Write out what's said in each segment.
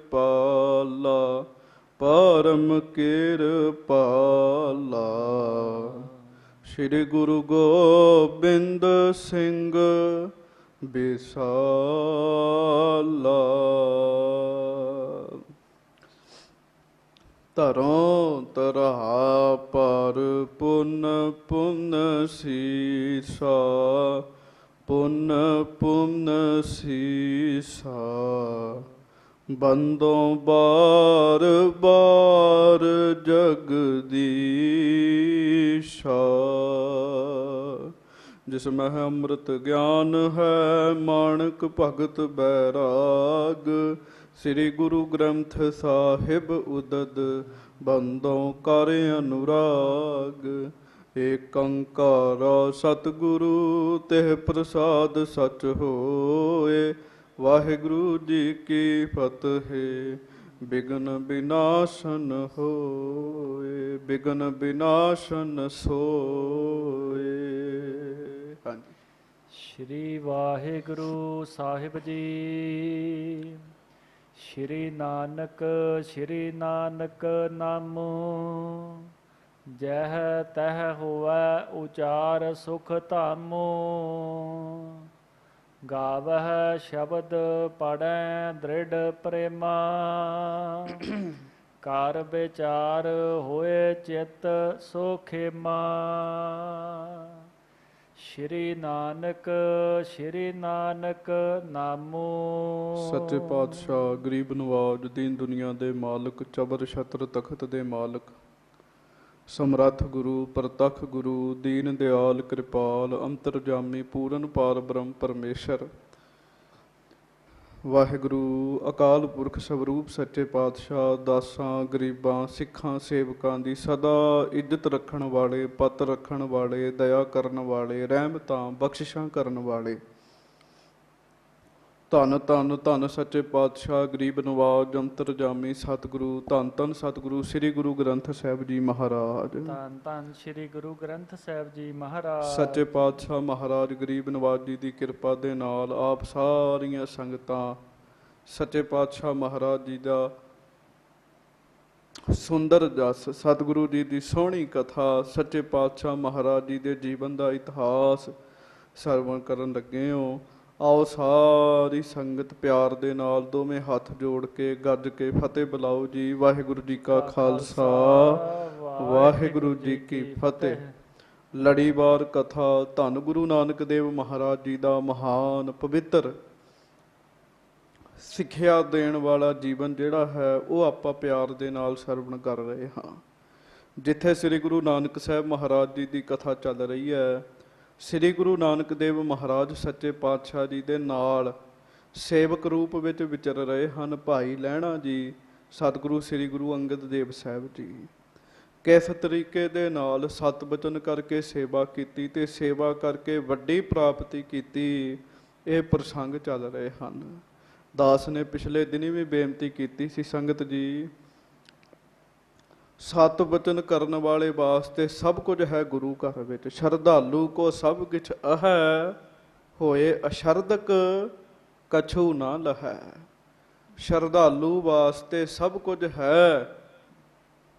ਪਾਲਾ ਪਰਮ ਕਿਰਪਾਲਾ। ਸ੍ਰੀ ਗੁਰੂ ਗੋਬਿੰਦ ਸਿੰਘ ਬਿਸਾਲਾ। ਧਰੋਂ ਧਰਾ ਪਰ ਪੁੰਨ ਪੁੰਨ ਸੀਸਾ, ਪੁੰਨ ਪੁੰਨ ਸੀਸਾ। ਬੰਦੋਂ ਬਾਰ ਬਾਰ ਜਗਦੀਸ਼ਾ। ਜਿਸ ਮਹਿ ਅੰਮ੍ਰਿਤ ਗਿਆਨ ਹੈ, ਮਾਣਕ ਭਗਤ ਬੈਰਾਗ। ਸ੍ਰੀ ਗੁਰੂ ਗ੍ਰੰਥ ਸਾਹਿਬ ਉਦਦ, ਬੰਦੋਂ ਕਰ ਅਨੁਰਾਗ। ਏਕ ਓਂਕਾਰ ਸਤਿਗੁਰੂ ਤਿਹ ਪ੍ਰਸਾਦ ਸਚ ਹੋਏ। ਵਾਹਿਗੁਰੂ ਜੀ ਕੀ ਫਤਿਹ। ਬਿਘਨ ਬਿਨਾਸ਼ਨ ਹੋਏ, ਬਿਘਨ ਬਿਨਾਸ਼ਨ ਸੋਏ। ਹਾਂਜੀ। ਸ਼੍ਰੀ ਵਾਹਿਗੁਰੂ ਸਾਹਿਬ ਜੀ। ਸ਼੍ਰੀ ਨਾਨਕ ਨਾਮੋ ਜਹ ਤਹ ਹੋਵੈ ਉਚਾਰ ਸੁਖ ਧਾਮੋ। ਗਾਵਹਿ ਸ਼ਬਦ ਪੜੈ ਦ੍ਰਿੜ ਪ੍ਰੇਮਾ। ਕਰ ਵਿਚਾਰ ਹੋਏ ਚਿਤ ਸੋਖੇਮਾ। ਸ਼੍ਰੀ ਨਾਨਕ ਨਾਮੋ। ਸੱਚੇ ਪਾਤਸ਼ਾਹ ਗਰੀਬ ਨਵਾਜ ਦੀਨ ਦੁਨੀਆ ਦੇ ਮਾਲਕ, ਚਬਰ ਛਤਰ ਤਖਤ ਦੇ ਮਾਲਕ, ਸਮਰੱਥ ਗੁਰੂ ਪ੍ਰਤੱਖ ਗੁਰੂ ਦੀਨ ਦਿਆਲ ਕਿਰਪਾਲ ਅੰਤਰਜਾਮੀ ਪੂਰਨ ਪਾਰ ਬ੍ਰਹਮ ਪਰਮੇਸ਼ਰ ਵਾਹਿਗੁਰੂ ਅਕਾਲ ਪੁਰਖ ਸਵਰੂਪ ਸੱਚੇ ਪਾਤਸ਼ਾਹ, ਦਾਸਾਂ ਗਰੀਬਾਂ ਸਿੱਖਾਂ ਸੇਵਕਾਂ ਦੀ ਸਦਾ ਇੱਜ਼ਤ ਰੱਖਣ ਵਾਲੇ, ਪਤ ਰੱਖਣ ਵਾਲੇ, ਦਇਆ ਕਰਨ ਵਾਲੇ, ਰਹਿਮਤਾਂ ਬਖਸ਼ਿਸ਼ਾਂ ਕਰਨ ਵਾਲੇ, ਧੰਨ ਧੰਨ ਧੰਨ ਸੱਚੇ ਪਾਤਸ਼ਾਹ ਗਰੀਬ ਨਵਾਜ ਅੰਤਰਜਾਮੀ ਸਤਿਗੁਰੂ, ਧੰਨ ਧੰਨ ਸਤਿਗੁਰੂ ਸ੍ਰੀ ਗੁਰੂ ਗ੍ਰੰਥ ਸਾਹਿਬ ਜੀ ਮਹਾਰਾਜ। ਧੰਨ ਧੰਨ ਸ੍ਰੀ ਗੁਰੂ ਗ੍ਰੰਥ ਸਾਹਿਬ ਜੀ ਮਹਾਰਾਜ। ਸੱਚੇ ਪਾਤਸ਼ਾਹ ਮਹਾਰਾਜ ਗਰੀਬ ਨਵਾਜ ਜੀ ਦੀ ਕਿਰਪਾ ਦੇ ਨਾਲ ਆਪ ਸਾਰੀਆਂ ਸੰਗਤਾਂ ਸੱਚੇ ਪਾਤਸ਼ਾਹ ਮਹਾਰਾਜ ਜੀ ਦਾ ਸੁੰਦਰ ਜਸ, ਸਤਿਗੁਰੂ ਜੀ ਦੀ ਸੋਹਣੀ ਕਥਾ, ਸੱਚੇ ਪਾਤਸ਼ਾਹ ਮਹਾਰਾਜ ਜੀ ਦੇ ਜੀਵਨ ਦਾ ਇਤਿਹਾਸ ਸਰਵਣ ਕਰਨ ਲੱਗੇ ਹੋ। ਆਓ ਸਾਰੀ ਸੰਗਤ ਪਿਆਰ ਦੇ ਨਾਲ ਦੋਵੇਂ ਹੱਥ ਜੋੜ ਕੇ ਗੱਜ ਕੇ ਫਤਿਹ ਬੁਲਾਓ ਜੀ। ਵਾਹਿਗੁਰੂ ਜੀ ਕਾ ਖਾਲਸਾ, ਵਾਹਿਗੁਰੂ ਜੀ ਕੀ ਫਤਿਹ। ਲੜੀਵਾਰ ਕਥਾ ਧੰਨ ਗੁਰੂ ਨਾਨਕ ਦੇਵ ਮਹਾਰਾਜ ਜੀ ਦਾ ਮਹਾਨ ਪਵਿੱਤਰ ਸਿੱਖਿਆ ਦੇਣ ਵਾਲਾ ਜੀਵਨ ਜਿਹੜਾ ਹੈ ਉਹ ਆਪਾਂ ਪਿਆਰ ਦੇ ਨਾਲ ਸਰਵਣ ਕਰ ਰਹੇ ਹਾਂ। ਜਿੱਥੇ ਸ੍ਰੀ ਗੁਰੂ ਨਾਨਕ ਸਾਹਿਬ ਮਹਾਰਾਜ ਜੀ ਦੀ ਕਥਾ ਚੱਲ ਰਹੀ ਹੈ, ਸ੍ਰੀ ਗੁਰੂ ਨਾਨਕ ਦੇਵ ਮਹਾਰਾਜ ਸੱਚੇ ਪਾਤਸ਼ਾਹ ਜੀ ਦੇ ਨਾਲ ਸੇਵਕ ਰੂਪ ਵਿੱਚ ਵਿਚਰ ਰਹੇ ਹਨ ਭਾਈ ਲਹਿਣਾ ਜੀ, ਸਤਿਗੁਰੂ ਸ੍ਰੀ ਗੁਰੂ ਅੰਗਦ ਦੇਵ ਸਾਹਿਬ ਜੀ। ਕਿਸ ਤਰੀਕੇ ਦੇ ਨਾਲ ਸਤ ਬਚਨ ਕਰਕੇ ਸੇਵਾ ਕੀਤੀ ਤੇ ਸੇਵਾ ਕਰਕੇ ਵੱਡੀ ਪ੍ਰਾਪਤੀ ਕੀਤੀ, ਇਹ ਪ੍ਰਸੰਗ ਚੱਲ ਰਹੇ ਹਨ। ਦਾਸ ਨੇ ਪਿਛਲੇ ਦਿਨੀ ਵੀ ਬੇਨਤੀ ਕੀਤੀ ਸੀ, ਸੰਗਤ ਜੀ ਸਤ ਬਚਨ ਕਰਨ ਵਾਲੇ ਵਾਸਤੇ ਸਭ ਕੁਝ ਹੈ ਗੁਰੂ ਘਰ ਵਿੱਚ। ਸ਼ਰਧਾਲੂ ਕੋ ਸਭ ਕੁਛ ਅਹੈ, ਹੋਏ ਅਸ਼ਰਦਕ ਕਛੂ ਨਾ ਲਹੈ। ਸ਼ਰਧਾਲੂ ਵਾਸਤੇ ਸਭ ਕੁਝ ਹੈ,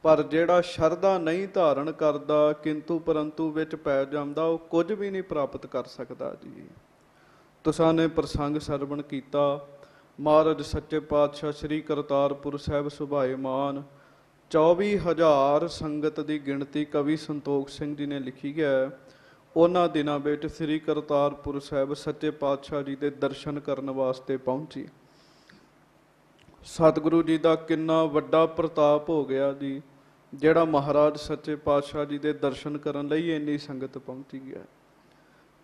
ਪਰ ਜਿਹੜਾ ਸ਼ਰਧਾ ਨਹੀਂ ਧਾਰਨ ਕਰਦਾ ਕਿੰਤੂ ਪਰੰਤੂ ਵਿੱਚ ਪੈ ਜਾਂਦਾ, ਉਹ ਕੁਝ ਵੀ ਨਹੀਂ ਪ੍ਰਾਪਤ ਕਰ ਸਕਦਾ ਜੀ। ਤੁਸਾਂ ਨੇ ਪ੍ਰਸੰਗ ਸਰਵਣ ਕੀਤਾ। ਮਹਾਰਾਜ ਸੱਚੇ ਪਾਤਸ਼ਾਹ ਸ੍ਰੀ ਕਰਤਾਰਪੁਰ ਸਾਹਿਬ ਸੁਭਾਏਮਾਨ 24,000 ਸੰਗਤ ਦੀ ਗਿਣਤੀ ਕਵੀ ਸੰਤੋਖ ਸਿੰਘ ਜੀ ਨੇ ਲਿਖੀ ਹੈ। ਉਹਨਾਂ ਦਿਨਾਂ ਵਿੱਚ ਸ੍ਰੀ ਕਰਤਾਰਪੁਰ ਸਾਹਿਬ ਸੱਚੇ ਪਾਤਸ਼ਾਹ ਜੀ ਦੇ ਦਰਸ਼ਨ ਕਰਨ ਵਾਸਤੇ ਪਹੁੰਚੀ। ਸਤਿਗੁਰੂ ਜੀ ਦਾ ਕਿੰਨਾ ਵੱਡਾ ਪ੍ਰਤਾਪ ਹੋ ਗਿਆ ਜੀ, ਜਿਹੜਾ ਮਹਾਰਾਜ ਸੱਚੇ ਪਾਤਸ਼ਾਹ ਜੀ ਦੇ ਦਰਸ਼ਨ ਕਰਨ ਲਈ ਇੰਨੀ ਸੰਗਤ ਪਹੁੰਚੀ ਹੈ।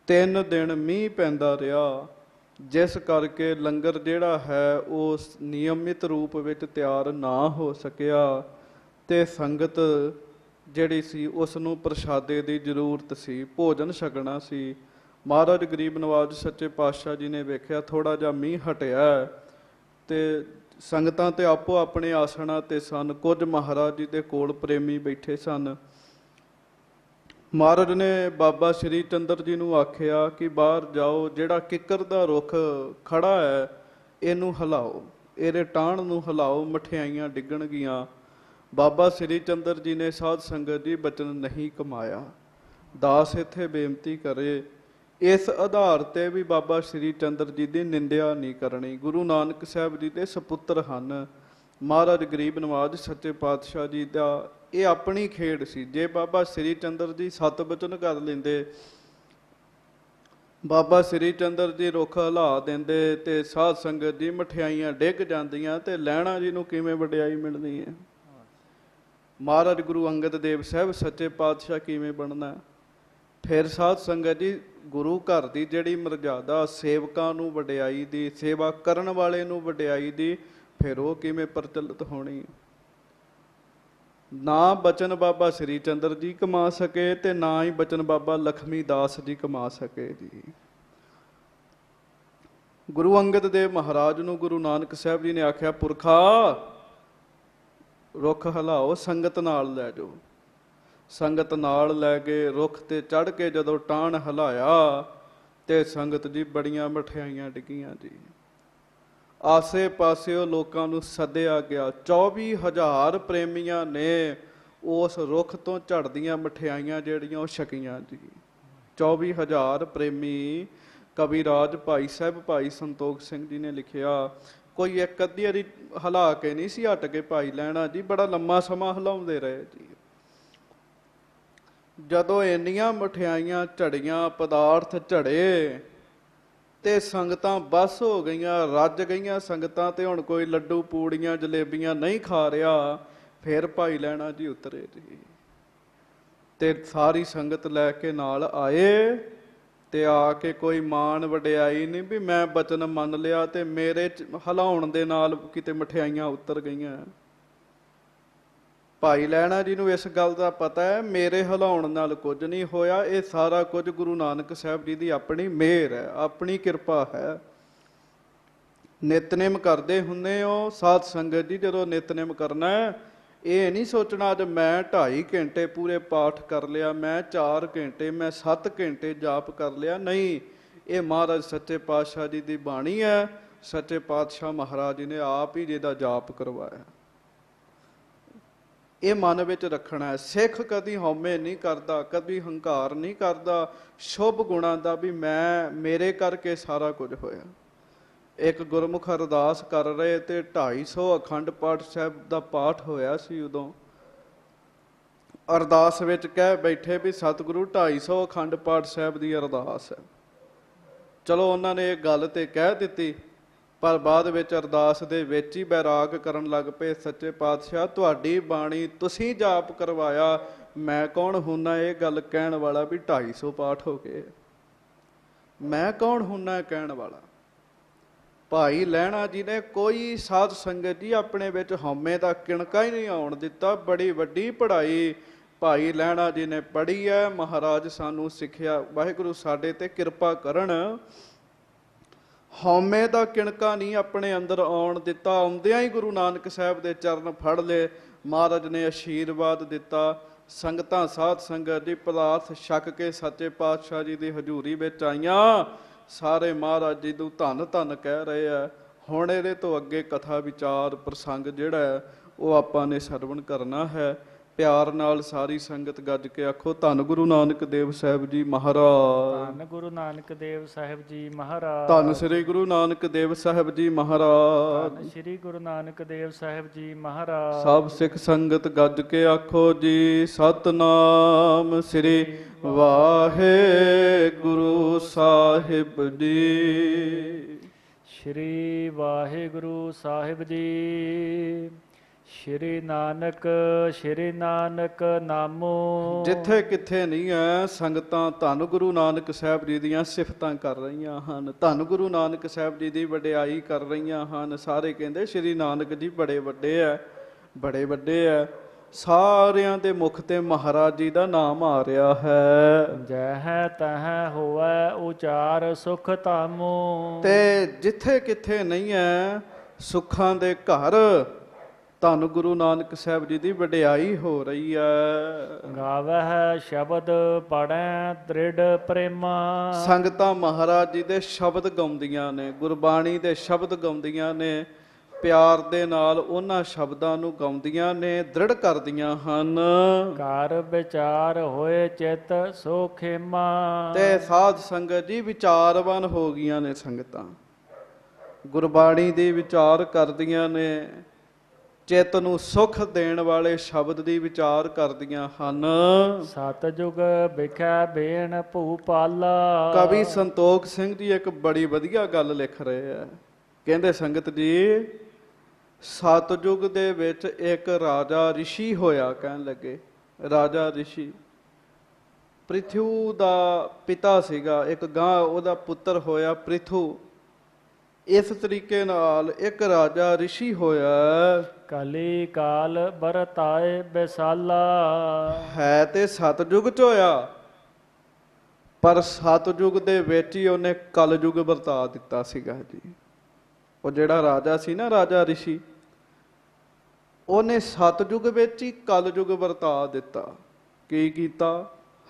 3 ਦਿਨ ਮੀਂਹ ਪੈਂਦਾ ਰਿਹਾ, ਜਿਸ ਕਰਕੇ ਲੰਗਰ ਜਿਹੜਾ ਹੈ ਉਹ ਨਿਯਮਿਤ ਰੂਪ ਵਿੱਚ ਤਿਆਰ ਨਾ ਹੋ ਸਕਿਆ ਤੇ ਸੰਗਤ ਜਿਹੜੀ ਸੀ ਉਸ ਨੂੰ ਪ੍ਰਸ਼ਾਦੇ ਦੀ ਜ਼ਰੂਰਤ ਸੀ, ਭੋਜਨ ਛਕਣਾ ਸੀ। ਮਹਾਰਾਜ ਗਰੀਬ ਨਵਾਜ ਸੱਚੇ ਪਾਤਸ਼ਾਹ ਜੀ ਨੇ ਵੇਖਿਆ ਥੋੜ੍ਹਾ ਜਿਹਾ ਮੀਂਹ ਹਟਿਆ ਤੇ ਸੰਗਤਾਂ ਤੇ ਆਪੋ ਆਪਣੇ ਆਸਣਾਂ ਤੇ ਸਨ। ਕੁਝ ਮਹਾਰਾਜ ਜੀ ਦੇ ਕੋਲ ਪ੍ਰੇਮੀ ਬੈਠੇ ਸਨ। ਮਹਾਰਾਜ ਨੇ ਬਾਬਾ ਸ਼੍ਰੀ ਚੰਦਰ ਜੀ ਨੂੰ ਆਖਿਆ ਕਿ ਬਾਹਰ ਜਾਓ, ਜਿਹੜਾ ਕਿੱਕਰ ਦਾ ਰੁੱਖ ਖੜਾ ਹੈ ਇਹਨੂੰ ਹਿਲਾਓ। ਇਹਦੇ ਟਾਹਣ ਨੂੰ ਹਿਲਾਓ, ਮਠਿਆਈਆਂ ਡਿੱਗਣਗੀਆਂ। ਬਾਬਾ ਸ੍ਰੀ ਚੰਦਰ ਜੀ ਨੇ ਸਾਧ ਸੰਗਤ ਜੀ ਬਚਨ ਨਹੀਂ ਕਮਾਇਆ। ਦਾਸ ਇੱਥੇ ਬੇਨਤੀ ਕਰੇ, ਇਸ ਆਧਾਰ ਤੇ ਵੀ ਬਾਬਾ ਸ੍ਰੀ ਚੰਦਰ ਜੀ ਦੀ ਨਿੰਦਿਆ ਨਹੀਂ ਕਰਨੀ। ਗੁਰੂ ਨਾਨਕ ਸਾਹਿਬ ਜੀ ਦੇ ਸਪੁੱਤਰ ਹਨ। ਮਹਾਰਾਜ ਗਰੀਬ ਨਵਾਜ ਸੱਚੇ ਪਾਤਸ਼ਾਹ ਜੀ ਦਾ ਇਹ ਆਪਣੀ ਖੇਡ ਸੀ। ਜੇ ਬਾਬਾ ਸ੍ਰੀ ਚੰਦਰ ਜੀ ਸਤ ਬਚਨ ਕਰ ਲੈਂਦੇ, ਬਾਬਾ ਸ੍ਰੀ ਚੰਦਰ ਜੀ ਰੁੱਖ ਹਿਲਾ ਦਿੰਦੇ ਤੇ ਸਾਧ ਸੰਗਤ ਜੀ ਮਠਿਆਈਆਂ ਡਿੱਗ ਜਾਂਦੀਆਂ ਤੇ ਲਹਿਣਾ ਜੀ ਨੂੰ ਕਿਵੇਂ ਵਡਿਆਈ ਮਿਲਣੀ ਹੈ? ਮਹਾਰਾਜ ਗੁਰੂ ਅੰਗਦ ਦੇਵ ਸਾਹਿਬ ਸੱਚੇ ਪਾਤਸ਼ਾਹ ਕਿਵੇਂ ਬਣਨਾ? ਫਿਰ ਸਾਧ ਸੰਗਤ ਜੀ ਗੁਰੂ ਘਰ ਦੀ ਜਿਹੜੀ ਮਰਜ਼ਾਦਾ, ਸੇਵਕਾਂ ਨੂੰ ਵਡਿਆਈ ਦੀ, ਸੇਵਾ ਕਰਨ ਵਾਲੇ ਨੂੰ ਵਡਿਆਈ ਦੀ, ਫਿਰ ਉਹ ਕਿਵੇਂ ਪ੍ਰਚਲਿਤ ਹੋਣੀ? ਨਾ ਬਚਨ ਬਾਬਾ ਸ੍ਰੀ ਚੰਦਰ ਜੀ ਕਮਾ ਸਕੇ ਤੇ ਨਾ ਹੀ ਬਚਨ ਬਾਬਾ ਲਖਮੀ ਦਾਸ ਜੀ ਕਮਾ ਸਕੇ ਜੀ। ਗੁਰੂ ਅੰਗਦ ਦੇਵ ਮਹਾਰਾਜ ਨੂੰ ਗੁਰੂ ਨਾਨਕ ਸਾਹਿਬ ਜੀ ਨੇ ਆਖਿਆ, ਪੁਰਖਾ ਰੁੱਖ ਹਿਲਾਓ, ਸੰਗਤ ਨਾਲ ਲੈ ਜਾਓ। ਸੰਗਤ ਨਾਲ ਲੈ ਕੇ ਰੁੱਖ ਤੇ ਚੜ੍ਹ ਕੇ ਜਦੋਂ ਟਾਹਣ ਹਿਲਾਇਆ ਤੇ ਸੰਗਤ ਜੀ ਬੜੀਆਂ ਮਠਿਆਈਆਂ ਡਿੱਗੀਆਂ ਜੀ। ਆਸੇ ਪਾਸਿਓ ਲੋਕਾਂ ਨੂੰ ਸੱਦਿਆ ਗਿਆ। 24,000 ਪ੍ਰੇਮੀਆਂ ਨੇ ਉਸ ਰੁੱਖ ਤੋਂ ਝੜਦੀਆਂ ਮਠਿਆਈਆਂ ਜਿਹੜੀਆਂ ਉਹ ਛਕੀਆਂ ਜੀ। 24,000 ਪ੍ਰੇਮੀ। ਕਵੀਰਾਜ ਭਾਈ ਸਾਹਿਬ ਭਾਈ ਸੰਤੋਖ ਸਿੰਘ ਜੀ ਨੇ ਲਿਖਿਆ, ਕੋਈ ਇੱਕ ਅੱਧੀ ਵਾਰੀ ਹਿਲਾ ਕੇ ਨਹੀਂ ਸੀ ਹਟ ਕੇ ਭਾਈ ਲੈਣਾ ਜੀ, ਬੜਾ ਲੰਮਾ ਸਮਾਂ ਹਿਲਾਉਂਦੇ ਰਹੇ ਜੀ। ਜਦੋਂ ਇੰਨੀਆਂ ਮਠਿਆਈਆਂ ਝੜੀਆਂ, ਪਦਾਰਥ ਝੜੇ ਤੇ ਸੰਗਤਾਂ ਬਸ ਹੋ ਗਈਆਂ, ਰੱਜ ਗਈਆਂ ਸੰਗਤਾਂ ਤੇ ਹੁਣ ਕੋਈ ਲੱਡੂ ਪੂੜੀਆਂ ਜਲੇਬੀਆਂ ਨਹੀਂ ਖਾ ਰਿਹਾ। ਫਿਰ ਭਾਈ ਲੈਣਾ ਜੀ ਉਤਰੇ ਜੀ ਤੇ ਸਾਰੀ ਸੰਗਤ ਲੈ ਕੇ ਨਾਲ ਆਏ ਤੇ ਆ ਕੇ ਕੋਈ ਮਾਣ ਵਡਿਆਈ ਨਹੀਂ ਵੀ ਮੈਂ ਬਚਨ ਮੰਨ ਲਿਆ ਤੇ ਮੇਰੇ ਹਿਲਾਉਣ ਦੇ ਨਾਲ ਕਿਤੇ ਮਠਿਆਈਆਂ ਉਤਰ ਗਈਆਂ। ਭਾਈ ਲੈਣਾ ਜੀ ਨੂੰ ਇਸ ਗੱਲ ਦਾ ਪਤਾ ਹੈ, ਮੇਰੇ ਹਿਲਾਉਣ ਨਾਲ ਕੁਝ ਨਹੀਂ ਹੋਇਆ, ਇਹ ਸਾਰਾ ਕੁਝ ਗੁਰੂ ਨਾਨਕ ਸਾਹਿਬ ਜੀ ਦੀ ਆਪਣੀ ਮਿਹਰ ਹੈ, ਆਪਣੀ ਕਿਰਪਾ ਹੈ। ਨਿਤਨੇਮ ਕਰਦੇ ਹੁੰਦੇ ਹੋ ਸਾਧ ਸੰਗਤ ਜੀ, ਜਦੋਂ ਨਿਤਨੇਮ ਕਰਨਾ ਇਹ ਨਹੀਂ ਸੋਚਣਾ ਅੱਜ ਮੈਂ 2.5 ਘੰਟੇ ਪੂਰੇ ਪਾਠ ਕਰ ਲਿਆ, ਮੈਂ 4 ਘੰਟੇ, ਮੈਂ 7 ਘੰਟੇ ਜਾਪ ਕਰ ਲਿਆ। ਨਹੀਂ, ਇਹ ਮਹਾਰਾਜ ਸੱਚੇ ਪਾਤਸ਼ਾਹ ਜੀ ਦੀ ਬਾਣੀ ਹੈ। ਸੱਚੇ ਪਾਤਸ਼ਾਹ ਮਹਾਰਾਜ ਜੀ ਨੇ ਆਪ ਹੀ ਜਿਹਦਾ ਜਾਪ ਕਰਵਾਇਆ। ਇਹ ਮਨ ਵਿੱਚ ਰੱਖਣਾ ਹੈ। ਸਿੱਖ ਕਦੀ ਹਉਮੈ ਨਹੀਂ ਕਰਦਾ, ਕਦੀ ਹੰਕਾਰ ਨਹੀਂ ਕਰਦਾ ਸ਼ੁਭ ਗੁਣਾਂ ਦਾ ਵੀ ਮੈਂ ਮੇਰੇ ਕਰਕੇ ਸਾਰਾ ਕੁਝ ਹੋਇਆ। ਇੱਕ ਗੁਰਮੁਖ ਅਰਦਾਸ ਕਰ ਰਹੇ ਤੇ 250 ਅਖੰਡ ਪਾਠ ਸਾਹਿਬ ਦਾ ਪਾਠ ਹੋਇਆ ਸੀ। ਉਦੋਂ ਅਰਦਾਸ ਵਿੱਚ ਕਹਿ ਬੈਠੇ ਵੀ ਸਤਿਗੁਰੂ 250 ਅਖੰਡ ਪਾਠ ਸਾਹਿਬ ਦੀ ਅਰਦਾਸ ਹੈ। ਚਲੋ ਉਹਨਾਂ ਨੇ ਇਹ ਗੱਲ ਤੇ ਕਹਿ ਦਿੱਤੀ, ਪਰ ਬਾਅਦ ਵਿੱਚ ਅਰਦਾਸ ਦੇ ਵਿੱਚ ਹੀ ਬੈਰਾਗ ਕਰਨ ਲੱਗ ਪਏ, ਸੱਚੇ ਪਾਤਸ਼ਾਹ ਤੁਹਾਡੀ ਬਾਣੀ ਤੁਸੀਂ ਜਾਪ ਕਰਵਾਇਆ, ਮੈਂ ਕੌਣ ਹੁੰਨਾ ਇਹ ਗੱਲ ਕਹਿਣ ਵਾਲਾ ਵੀ 250 ਪਾਠ ਹੋ ਗਏ, ਮੈਂ ਕੌਣ ਹੁੰਨਾ ਕਹਿਣ ਵਾਲਾ। ਭਾਈ ਲਹਿਣਾ ਜੀ ਨੇ ਕੋਈ ਸਾਧ ਸੰਗਤ ਜੀ ਆਪਣੇ ਵਿੱਚ ਹਉਮੈ ਦਾ ਕਿਣਕਾ ਹੀ ਨਹੀਂ ਆਉਣ ਦਿੱਤਾ। ਬੜੀ ਵੱਡੀ ਪੜ੍ਹਾਈ ਭਾਈ ਲਹਿਣਾ ਜੀ ਨੇ ਪੜ੍ਹੀ ਹੈ। ਮਹਾਰਾਜ ਸਾਨੂੰ ਸਿੱਖਿਆ, ਵਾਹਿਗੁਰੂ ਸਾਡੇ ਤੇ ਕਿਰਪਾ ਕਰਨ, ਹਉਮੈ ਦਾ ਕਿਣਕਾ ਨਹੀਂ ਆਪਣੇ ਅੰਦਰ ਆਉਣ ਦਿੱਤਾ। ਆਉਂਦਿਆਂ ਹੀ ਗੁਰੂ ਨਾਨਕ ਸਾਹਿਬ ਦੇ ਚਰਨ ਫੜ ਲਏ। ਮਹਾਰਾਜ ਨੇ ਆਸ਼ੀਰਵਾਦ ਦਿੱਤਾ। ਸੰਗਤਾਂ ਸਾਧ ਸੰਗਤ ਜੀ ਪਦਾਰਥ ਛਕ ਕੇ ਸੱਚੇ ਪਾਤਸ਼ਾਹ ਜੀ ਦੀ ਹਜ਼ੂਰੀ ਵਿੱਚ ਆਈਆਂ। ਸਾਰੇ ਮਹਾਰਾਜ ਜੀ ਨੂੰ ਧੰਨ ਧੰਨ ਕਹਿ ਰਹੇ ਆ। ਹੁਣ ਇਹਦੇ ਤੋਂ ਅੱਗੇ ਕਥਾ ਵਿਚਾਰ ਪ੍ਰਸੰਗ ਜਿਹੜਾ ਹੈ ਉਹ ਆਪਾਂ ਨੇ ਸਰਵਣ ਕਰਨਾ ਹੈ। ਪਿਆਰ ਨਾਲ ਸਾਰੀ ਸੰਗਤ ਗੱਜ ਕੇ ਆਖੋ, ਧੰਨ ਗੁਰੂ ਨਾਨਕ ਦੇਵ ਸਾਹਿਬ ਜੀ ਮਹਾਰਾਜ, ਧੰਨ ਗੁਰੂ ਨਾਨਕ ਦੇਵ ਸਾਹਿਬ ਜੀ ਮਹਾਰਾਜ, ਧੰਨ ਸ੍ਰੀ ਗੁਰੂ ਨਾਨਕ ਦੇਵ ਸਾਹਿਬ ਜੀ ਮਹਾਰਾਜ, ਧੰਨ ਸ੍ਰੀ ਗੁਰੂ ਨਾਨਕ ਦੇਵ ਸਾਹਿਬ ਜੀ ਮਹਾਰਾਜ। ਸਭ ਸਿੱਖ ਸੰਗਤ ਗੱਜ ਕੇ ਆਖੋ ਜੀ, ਸਤਨਾਮ ਸ੍ਰੀ ਵਾਹਿਗੁਰੂ ਸਾਹਿਬ ਜੀ। ਸ੍ਰੀ ਵਾਹਿਗੁਰੂ ਸਾਹਿਬ ਜੀ। ਸ਼੍ਰੀ ਨਾਨਕ ਨਾਮੋ। ਜਿੱਥੇ ਕਿੱਥੇ ਨਹੀਂ ਹੈ ਸੰਗਤਾਂ ਧੰਨ ਗੁਰੂ ਨਾਨਕ ਸਾਹਿਬ ਜੀ ਦੀਆਂ ਸਿਫਤਾਂ ਕਰ ਰਹੀਆਂ ਹਨ, ਧੰਨ ਗੁਰੂ ਨਾਨਕ ਸਾਹਿਬ ਜੀ ਦੀ ਵਡਿਆਈ ਕਰ ਰਹੀਆਂ ਹਨ। ਸਾਰੇ ਕਹਿੰਦੇ ਸ਼੍ਰੀ ਨਾਨਕ ਜੀ ਬੜੇ ਵੱਡੇ ਹੈ, ਬੜੇ ਵੱਡੇ ਹੈ। ਸਾਰਿਆਂ ਦੇ ਮੁਖ ਤੇ ਮਹਾਰਾਜ ਜੀ ਦਾ ਨਾਮ ਆ ਰਿਹਾ ਹੈ। ਜਹ ਤਹ ਹੋਵੈ ਉਚਾਰ ਸੁਖ ਧਾਮੋ। ਤੇ ਜਿੱਥੇ ਕਿੱਥੇ ਨਹੀਂ ਹੈ ਸੁੱਖਾਂ ਦੇ ਘਰ ਧੰਨ ਗੁਰੂ ਨਾਨਕ ਸਾਹਿਬ ਜੀ ਦੀ ਵਡਿਆਈ ਹੋ ਰਹੀ ਹੈ। ਗਾਵਹਿ ਸ਼ਬਦ ਪੜੈ ਦ੍ਰਿੜ ਪ੍ਰੇਮਾ। ਸੰਗਤਾਂ ਮਹਾਰਾਜ ਜੀ ਦੇ ਸ਼ਬਦ ਗਾਉਂਦੀਆਂ ਨੇ, ਗੁਰਬਾਣੀ ਦੇ ਸ਼ਬਦ ਗਾਉਂਦੀਆਂ ਨੇ। ਪਿਆਰ ਦੇ ਨਾਲ ਉਹਨਾਂ ਸ਼ਬਦਾਂ ਨੂੰ ਗਾਉਂਦੀਆਂ ਨੇ, ਦ੍ਰਿੜ ਕਰਦੀਆਂ ਹਨ। ਘਰ ਵਿਚਾਰ ਹੋਏ ਚਿਤ ਸੋ ਖੇਮਾ। ਤੇ ਸਾਧ ਸੰਗਤ ਜੀ ਵਿਚਾਰਵਾਨ ਹੋ ਗਈਆਂ ਨੇ ਸੰਗਤਾਂ, ਗੁਰਬਾਣੀ ਦੇ ਵਿਚਾਰ ਕਰਦੀਆਂ ਨੇ, ਚਿੱਤ ਨੂੰ ਸੁਖ ਦੇਣ ਵਾਲੇ ਸ਼ਬਦ ਦੀ ਵਿਚਾਰ ਕਰਦੀਆਂ ਹਨ। ਸਤਿਜੁਗ ਵਿਖੇ ਬੇਣ ਭੂਪਾਲਾ। ਕਵੀ ਸੰਤੋਖ ਸਿੰਘ ਜੀ ਇੱਕ ਬੜੀ ਵਧੀਆ ਗੱਲ ਲਿਖ ਰਹੇ ਆ। ਕਹਿੰਦੇ ਸੰਗਤ ਜੀ, ਸਤਿਯੁਗ ਦੇ ਵਿੱਚ ਇੱਕ ਰਾਜਾ ਰਿਸ਼ੀ ਹੋਇਆ। ਕਹਿਣ ਲੱਗੇ ਰਾਜਾ ਰਿਸ਼ੀ ਪ੍ਰਿਥੂ ਦਾ ਪਿਤਾ ਸੀਗਾ, ਇੱਕ ਗਾਂ ਉਹਦਾ ਪੁੱਤਰ ਹੋਇਆ ਪ੍ਰਿਥੂ। ਇਸ ਤਰੀਕੇ ਨਾਲ ਇੱਕ ਰਾਜਾ ਰਿਸ਼ੀ ਹੋਇਆ। ਕਲੀ ਕਾਲ ਬਰਤਾਏ ਬਿਸਾਲਾ। ਹੈ ਤੇ ਸਤਿਯੁਗ ਚ ਹੋਇਆ, ਪਰ ਸਤਿਯੁਗ ਦੇ ਵਿੱਚ ਹੀ ਉਹਨੇ ਕਲਯੁਗ ਵਰਤਾ ਦਿੱਤਾ ਸੀਗਾ ਜੀ। ਉਹ ਜਿਹੜਾ ਰਾਜਾ ਸੀ ਨਾ, ਰਾਜਾ ਰਿਸ਼ੀ, ਉਹਨੇ ਸਤਿਯੁਗ ਵਿੱਚ ਹੀ ਕਲਯੁਗ ਵਰਤਾ ਦਿੱਤਾ। ਕੀ ਕੀਤਾ?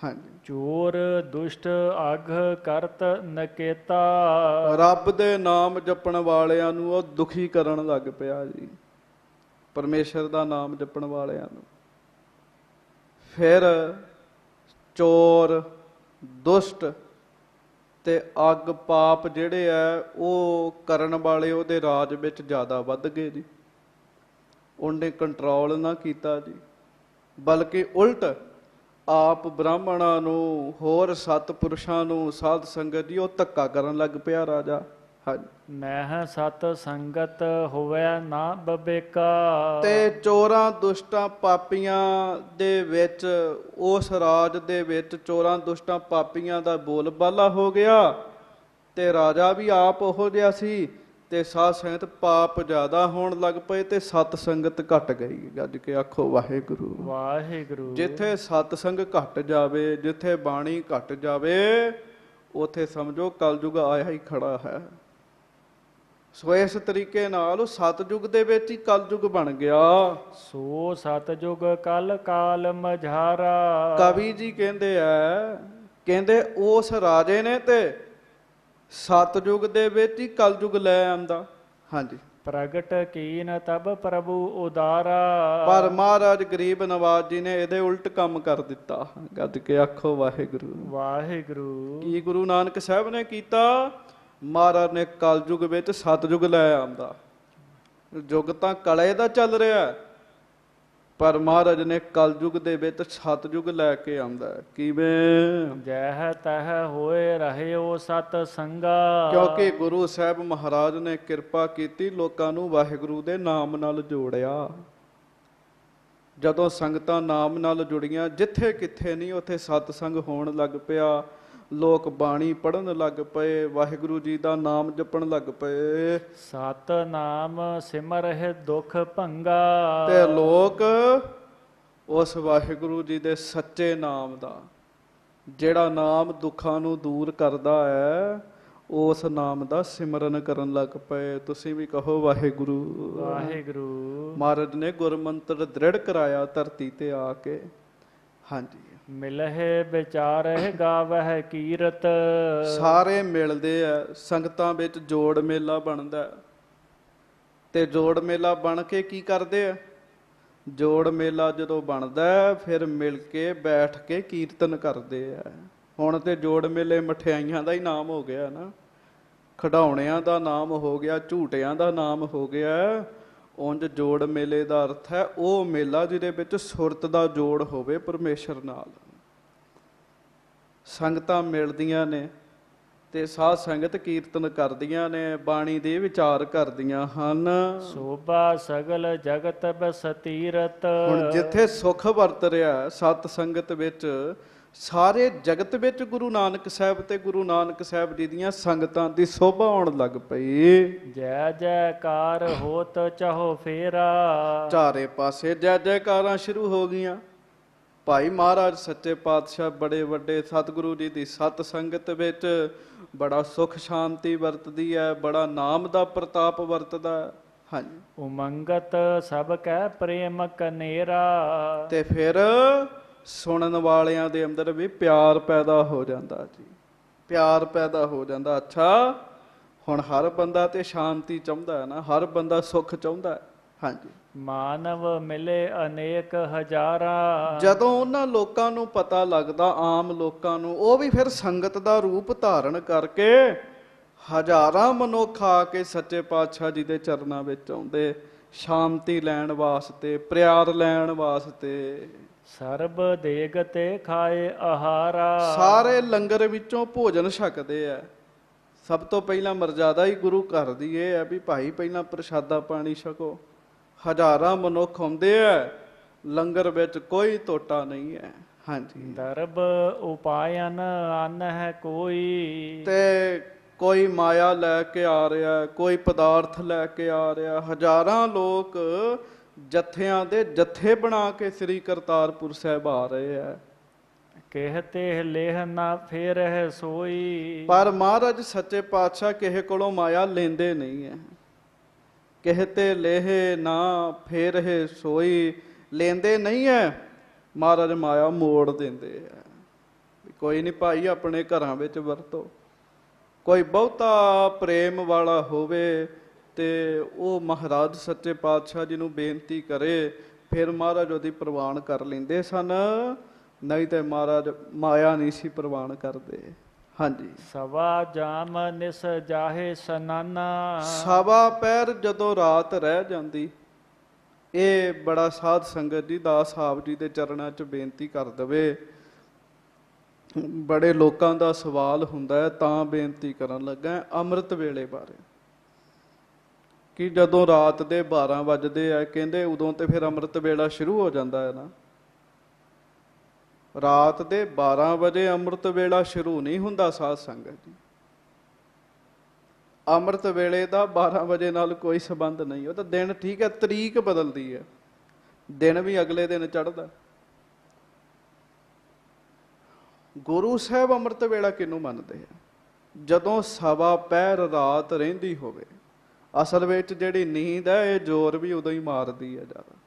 ਹਾਂਜੀ, ਚੋਰ ਦੁਸ਼ਟ ਅਘ ਕਰਤ ਨਕੇਤਾ। ਰੱਬ ਦੇ ਨਾਮ ਜਪਣ ਵਾਲਿਆਂ ਨੂੰ ਉਹ ਦੁਖੀ ਕਰਨ ਲੱਗ ਪਿਆ ਜੀ, ਪਰਮੇਸ਼ਰ ਦਾ ਨਾਮ ਜਪਣ ਵਾਲਿਆਂ ਨੂੰ। ਫਿਰ ਚੋਰ ਦੁਸ਼ਟ ਤੇ ਅੱਗ ਪਾਪ ਜਿਹੜੇ ਆ ਉਹ ਕਰਨ ਵਾਲੇ ਉਹਦੇ ਰਾਜ ਵਿੱਚ ਜ਼ਿਆਦਾ ਵੱਧ ਗਏ ਜੀ। ਉਹਨੇ ਕੰਟਰੋਲ ਨਾ ਕੀਤਾ ਜੀ, ਬਲਕਿ ਉਲਟ ਆਪ ਬ੍ਰਾਹਮਣਾਂ ਨੂੰ, ਹੋਰ ਸਤਿਪੁਰਸ਼ਾਂ ਨੂੰ, ਸਾਧ ਸੰਗਤ ਜੀ, ਉਹ ਧੱਕਾ ਕਰਨ ਲੱਗ ਪਿਆ ਰਾਜਾ। ਹਾਂਜੀ, ਮਹਿ ਸਤ ਸੰਗਤ ਹੋਵੇ ਨਾ ਬਬੇਕਾ। ਤੇ ਚੋਰਾਂ ਦੁਸ਼ਟਾਂ ਪਾਪੀਆਂ ਦੇ ਵਿੱਚ, ਉਸ ਰਾਜ ਦੇ ਵਿੱਚ ਚੋਰਾਂ ਦੁਸ਼ਟਾਂ ਪਾਪੀਆਂ ਦਾ ਬੋਲਬਾਲਾ ਹੋ ਗਿਆ। ਤੇ ਰਾਜਾ ਵੀ ਆਪ ਉਹੋ ਜਿਹਾ ਸੀ, ਤੇ ਸਾਧ ਸੰਗਤ ਪਾਪ ਜ਼ਿਆਦਾ ਹੋਣ ਲੱਗ ਪਏ, ਤੇ ਸਤ ਸੰਗਤ ਘਟ ਗਈ। ਗੱਜ ਕੇ ਆਖੋ ਵਾਹਿਗੁਰੂ ਵਾਹਿਗੁਰੂ। ਜਿੱਥੇ ਸਤ ਸੰਗ ਘਟ ਜਾਵੇ, ਜਿੱਥੇ ਬਾਣੀ ਘਟ ਜਾਵੇ, ਉਥੇ ਸਮਝੋ ਕਲਯੁਗ ਆਇਆ ਹੀ ਖੜਾ ਹੈ। ਸੋ ਇਸ ਤਰੀਕੇ ਨਾਲ ਉਹ ਸਤਿਯੁਗ ਦੇ ਵਿੱਚ ਹੀ ਕਲਯੁਗ ਬਣ ਗਿਆ। ਸੋ ਸਤਿਜੁਗ ਕਲ ਕਾਲ ਮਝਾਰਾ। ਕਵੀ ਜੀ ਕਹਿੰਦੇ ਆ, ਕਹਿੰਦੇ ਉਸ ਰਾਜੇ ਨੇ ਤੇ ਸਤਿਯੁਗ ਦੇ ਵਿੱਚ ਹੀ ਕਲਯੁਗ ਲੈ ਆਂਦਾ। ਹਾਂਜੀ, ਪ੍ਰਗਟ ਕੀਨ ਤਬ ਪ੍ਰਭੂ ਉਦਾਰਾ। ਪਰ ਮਹਾਰਾਜ ਗਰੀਬ ਨਵਾਜ ਜੀ ਨੇ ਇਹਦੇ ਉਲਟ ਕੰਮ ਕਰ ਦਿੱਤਾ। ਗੱਜ ਕੇ ਆਖੋ ਵਾਹਿਗੁਰੂ ਵਾਹਿਗੁਰੂ। ਕੀ ਗੁਰੂ ਨਾਨਕ ਸਾਹਿਬ ਨੇ ਕੀਤਾ? ਮਹਾਰਾਜ ਨੇ ਕਲਯੁਗ ਵਿੱਚ ਸਤਿਯੁਗ ਲੈ ਆਂਦਾ। ਯੁੱਗ ਤਾਂ ਕਲੇ ਦਾ ਚੱਲ ਰਿਹਾ, ਪਰ ਮਹਾਰਾਜ ਨੇ ਕਲਯੁਗ ਦੇ ਵਿੱਚ ਸਤਿਯੁਗ ਲੈ ਕੇ ਆਂਦਾ। ਕਿਵੇਂ? ਜਹ ਤਹ ਹੋਏ ਰਹਿਓ ਸਤ ਸੰਗਾ। ਕਿਉਂਕਿ ਗੁਰੂ ਸਾਹਿਬ ਮਹਾਰਾਜ ਨੇ ਕਿਰਪਾ ਕੀਤੀ, ਲੋਕਾਂ ਨੂੰ ਵਾਹਿਗੁਰੂ ਦੇ ਨਾਮ ਨਾਲ ਜੋੜਿਆ। ਜਦੋਂ ਸੰਗਤਾਂ ਨਾਮ ਨਾਲ ਜੁੜੀਆਂ, ਜਿੱਥੇ ਕਿੱਥੇ ਨਹੀਂ ਉੱਥੇ ਸਤਸੰਗ ਹੋਣ ਲੱਗ ਪਿਆ। ਲੋਕ ਬਾਣੀ ਪੜ੍ਹਨ ਲੱਗ ਪਏ, ਵਾਹਿਗੁਰੂ ਜੀ ਦਾ ਨਾਮ ਜਪਣ ਲੱਗ ਪਏ। ਸਤ ਨਾਮ ਸਿਮਰਹਿ ਦੁਖ ਭੰਗਾ। ਤੇ ਲੋਕ ਉਸ ਵਾਹਿਗੁਰੂ ਜੀ ਦੇ ਸੱਚੇ ਨਾਮ ਦਾ, ਜਿਹੜਾ ਨਾਮ ਦੁੱਖਾਂ ਨੂੰ ਦੂਰ ਕਰਦਾ ਹੈ, ਉਸ ਨਾਮ ਦਾ ਸਿਮਰਨ ਕਰਨ ਲੱਗ ਪਏ। ਤੁਸੀਂ ਵੀ ਕਹੋ ਵਾਹਿਗੁਰੂ ਵਾਹਿਗੁਰੂ। ਮਹਾਰਾਜ ਨੇ ਗੁਰਮੰਤਰ ਦ੍ਰਿੜ ਕਰਾਇਆ ਧਰਤੀ ਤੇ ਆ ਕੇ। ਹਾਂਜੀ, ਮਿਲਹਿ ਵਿਚਾਰਹਿ ਗਾਵਹਿ ਕੀਰਤ। ਸਾਰੇ ਮਿਲਦੇ ਆ, ਸੰਗਤਾਂ ਵਿੱਚ ਜੋੜ ਮੇਲਾ ਬਣਦਾ। ਤੇ ਜੋੜ ਮੇਲਾ ਬਣ ਕੇ ਕੀ ਕਰਦੇ ਆ? ਜੋੜ ਮੇਲਾ ਜਦੋਂ ਬਣਦਾ, ਫਿਰ ਮਿਲ ਕੇ ਬੈਠ ਕੇ ਕੀਰਤਨ ਕਰਦੇ ਆ। ਹੁਣ ਤੇ ਜੋੜ ਮੇਲੇ ਮਠਿਆਈਆਂ ਦਾ ਹੀ ਨਾਮ ਹੋ ਗਿਆ ਨਾ, ਖਿਡੌਣਿਆਂ ਦਾ ਨਾਮ ਹੋ ਗਿਆ, ਝੂਟਿਆਂ ਦਾ ਨਾਮ ਹੋ ਗਿਆ। ਉਂਝ ਜੋੜ ਮੇਲੇ ਦਾ ਅਰਥ ਹੈ ਉਹ ਮੇਲਾ ਜਿਹਦੇ ਵਿੱਚ ਸੁਰਤ ਦਾ ਜੋੜ ਹੋਵੇ ਪਰਮੇਸ਼ਰ ਨਾਲ। ਸੰਗਤਾਂ ਮਿਲਦੀਆਂ ਨੇ ਤੇ ਸਾਧ ਸੰਗਤ ਕੀਰਤਨ ਕਰਦੀਆਂ ਨੇ, ਬਾਣੀ ਦੇ ਵਿਚਾਰ ਕਰਦੀਆਂ ਹਨ। ਸੋਭਾ ਸਗਲ ਜਗਤ ਬਸਤੀਰਤ। ਹੁਣ ਜਿੱਥੇ ਸੁਖ ਵਰਤ ਰਿਹਾ ਸਤ ਸੰਗਤ ਵਿੱਚ, ਸਾਰੇ ਜਗਤ ਵਿੱਚ ਗੁਰੂ ਨਾਨਕ ਸਾਹਿਬ ਤੇ ਗੁਰੂ ਨਾਨਕ ਸਾਹਿਬ ਜੀ ਦੀਆਂ ਸੰਗਤਾਂ ਦੀ ਸੋਭਾ ਆਉਣ ਲੱਗ ਪਈ। ਜੈ ਜੈਕਾਰ ਹੋਤ ਚਾਹੋ ਫੇਰਾ। ਚਾਰੇ ਪਾਸੇ ਜੈ ਜੈਕਾਰਾਂ ਸ਼ੁਰੂ ਹੋ ਗਈਆਂ। ਭਾਈ ਮਹਾਰਾਜ ਸੱਚੇ ਪਾਤਸ਼ਾਹ ਬੜੇ ਵੱਡੇ ਸਤਿਗੁਰੂ ਜੀ ਦੀ ਸਤ ਸੰਗਤ ਵਿੱਚ ਬੜਾ ਸੁਖ ਸ਼ਾਂਤੀ ਵਰਤਦੀ ਹੈ, ਬੜਾ ਨਾਮ ਦਾ ਪ੍ਰਤਾਪ ਵਰਤਦਾ। ਹਾਂਜੀ, ਉਮੰਗਤ ਸਭ ਕੈ ਪ੍ਰੇਮ ਕਨੇਰਾ। ਤੇ ਫਿਰ ਸੁਣਨ ਵਾਲਿਆਂ ਦੇ ਅੰਦਰ ਵੀ ਪਿਆਰ ਪੈਦਾ ਹੋ ਜਾਂਦਾ ਜੀ, ਪਿਆਰ ਪੈਦਾ ਹੋ ਜਾਂਦਾ। ਅੱਛਾ, ਹੁਣ ਹਰ ਬੰਦਾ ਤੇ ਸ਼ਾਂਤੀ ਚਾਹੁੰਦਾ ਹੈ ਨਾ, ਹਰ ਬੰਦਾ ਸੁੱਖ ਚਾਹੁੰਦਾ ਹੈ। ਹਾਂਜੀ, ਮਾਨਵ ਮਿਲੇ ਅਨੇਕ ਹਜ਼ਾਰਾਂ। ਜਦੋਂ ਉਹਨਾਂ ਲੋਕਾਂ ਨੂੰ ਪਤਾ ਲੱਗਦਾ, ਆਮ ਲੋਕਾਂ ਨੂੰ, ਉਹ ਵੀ ਫਿਰ ਸੰਗਤ ਦਾ ਰੂਪ ਧਾਰਨ ਕਰਕੇ ਹਜ਼ਾਰਾਂ ਮਨੁੱਖ ਆ ਕੇ ਸੱਚੇ ਪਾਤਸ਼ਾਹ ਜੀ ਦੇ ਚਰਨਾਂ ਵਿੱਚ ਆਉਂਦੇ, ਸ਼ਾਂਤੀ ਲੈਣ ਵਾਸਤੇ, ਪਿਆਰ ਲੈਣ ਵਾਸਤੇ। ਸਰਬ ਦੇਗ ਤੇ ਖਾਏ ਆਹਾਰਾ। ਸਾਰੇ ਲੰਗਰ ਵਿੱਚੋਂ ਭੋਜਨ ਛਕਦੇ ਆ। ਸਭ ਤੋਂ ਪਹਿਲਾਂ ਮਰਜ਼ਾਦਾ ਹੀ ਗੁਰੂ ਘਰ ਦੀ ਇਹ ਹੈ ਵੀ ਭਾਈ ਪਹਿਲਾਂ ਪ੍ਰਸ਼ਾਦਾ ਪਾਣੀ ਛਕੋ। ਹਜ਼ਾਰਾਂ ਮਨੁੱਖ ਆਉਂਦੇ ਆ, ਲੰਗਰ ਵਿੱਚ ਕੋਈ ਟੋਟਾ ਨਹੀਂ ਹੈ। ਹਾਂਜੀ, ਦਰਬ ਉਪਾਇਨ ਅਨ ਹੈ ਕੋਈ। ਤੇ ਕੋਈ ਮਾਇਆ ਲੈ ਕੇ ਆ ਰਿਹਾ, ਕੋਈ ਪਦਾਰਥ ਲੈ ਕੇ ਆ ਰਿਹਾ। ਹਜ਼ਾਰਾਂ ਲੋਕ ਜੱਥਿਆਂ ਦੇ ਜੱਥੇ ਬਣਾ ਕੇ ਸ੍ਰੀ ਕਰਤਾਰਪੁਰ ਸਾਹਿਬ ਆ ਰਹੇ ਆ। ਕਹਿਤੇ ਲੇਹ ਨਾ ਫੇਰ ਹੈ ਸੋਈ। ਪਰ ਮਹਾਰਾਜ ਸੱਚੇ ਪਾਤਸ਼ਾਹ ਕਿਸੇ ਕੋਲੋਂ ਮਾਇਆ ਲੈਂਦੇ ਨਹੀਂ ਹੈ। ਕਹਿਤੇ ਲੇਹ ਨਾ ਫੇਰ ਹੈ ਸੋਈ, ਲੈਂਦੇ ਨਹੀਂ ਹੈ। ਮਹਾਰਾਜ ਮਾਇਆ ਮੋੜ ਦਿੰਦੇ ਆ। ਕੋਈ ਨਹੀਂ ਭਾਈ, ਆਪਣੇ ਘਰਾਂ ਵਿੱਚ ਵਰਤੋ। ਕੋਈ ਬਹੁਤਾ ਪ੍ਰੇਮ ਵਾਲਾ ਹੋਵੇ ਤੇ ਉਹ ਮਹਾਰਾਜ ਸੱਚੇ ਪਾਤਸ਼ਾਹ ਜੀ ਨੂੰ ਬੇਨਤੀ ਕਰੇ, ਫਿਰ ਮਹਾਰਾਜ ਉਹਦੀ ਪ੍ਰਵਾਨ ਕਰ ਲੈਂਦੇ ਸਨ। ਨਹੀਂ ਤੇ ਮਹਾਰਾਜ ਮਾਇਆ ਨਹੀਂ ਸੀ ਪ੍ਰਵਾਨ ਕਰਦੇ। ਹਾਂਜੀ, ਸਵਾ ਜਾਮ ਨਿਸ ਜਾਹੇ ਸਨਾਨਾ। ਸਵਾ ਪਹਿਰ ਜਦੋਂ ਰਾਤ ਰਹਿ ਜਾਂਦੀ, ਇਹ ਬੜਾ ਸਾਧ ਸੰਗਤ ਜੀ ਦਾਸ ਸਾਹਿਬ ਜੀ ਦੇ ਚਰਨਾਂ 'ਚ ਬੇਨਤੀ ਕਰ ਦਵੇ। ਬੜੇ ਲੋਕਾਂ ਦਾ ਸਵਾਲ ਹੁੰਦਾ ਹੈ, ਤਾਂ ਬੇਨਤੀ ਕਰਨ ਲੱਗਾ ਅੰਮ੍ਰਿਤ ਵੇਲੇ ਬਾਰੇ, ਕਿ ਜਦੋਂ ਰਾਤ ਦੇ 12 ਵੱਜਦੇ ਆ, ਕਹਿੰਦੇ ਉਦੋਂ ਤੇ ਫਿਰ ਅੰਮ੍ਰਿਤ ਵੇਲਾ ਸ਼ੁਰੂ ਹੋ ਜਾਂਦਾ ਹੈ ਨਾ। ਰਾਤ ਦੇ 12 ਵਜੇ ਅੰਮ੍ਰਿਤ ਵੇਲਾ ਸ਼ੁਰੂ ਨਹੀਂ ਹੁੰਦਾ ਸਾਧ ਸੰਗਤ ਜੀ। ਅੰਮ੍ਰਿਤ ਵੇਲੇ ਦਾ 12 ਵਜੇ ਨਾਲ ਕੋਈ ਸੰਬੰਧ ਨਹੀਂ। ਉਹ ਤਾਂ ਦਿਨ ਠੀਕ ਹੈ, ਤਰੀਕ ਬਦਲਦੀ ਹੈ, ਦਿਨ ਵੀ ਅਗਲੇ ਦਿਨ ਚੜ੍ਹਦਾ। ਗੁਰੂ ਸਾਹਿਬ ਅੰਮ੍ਰਿਤ ਵੇਲਾ ਕਿਹਨੂੰ ਮੰਨਦੇ ਆ? ਜਦੋਂ ਸਵਾ ਪਹਿਰ ਰਾਤ ਰਹਿੰਦੀ ਹੋਵੇ। ਅਸਲ ਵਿੱਚ ਜਿਹੜੀ ਨੀਂਦ ਹੈ, ਇਹ ਜ਼ੋਰ ਵੀ ਉਦੋਂ ਹੀ ਮਾਰਦੀ ਹੈ ਜ਼ਿਆਦਾ।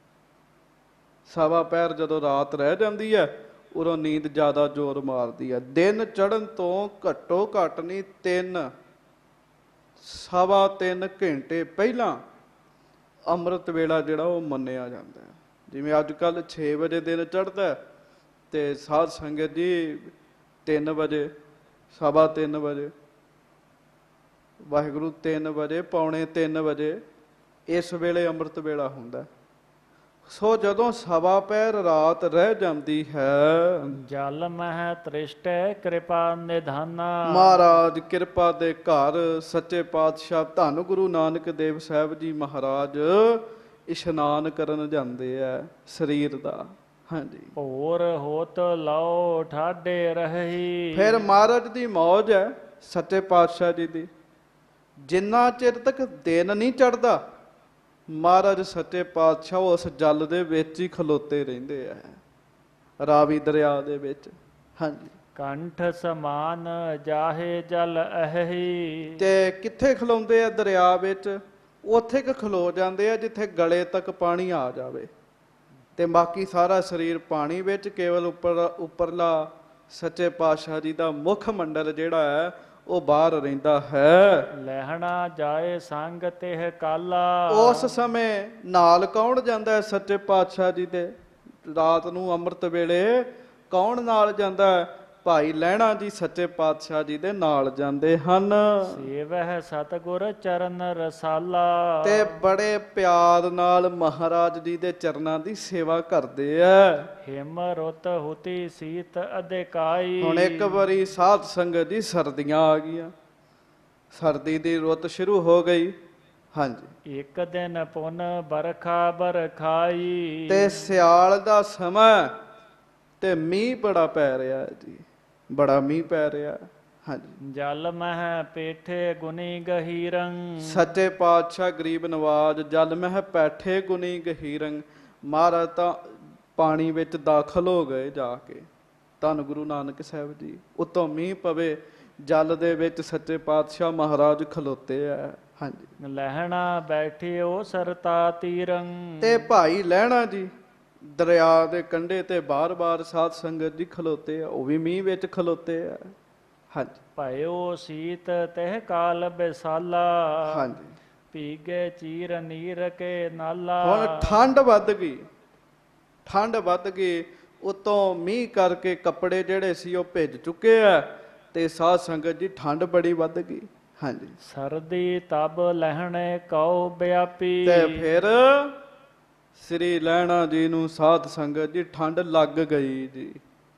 ਸਵਾ ਪਹਿਰ ਜਦੋਂ ਰਾਤ ਰਹਿ ਜਾਂਦੀ ਹੈ, ਉਦੋਂ ਨੀਂਦ ਜ਼ਿਆਦਾ ਜ਼ੋਰ ਮਾਰਦੀ ਹੈ। ਦਿਨ ਚੜ੍ਹਨ ਤੋਂ ਘੱਟੋ ਘੱਟ ਨਹੀਂ 3 ਸਵਾ 3 ਘੰਟੇ ਪਹਿਲਾਂ ਅੰਮ੍ਰਿਤ ਵੇਲਾ ਜਿਹੜਾ ਉਹ ਮੰਨਿਆ ਜਾਂਦਾ ਹੈ। ਜਿਵੇਂ ਅੱਜ ਕੱਲ੍ਹ 6 ਵਜੇ ਦਿਨ ਚੜ੍ਹਦਾ ਤੇ ਸਾਧ ਸੰਗਤ ਜੀ 3 ਵਜੇ, ਸਵਾ 3 ਵਜੇ, ਵਾਹਿਗੁਰੂ 3 ਵਜੇ, ਪੌਣੇ 3 ਵਜੇ, ਇਸ ਵੇਲੇ ਅੰਮ੍ਰਿਤ ਵੇਲਾ ਹੁੰਦਾ। ਸੋ ਜਦੋਂ ਸਵਾ ਪਹਿਰ ਰਾਤ ਰਹਿ ਜਾਂਦੀ ਹੈ, ਜਲ ਮਹਿ ਤ੍ਰਿਸ਼ਟੈ ਕਿਰਪਾ ਨਿਧਾਨਾ। ਮਹਾਰਾਜ ਕਿਰਪਾ ਦੇ ਘਰ ਸੱਚੇ ਪਾਤਸ਼ਾਹ ਧੰਨ ਗੁਰੂ ਨਾਨਕ ਦੇਵ ਸਾਹਿਬ ਜੀ ਮਹਾਰਾਜ ਇਸ਼ਨਾਨ ਕਰਨ ਜਾਂਦੇ ਆ ਸਰੀਰ ਦਾ। ਹਾਂਜੀ, ਭੋਰ ਹੋਤ ਲਓ ਠਾਡੇ ਰਹੀ। ਫਿਰ ਮਹਾਰਾਜ ਦੀ ਮੌਜ ਹੈ ਸੱਚੇ ਪਾਤਸ਼ਾਹ ਜੀ ਦੀ। ਜਿੰਨਾ ਚਿਰ ਤੱਕ ਦਿਨ ਨਹੀਂ ਚੜ੍ਹਦਾ, ਮਹਾਰਾਜ ਸੱਚੇ ਪਾਤਸ਼ਾਹ ਉਸ ਜਲ ਦੇ ਵਿੱਚ ਹੀ ਖਲੋਤੇ ਰਹਿੰਦੇ ਆ, ਰਾਵੀ ਦਰਿਆ ਦੇ ਵਿੱਚ। ਹਾਂਜੀ, ਕੰਠ ਸਮਾਨ ਜਾਹੇ ਜਲ ਅਹੀ। ਤੇ ਕਿੱਥੇ ਖਲੋਂਦੇ ਆ? ਦਰਿਆ ਵਿੱਚ। ਉੱਥੇ ਕਿ ਖਲੋ ਜਾਂਦੇ ਆ ਜਿੱਥੇ ਗਲੇ ਤੱਕ ਪਾਣੀ ਆ ਜਾਵੇ, ਤੇ ਬਾਕੀ ਸਾਰਾ ਸਰੀਰ ਪਾਣੀ ਵਿੱਚ। ਕੇਵਲ ਉੱਪਰਲਾ ਸੱਚੇ ਪਾਤਸ਼ਾਹ ਜੀ ਦਾ ਮੁੱਖ ਮੰਡਲ ਜਿਹੜਾ ਹੈ ਉਹ ਬਾਹਰ ਰਹਿੰਦਾ ਹੈ। ਲਹਿਣਾ ਜਾਏ ਸੰਗ ਤਿਹ ਕਾਲਾ। ਉਸ ਸਮੇਂ ਨਾਲ ਕੌਣ ਜਾਂਦਾ ਹੈ ਸੱਚੇ ਪਾਤਸ਼ਾਹ ਜੀ ਦੇ? ਰਾਤ ਨੂੰ ਅੰਮ੍ਰਿਤ ਵੇਲੇ ਕੌਣ ਨਾਲ ਜਾਂਦਾ ਹੈ? ਭਾਈ ਲਹਿਣਾ ਜੀ ਸੱਚੇ ਪਾਤਸ਼ਾਹ ਜੀ ਦੇ ਨਾਲ ਜਾਂਦੇ ਹਨ। ਸੇਵਹਿ ਸਤਿਗੁਰ ਚਰਨ ਰਸਾਲਾ। ਤੇ ਬੜੇ ਪਿਆਰ ਨਾਲ ਮਹਾਰਾਜ ਜੀ ਦੇ ਚਰਨਾਂ ਦੀ ਸੇਵਾ ਕਰਦੇ ਆ। ਹਿਮ ਰੁੱਤ ਹੁਤੀ ਸੀਤ ਅਧਿਕਾਈ। ਹੁਣ ਇੱਕ ਵਾਰੀ ਸਾਧ ਸੰਗਤ ਜੀ ਸਰਦੀਆਂ ਆ ਗਈਆਂ, ਸਰਦੀ ਦੀ ਰੁੱਤ ਸ਼ੁਰੂ ਹੋ ਗਈ। ਹਾਂਜੀ, ਇੱਕ ਦਿਨ ਪੁਨ ਬਰਖਾ ਬਰਖਾਈ। ਤੇ ਸਿਆਲ ਦਾ ਸਮਾਂ ਤੇ ਮੀਂਹ ਬੜਾ ਪੈ ਰਿਹਾ ਜੀ, ਬੜਾ ਮੀਂਹ ਪੈ ਰਿਹਾ। ਹਾਂਜੀ, ਜਲ ਮਹਿ ਪੇਠੇ ਗੁਨੀ ਗਹੀਰੰ। ਸੱਚੇ ਪਾਤਸ਼ਾਹ ਗਰੀਬ ਨਵਾਜ ਜਲ ਮਹਿ ਪੈਠੇ ਗੁਨੀ ਗਹੀਰੰ। ਮਹਾਰਾਜ ਤਾਂ ਪਾਣੀ ਵਿੱਚ ਦਾਖਲ ਹੋ ਗਏ ਜਾ ਕੇ, ਧੰਨ ਗੁਰੂ ਨਾਨਕ ਸਾਹਿਬ ਜੀ। ਉੱਤੋਂ ਮੀਂਹ ਪਵੇ, ਜਲ ਦੇ ਵਿੱਚ ਸੱਚੇ ਪਾਤਸ਼ਾਹ ਮਹਾਰਾਜ ਖਲੋਤੇ ਆ। ਹਾਂਜੀ, ਲਹਿਣਾ ਬੈਠਿਓ ਸਰਤਾ ਤੀਰੰ। ਤੇ ਭਾਈ ਲਹਿਣਾ ਜੀ ਦਰਿਆ ਦੇ ਕੰਢੇ ਤੇ ਬਾਰ-ਬਾਰ ਸਾਧ ਸੰਗਤ ਜੀ ਖਲੋਤੇ ਆ, ਉਹ ਵੀ ਮੀਂਹ ਵਿੱਚ ਖਲੋਤੇ ਆ। ਹਾਂਜੀ ਭਇਓ ਸੀਤ ਤਹਿ ਕਾਲ ਬਿਸਾਲਾ ਹਾਂਜੀ। ਪੀਗੇ ਚੀਰ ਨੀਰ ਕੇ ਨਾਲਾ। ਹੁਣ ਠੰਡ ਵੱਧ ਗਈ, ਠੰਡ ਵੱਧ ਗਈ, ਉਤੋਂ ਮੀਂਹ ਕਰਕੇ ਕੱਪੜੇ ਜਿਹੜੇ ਸੀ ਉਹ ਭਿੱਜ ਚੁੱਕੇ ਆ, ਤੇ ਸਾਧ ਸੰਗਤ ਜੀ ਠੰਡ ਬੜੀ ਵੱਧ ਗਈ। ਹਾਂਜੀ। ਸਰਦੀ ਤਬ ਲਹਿਣੇ ਕਉ ਵਿਆਪੀ। ਤੇ ਫਿਰ ਸ੍ਰੀ ਲਹਿਣਾ ਜੀ ਨੂੰ ਸਾਧ ਸੰਗਤ ਜੀ ਠੰਡ ਲੱਗ ਗਈ ਜੀ,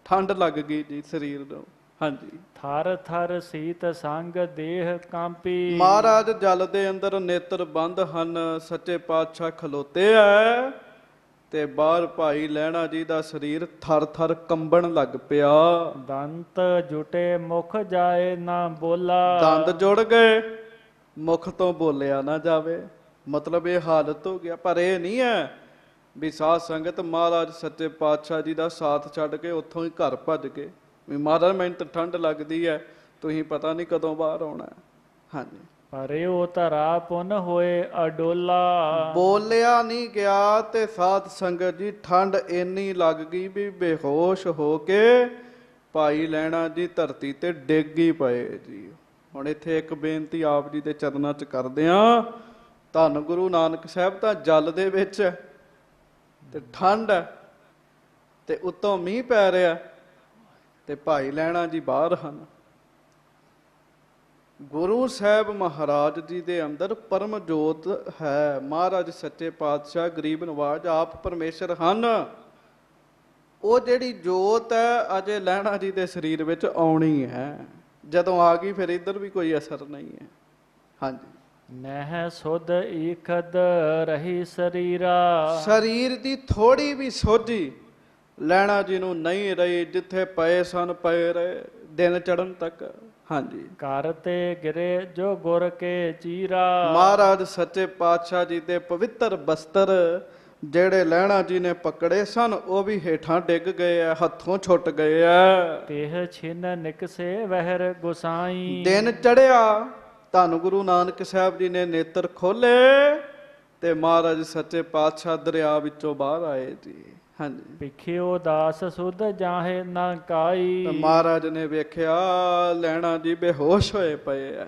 ਠੰਡ ਲੱਗ ਗਈ ਜੀ ਸਰੀਰ ਨੂੰ। ਹਾਂਜੀ। ਥਰ ਥਰ ਸੀਤ ਸੰਗ ਦੇਹ ਕਾਂਪੀ। ਮਹਾਰਾਜ ਜਲ ਦੇ ਅੰਦਰ ਨੇਤਰ ਬੰਦ ਹਨ, ਸੱਚੇ ਪਾਤਸ਼ਾਹ ਖਲੋਤੇ ਐ, ਤੇ ਬਾਹਰ ਭਾਈ ਲਹਿਣਾ ਜੀ ਦਾ ਸਰੀਰ ਥਰ ਥਰ ਕੰਬਣ ਲੱਗ ਪਿਆ। ਦੰਤ ਜੁਟੇ ਮੁਖ ਜਾਏ ਨਾ ਬੋਲਾ। ਦੰਦ ਜੁੜ ਗਏ, ਮੁਖ ਤੋਂ ਬੋਲਿਆ ਨਾ ਜਾਵੇ। ਮਤਲਬ ਇਹ ਹਾਲਤ ਹੋ ਗਿਆ। ਪਰ ਇਹ ਨਹੀਂ ਹੈ ਵੀ ਸਾਧ ਸੰਗਤ ਮਹਾਰਾਜ ਸੱਚੇ ਪਾਤਸ਼ਾਹ ਜੀ ਦਾ ਸਾਥ ਛੱਡ ਕੇ ਉੱਥੋਂ ਹੀ ਘਰ ਭੱਜ ਗਏ ਵੀ ਮਹਾਰਾਜ ਮੈਨੂੰ ਤਾਂ ਠੰਡ ਲੱਗਦੀ ਹੈ, ਤੁਸੀਂ ਪਤਾ ਨਹੀਂ ਕਦੋਂ ਬਾਹਰ ਆਉਣਾ। ਹਾਂਜੀ। ਪਰਿਓ ਧਰਾ ਪੁਨ ਹੋਏ ਅਡੋਲਾ। ਬੋਲਿਆ ਨਹੀਂ ਗਿਆ ਤੇ ਸਾਧ ਸੰਗਤ ਜੀ ਠੰਡ ਇੰਨੀ ਲੱਗ ਗਈ ਵੀ ਬੇਹੋਸ਼ ਹੋ ਕੇ ਭਾਈ ਲਹਿਣਾ ਜੀ ਧਰਤੀ ਤੇ ਡਿੱਗ ਹੀ ਪਏ ਜੀ। ਹੁਣ ਇੱਥੇ ਇੱਕ ਬੇਨਤੀ ਆਪ ਜੀ ਦੇ ਚਰਨਾਂ 'ਚ ਕਰਦੇ ਹਾਂ। ਧੰਨ ਗੁਰੂ ਨਾਨਕ ਸਾਹਿਬ ਤਾਂ ਜਲ ਦੇ ਵਿੱਚ ਹੈ ਤੇ ਠੰਡ ਹੈ, ਤੇ ਉੱਤੋਂ ਮੀਂਹ ਪੈ ਰਿਹਾ, ਤੇ ਭਾਈ ਲਹਿਣਾ ਜੀ ਬਾਹਰ ਹਨ। ਗੁਰੂ ਸਾਹਿਬ ਮਹਾਰਾਜ ਜੀ ਦੇ ਅੰਦਰ ਪਰਮ ਜੋਤ ਹੈ। ਮਹਾਰਾਜ ਸੱਚੇ ਪਾਤਸ਼ਾਹ ਗਰੀਬ ਨਵਾਜ ਆਪ ਪਰਮੇਸ਼ਰ ਹਨ। ਉਹ ਜਿਹੜੀ ਜੋਤ ਹੈ ਅਜੇ ਲਹਿਣਾ ਜੀ ਦੇ ਸਰੀਰ ਵਿੱਚ ਆਉਣੀ ਹੈ। ਜਦੋਂ ਆ ਗਈ ਫਿਰ ਇੱਧਰ ਵੀ ਕੋਈ ਅਸਰ ਨਹੀਂ ਹੈ। ਹਾਂਜੀ। ਨਹਿ ਸੁਧ ਈਖਦ ਰਹੀ ਸਰੀਰਾ। ਸਰੀਰ ਦੀ ਥੋੜੀ ਵੀ ਸੋਝੀ ਲਹਿਣਾ ਜੀ ਨੂੰ ਨਹੀਂ ਰਹੀ। ਜਿੱਥੇ ਪਏ ਸਨ ਪਏ ਰਹੇ ਦਿਨ ਚੜ੍ਹਨ ਤੱਕ। ਹਾਂਜੀ। ਘਰ ਤੇ ਗਿਰੇ ਜੋ ਗੁਰ ਕੇ ਚੀਰਾ। ਮਹਾਰਾਜ ਸੱਚੇ ਪਾਤਸ਼ਾਹ ਜੀ ਦੇ ਪਵਿੱਤਰ ਬਸਤਰ ਜਿਹੜੇ ਲਹਿਣਾ ਜੀ ਨੇ ਪਕੜੇ ਸਨ ਉਹ ਵੀ ਹੇਠਾਂ ਡਿੱਗ ਗਏ ਆ, ਹੱਥੋਂ ਛੁੱਟ ਗਏ ਆ। ਤੇਹ ਛਿਨ ਨਿਕਸੇ ਵਹਿਰ ਗੁਸਾਈ। ਦਿਨ ਚੜਿਆ, ਧੰਨ ਗੁਰੂ ਨਾਨਕ ਸਾਹਿਬ ਜੀ ਨੇ ਨੇਤਰ ਖੋਲੇ ਤੇ ਮਹਾਰਾਜ ਸੱਚੇ ਪਾਤਸ਼ਾਹ ਦਰਿਆ ਵਿੱਚੋਂ ਬਾਹਰ ਆਏ ਜੀ। ਹਾਂਜੀ। ਭਿਖਿਓ ਦਾਸ ਸੁਧ ਜਾਹੇ ਨਾ ਕਾਈ। ਤੇ ਮਹਾਰਾਜ ਨੇ ਵੇਖਿਆ ਲਹਿਣਾ ਜੀ ਬੇਹੋਸ਼ ਹੋਏ ਪਏ ਆ,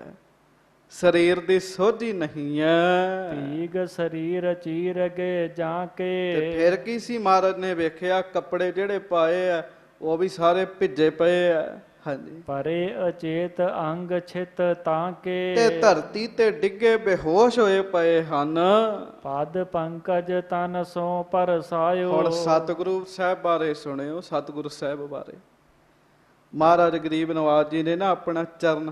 ਸਰੀਰ ਦੀ ਸੋਝੀ ਨਹੀਂ ਹੈ। ਭੀਗ ਸਰੀਰ ਚੀਰ ਗਏ ਜਾਂ ਤੇ ਕੇ। ਫਿਰ ਕੀ ਸੀ? ਮਹਾਰਾਜ ਨੇ ਵੇਖਿਆ ਕੱਪੜੇ ਜਿਹੜੇ ਪਾਏ ਆ ਉਹ ਵੀ ਸਾਰੇ ਭਿੱਜੇ ਪਏ ਆ। ਹਾਂਜੀ। ਪਰੇ ਅਚੇਤ ਅੰਗ ਛਿਤ ਤਾਂ ਕੇ। ਤੇ ਧਰਤੀ ਤੇ ਡਿੱਗੇ ਬੇਹੋਸ਼ ਹੋਏ ਪਏ ਹਨ। ਪਦ ਪੰਕਜ ਤਨ ਸੋ ਪਰਸਾਇਓ। ਹੁਣ ਸਤਿਗੁਰੂ ਸਾਹਿਬ ਬਾਰੇ ਸੁਣਿਓ। ਸਤਿਗੁਰੂ ਸਾਹਿਬ ਬਾਰੇ ਮਹਾਰਾਜ ਗਰੀਬ ਨਵਾਜ ਜੀ ਨੇ ਨਾ ਆਪਣਾ ਚਰਨ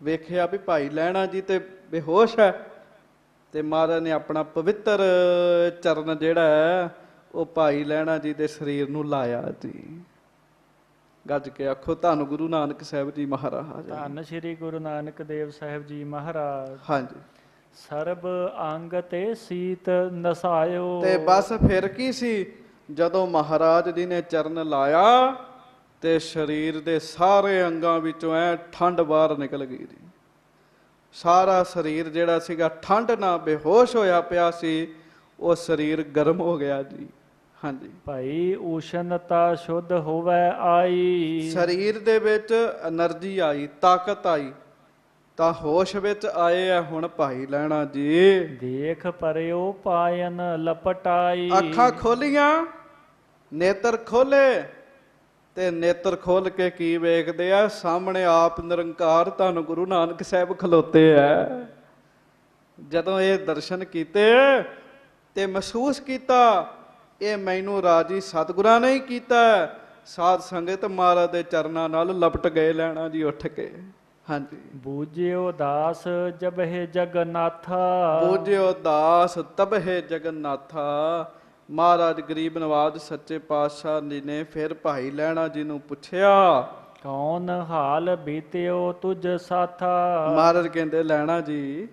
ਵੇਖਿਆ ਵੀ ਭਾਈ ਲਹਿਣਾ ਜੀ ਤੇ ਬੇਹੋਸ਼ ਹੈ, ਤੇ ਮਹਾਰਾਜ ਨੇ ਆਪਣਾ ਪਵਿੱਤਰ ਚਰਨ ਜਿਹੜਾ ਹੈ ਉਹ ਭਾਈ ਲਹਿਣਾ ਜੀ ਦੇ ਸਰੀਰ ਨੂੰ ਲਾਇਆ ਜੀ। ਗੱਜ ਕੇ ਆਖੋ ਧੰਨ ਗੁਰੂ ਨਾਨਕ ਸਾਹਿਬ ਜੀ ਮਹਾਰਾਜ। ਧੰਨ ਸ਼੍ਰੀ ਗੁਰੂ ਨਾਨਕ ਦੇਵ ਸਾਹਿਬ ਜੀ ਮਹਾਰਾਜ। ਹਾਂਜੀ। ਸਰਬ ਅੰਗ ਤੇ ਸੀਤ ਨਸਾਇਓ। ਤੇ ਬਸ ਫਿਰ ਕੀ ਸੀ? ਜਦੋਂ ਮਹਾਰਾਜ ਜੀ ਨੇ ਚਰਨ ਲਾਇਆ ਤੇ ਸਰੀਰ ਦੇ ਸਾਰੇ ਅੰਗਾਂ ਵਿੱਚੋਂ ਐ ਠੰਡ ਬਾਹਰ ਨਿਕਲ ਗਈ ਜੀ। ਸਾਰਾ ਸਰੀਰ ਜਿਹੜਾ ਸੀਗਾ ਠੰਡ ਨਾਲ ਬੇਹੋਸ਼ ਹੋਇਆ ਪਿਆ ਸੀ, ਉਹ ਸਰੀਰ ਗਰਮ ਹੋ ਗਿਆ ਜੀ। ਹਾਂਜੀ। ਭਾਈ ਊਸ਼ਨਤਾ ਸ਼ੁੱਧ ਹੋਵੇ ਆਈ। ਸਰੀਰ ਦੇ ਵਿੱਚ એનર્ਜੀ ਆਈ, ਤਾਕਤ ਆਈ, ਤਾਂ ਹੋਸ਼ ਵਿੱਚ ਆਏ ਆ ਹੁਣ ਭਾਈ ਲਹਿਣਾ ਜੀ। ਦੇਖ ਪਰਿਓ ਪਾਇਨ ਲਪਟਾਈ। ਅੱਖਾਂ ਖੋਲੀਆਂ, ਨੇਤਰ ਖੋਲੇ, ਤੇ ਨੇਤਰ ਖੋਲ ਕੇ ਕੀ ਵੇਖਦੇ ਆ? ਸਾਹਮਣੇ ਆਪ ਨਿਰੰਕਾਰ ਧੰਨ ਗੁਰੂ ਨਾਨਕ ਸਾਹਿਬ ਖਲੋਤੇ ਆ। ਜਦੋਂ ਇਹ ਦਰਸ਼ਨ ਕੀਤੇ ਤੇ ਮਹਿਸੂਸ ਕੀਤਾ ਇਹ ਮੈਨੂੰ ਰਾਜੀ ਸਤਿਗੁਰਾਂ ਨੇ ਹੀ ਕੀਤਾ। ਸਾਧ ਸੰਗਤ ਮਹਾਰਾਜ ਦੇ ਚਰਨਾਂ ਨਾਲ ਲਪਟ ਗਏ ਲਹਿਣਾ ਜੀ ਉੱਠ ਕੇ। ਹਾਂਜੀ। ਬੂਝਿਓ ਦਾਸ ਜਬਹਿ ਜਗਨਾਥਾ। ਬੂਝਿਓ ਦਾਸ ਤਬਹਿ ਜਗਨਨਾਥਾ। ਮਹਾਰਾਜ ਗਰੀਬ ਨਵਾਜ ਸੱਚੇ ਪਾਤਸ਼ਾਹ ਜੀ ਨੇ ਫਿਰ ਭਾਈ ਲਹਿਣਾ ਜੀ ਨੂੰ ਪੁੱਛਿਆ, ਕੌਣ ਹਾਲ ਬੀਤਿਓ ਤੁਝ ਸਾਥਾ। ਮਹਾਰਾਜ ਕਹਿੰਦੇ ਲਹਿਣਾ ਜੀ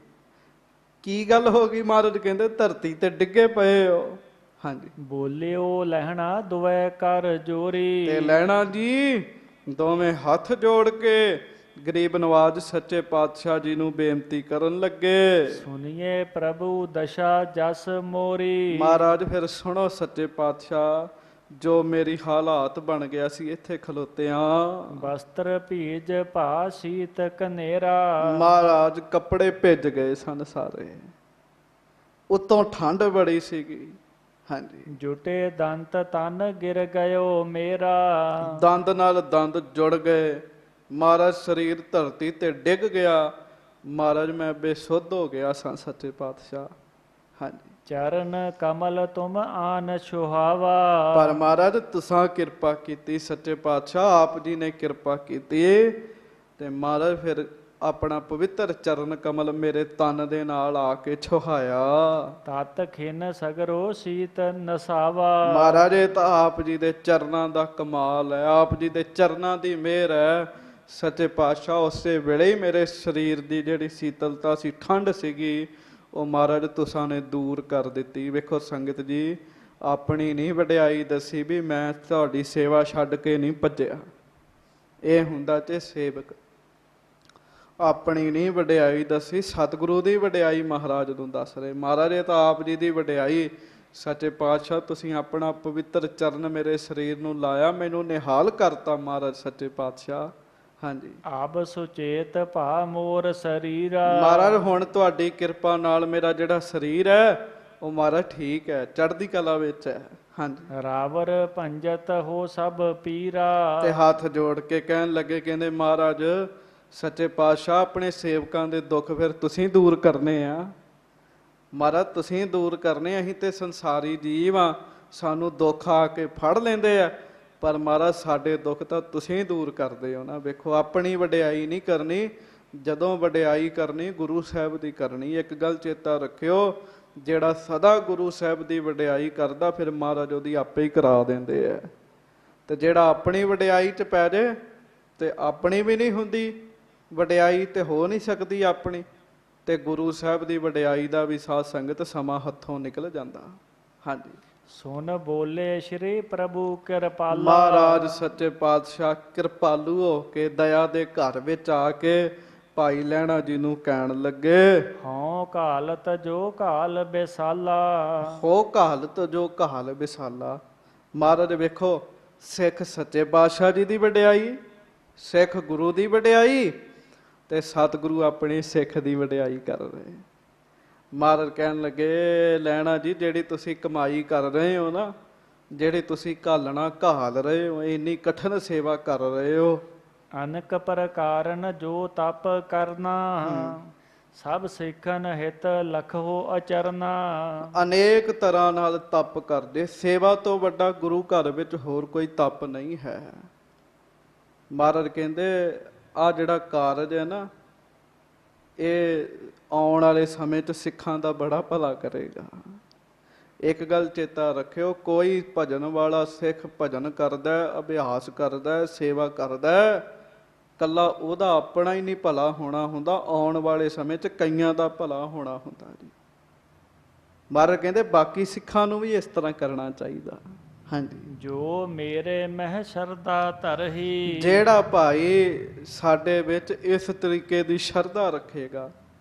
ਕੀ ਗੱਲ ਹੋ ਗਈ? ਮਹਾਰਾਜ ਕਹਿੰਦੇ ਧਰਤੀ ਤੇ ਡਿੱਗੇ ਪਏ ਹੋ। ਹਾਂਜੀ। ਬੋਲਿਓ ਲਹਿਣਾ ਦੁਐ ਕਰ ਜੋਰੀ। ਤੇ ਲਹਿਣਾ ਜੀ ਦੋਵੇਂ ਹੱਥ ਜੋੜ ਕੇ ਗਰੀਬ ਨਵਾਜ ਸੱਚੇ ਪਾਤਸ਼ਾਹ ਜੀ ਨੂੰ ਬੇਨਤੀ ਕਰਨ ਲੱਗੇ। ਸੁਣੀਏ ਪ੍ਰਭੂ ਦਸ਼ਾ ਜਸ ਮੋਰੀ। ਮਹਾਰਾਜ ਫਿਰ ਸੁਣੋ ਸੱਚੇ ਪਾਤਸ਼ਾਹ, ਜੋ ਮੇਰੀ ਹਾਲਾਤ ਬਣ ਗਿਆ ਸੀ ਇੱਥੇ ਖਲੋਤਿਆਂ। ਵਸਤਰ ਭੀਜ ਭਾ ਸੀਤ ਕਨੇਰਾ। ਮਹਾਰਾਜ ਕੱਪੜੇ ਭਿੱਜ ਗਏ ਸਨ ਸਾਰੇ, ਉਤੋਂ ਠੰਡ ਬੜੀ ਸੀਗੀ। ਹਾਂਜੀ, ਜੁਟੇ ਦੰਤ ਤਨ ਗਿਰ ਗਇਓ ਮੇਰਾ। ਦੰਦ ਨਾਲ ਦੰਦ ਜੁੜ ਗਏ। ਮਹਾਰਾਜ ਸਰੀਰ ਧਰਤੀ ਤੇ ਡਿੱਗ ਗਿਆ। ਮਹਾਰਾਜ ਮੈਂ ਬੇਸੁੱਧ ਹੋ ਗਿਆ ਸਾਂ ਸੱਚੇ ਪਾਤਸ਼ਾਹ। ਹਾਂਜੀ, ਚਰਨ ਕਮਲ ਤੁਮ ਆਨ ਸੁਹਾਵਾ। ਪਰ ਮਹਾਰਾਜ ਤੁਸਾਂ ਕਿਰਪਾ ਕੀਤੀ ਸੱਚੇ ਪਾਤਸ਼ਾਹ, ਆਪ ਜੀ ਨੇ ਕਿਰਪਾ ਕੀਤੀ ਤੇ ਮਹਾਰਾਜ ਫਿਰ ਆਪਣਾ ਪਵਿੱਤਰ ਚਰਨ ਕਮਲ ਮੇਰੇ ਤਨ ਦੇ ਨਾਲ ਆ ਕੇ ਛੁਹਾਇਆ। ਤਤ ਖਿਨ ਸਗਰੋ ਸੀਤ ਨਸਾਵਾ। ਮਹਾਰਾਜ ਇਹ ਤਾਂ ਆਪ ਜੀ ਦੇ ਚਰਨਾਂ ਦਾ ਕਮਾਲ ਹੈ, ਆਪ ਜੀ ਦੇ ਚਰਨਾਂ ਦੀ ਮਿਹਰ ਹੈ ਸੱਚੇ ਪਾਤਸ਼ਾਹ। ਉਸੇ ਵੇਲੇ ਹੀ ਮੇਰੇ ਸਰੀਰ ਦੀ ਜਿਹੜੀ ਸੀਤਲਤਾ ਸੀ, ਠੰਡ ਸੀਗੀ, ਉਹ ਮਹਾਰਾਜ ਤੁਸਾਂ ਨੇ ਦੂਰ ਕਰ ਦਿੱਤੀ। ਵੇਖੋ ਸੰਗਤ ਜੀ, ਆਪਣੀ ਨਹੀਂ ਵਡਿਆਈ ਦੱਸੀ ਵੀ ਮੈਂ ਤੁਹਾਡੀ ਸੇਵਾ ਛੱਡ ਕੇ ਨਹੀਂ ਭੱਜਿਆ। ਇਹ ਹੁੰਦਾ ਤੇ ਸੇਵਕ। ਆਪਣੀ ਨਹੀਂ ਵਡਿਆਈ ਦੱਸੀ, ਸਤਿਗੁਰੂ ਦੀ ਵਡਿਆਈ ਮਹਾਰਾਜ ਨੂੰ ਦੱਸ ਰਹੇ। ਮਹਾਰਾਜ ਇਹ ਤਾਂ ਆਪ ਜੀ ਦੀ ਵਡਿਆਈ। ਸੱਚੇ ਪਾਤਸ਼ਾਹ ਤੁਸੀਂ ਆਪਣਾ ਪਵਿੱਤਰ ਚਰਨ ਮੇਰੇ ਸਰੀਰ ਨੂੰ ਲਾਇਆ, ਮੈਨੂੰ ਨਿਹਾਲ ਕਰਤਾ ਮਹਾਰਾਜ ਸੱਚੇ ਪਾਤਸ਼ਾਹ। ਹਾਂਜੀ, ਆਬ ਸੁਚੇਤ ਭਾ ਮੋਰ ਸਰੀਰਾ। ਮਹਾਰਾਜ ਹੁਣ ਤੁਹਾਡੀ ਕਿਰਪਾ ਨਾਲ ਮੇਰਾ ਜਿਹੜਾ ਸਰੀਰ ਹੈ ਉਹ ਮਹਾਰਾਜ ਠੀਕ ਹੈ, ਚੜ੍ਹਦੀ ਕਲਾ ਵਿੱਚ ਹੈ। ਹਾਂਜੀ, ਰਾਵਰ ਭੰਜਤ ਹੋ ਸਭ ਪੀਰਾ। ਤੇ ਹੱਥ ਜੋੜ ਕੇ ਕਹਿਣ ਲੱਗੇ, ਕਹਿੰਦੇ ਮਹਾਰਾਜ ਸੱਚੇ ਪਾਤਸ਼ਾਹ ਆਪਣੇ ਸੇਵਕਾਂ ਦੇ ਦੁੱਖ ਫਿਰ ਤੁਸੀਂ ਦੂਰ ਕਰਨੇ ਆ। ਮਹਾਰਾਜ ਤੁਸੀਂ ਦੂਰ ਕਰਨੇ, ਅਸੀਂ ਤੇ ਸੰਸਾਰੀ ਜੀਵ ਆ, ਸਾਨੂੰ ਦੁੱਖ ਆ ਕੇ ਫੜ ਲੈਂਦੇ ਆ, ਪਰ ਮਹਾਰਾਜ ਸਾਡੇ ਦੁੱਖ ਤਾਂ ਤੁਸੀਂ ਦੂਰ ਕਰਦੇ ਹੋ ਨਾ। ਵੇਖੋ, ਆਪਣੀ ਵਡਿਆਈ ਨਹੀਂ ਕਰਨੀ, ਜਦੋਂ ਵਡਿਆਈ ਕਰਨੀ ਗੁਰੂ ਸਾਹਿਬ ਦੀ ਕਰਨੀ। ਇੱਕ ਗੱਲ ਚੇਤਾ ਰੱਖਿਓ, ਜਿਹੜਾ ਸਦਾ ਗੁਰੂ ਸਾਹਿਬ ਦੀ ਵਡਿਆਈ ਕਰਦਾ ਫਿਰ ਮਹਾਰਾਜ ਉਹਦੀ ਆਪੇ ਹੀ ਕਰਾ ਦਿੰਦੇ ਆ। ਤੇ ਜਿਹੜਾ ਆਪਣੀ ਵਡਿਆਈ 'ਚ ਪੈ ਜਾਏ ਤੇ ਆਪਣੀ ਵੀ ਨਹੀਂ ਹੁੰਦੀ ਵਡਿਆਈ, ਤੇ ਹੋ ਨਹੀਂ ਸਕਦੀ ਆਪਣੀ, ਤੇ ਗੁਰੂ ਸਾਹਿਬ ਦੀ ਵਡਿਆਈ ਦਾ ਵੀ ਸਾਧ ਸੰਗਤ ਸਮਾਂ ਹੱਥੋਂ ਨਿਕਲ ਜਾਂਦਾ। ਹਾਂਜੀ, ਸੁਨ ਬੋਲੇ ਸ਼੍ਰੀ ਪ੍ਰਭੂ ਕਿਰਪਾਲਾ। ਮਹਾਰਾਜ ਸੱਚੇ ਪਾਤਸ਼ਾਹ ਕਿਰਪਾਲੂ ਹੋ ਕੇ ਦਇਆ ਦੇ ਘਰ ਵਿੱਚ ਆ ਕੇ ਭਾਈ ਲਹਿਣਾ ਜੀ ਨੂੰ ਕਹਿਣ ਲੱਗੇ, ਹਉ ਘਾਲਤ ਜੋ ਘਾਲ ਬਿਸਾਲਾ। ਹੋ ਘਾਲਤ ਜੋ ਘਾਲ ਬਿਸਾਲਾ। ਮਹਾਰਾਜ ਵੇਖੋ, ਸਿੱਖ ਸੱਚੇ ਪਾਤਸ਼ਾਹ ਜੀ ਦੀ ਵਡਿਆਈ, ਸਿੱਖ ਗੁਰੂ ਦੀ ਵਡਿਆਈ, ਤੇ ਸਤਿਗੁਰੂ ਆਪਣੇ ਸਿੱਖ ਦੀ ਵਡਿਆਈ ਕਰ ਰਹੇ। ਮਹਾਰਾਜ ਕਹਿਣ ਲੱਗੇ, ਲੈਣਾ ਜੀ ਜਿਹੜੀ ਤੁਸੀਂ ਕਮਾਈ ਕਰ ਰਹੇ ਹੋ ਨਾ, ਜਿਹੜੀ ਤੁਸੀਂ ਘਾਲਣਾ ਘਾਲ ਰਹੇ ਹੋ, ਇੰਨੀ ਕਠਿਨ ਸੇਵਾ ਕਰ ਰਹੇ ਹੋ, ਅਨਕ ਪ੍ਰਕਾਰਨ ਜੋ ਤਪ ਕਰਨਾ। ਸਭ ਸਿੱਖਨ ਹਿਤ ਲਖੋ ਅਚਰਨਾ। ਅਨੇਕ ਤਰ੍ਹਾਂ ਨਾਲ ਤਪ ਕਰਦੇ, ਸੇਵਾ ਤੋਂ ਵੱਡਾ ਗੁਰੂ ਘਰ ਵਿੱਚ ਹੋਰ ਕੋਈ ਤਪ ਨਹੀਂ ਹੈ। ਮਹਾਰਾਜ ਕਹਿੰਦੇ ਆ ਜਿਹੜਾ ਕਾਰਜ ਹੈ ਨਾ, ਇਹ ਆਉਣ ਵਾਲੇ ਸਮੇਂ 'ਚ ਸਿੱਖਾਂ ਦਾ ਬੜਾ ਭਲਾ ਕਰੇਗਾ। ਇੱਕ ਗੱਲ ਚੇਤਾ ਰੱਖਿਓ, ਕੋਈ ਭਜਨ ਵਾਲਾ ਸਿੱਖ ਭਜਨ ਕਰਦਾ, ਅਭਿਆਸ ਕਰਦਾ, ਸੇਵਾ ਕਰਦਾ, ਕੱਲਾ ਉਹਦਾ ਆਪਣਾ ਹੀ ਨਹੀਂ ਭਲਾ ਹੋਣਾ ਹੁੰਦਾ, ਆਉਣ ਵਾਲੇ ਸਮੇਂ 'ਚ ਕਈਆਂ ਦਾ ਭਲਾ ਹੋਣਾ ਹੁੰਦਾ ਜੀ। ਮਹਾਰਾਜ ਕਹਿੰਦੇ ਬਾਕੀ ਸਿੱਖਾਂ ਨੂੰ ਵੀ ਇਸ ਤਰ੍ਹਾਂ ਕਰਨਾ ਚਾਹੀਦਾ। ਹਾਂਜੀ, ਜੋ ਮੇਰੇ ਮਹਿ ਸ਼ਰਧਾ ਧਰਹੀ। ਜਿਹੜਾ ਭਾਈ ਸਾਡੇ ਵਿੱਚ ਇਸ ਤਰੀਕੇ ਦੀ ਸ਼ਰਧਾ ਰੱਖੇਗਾ,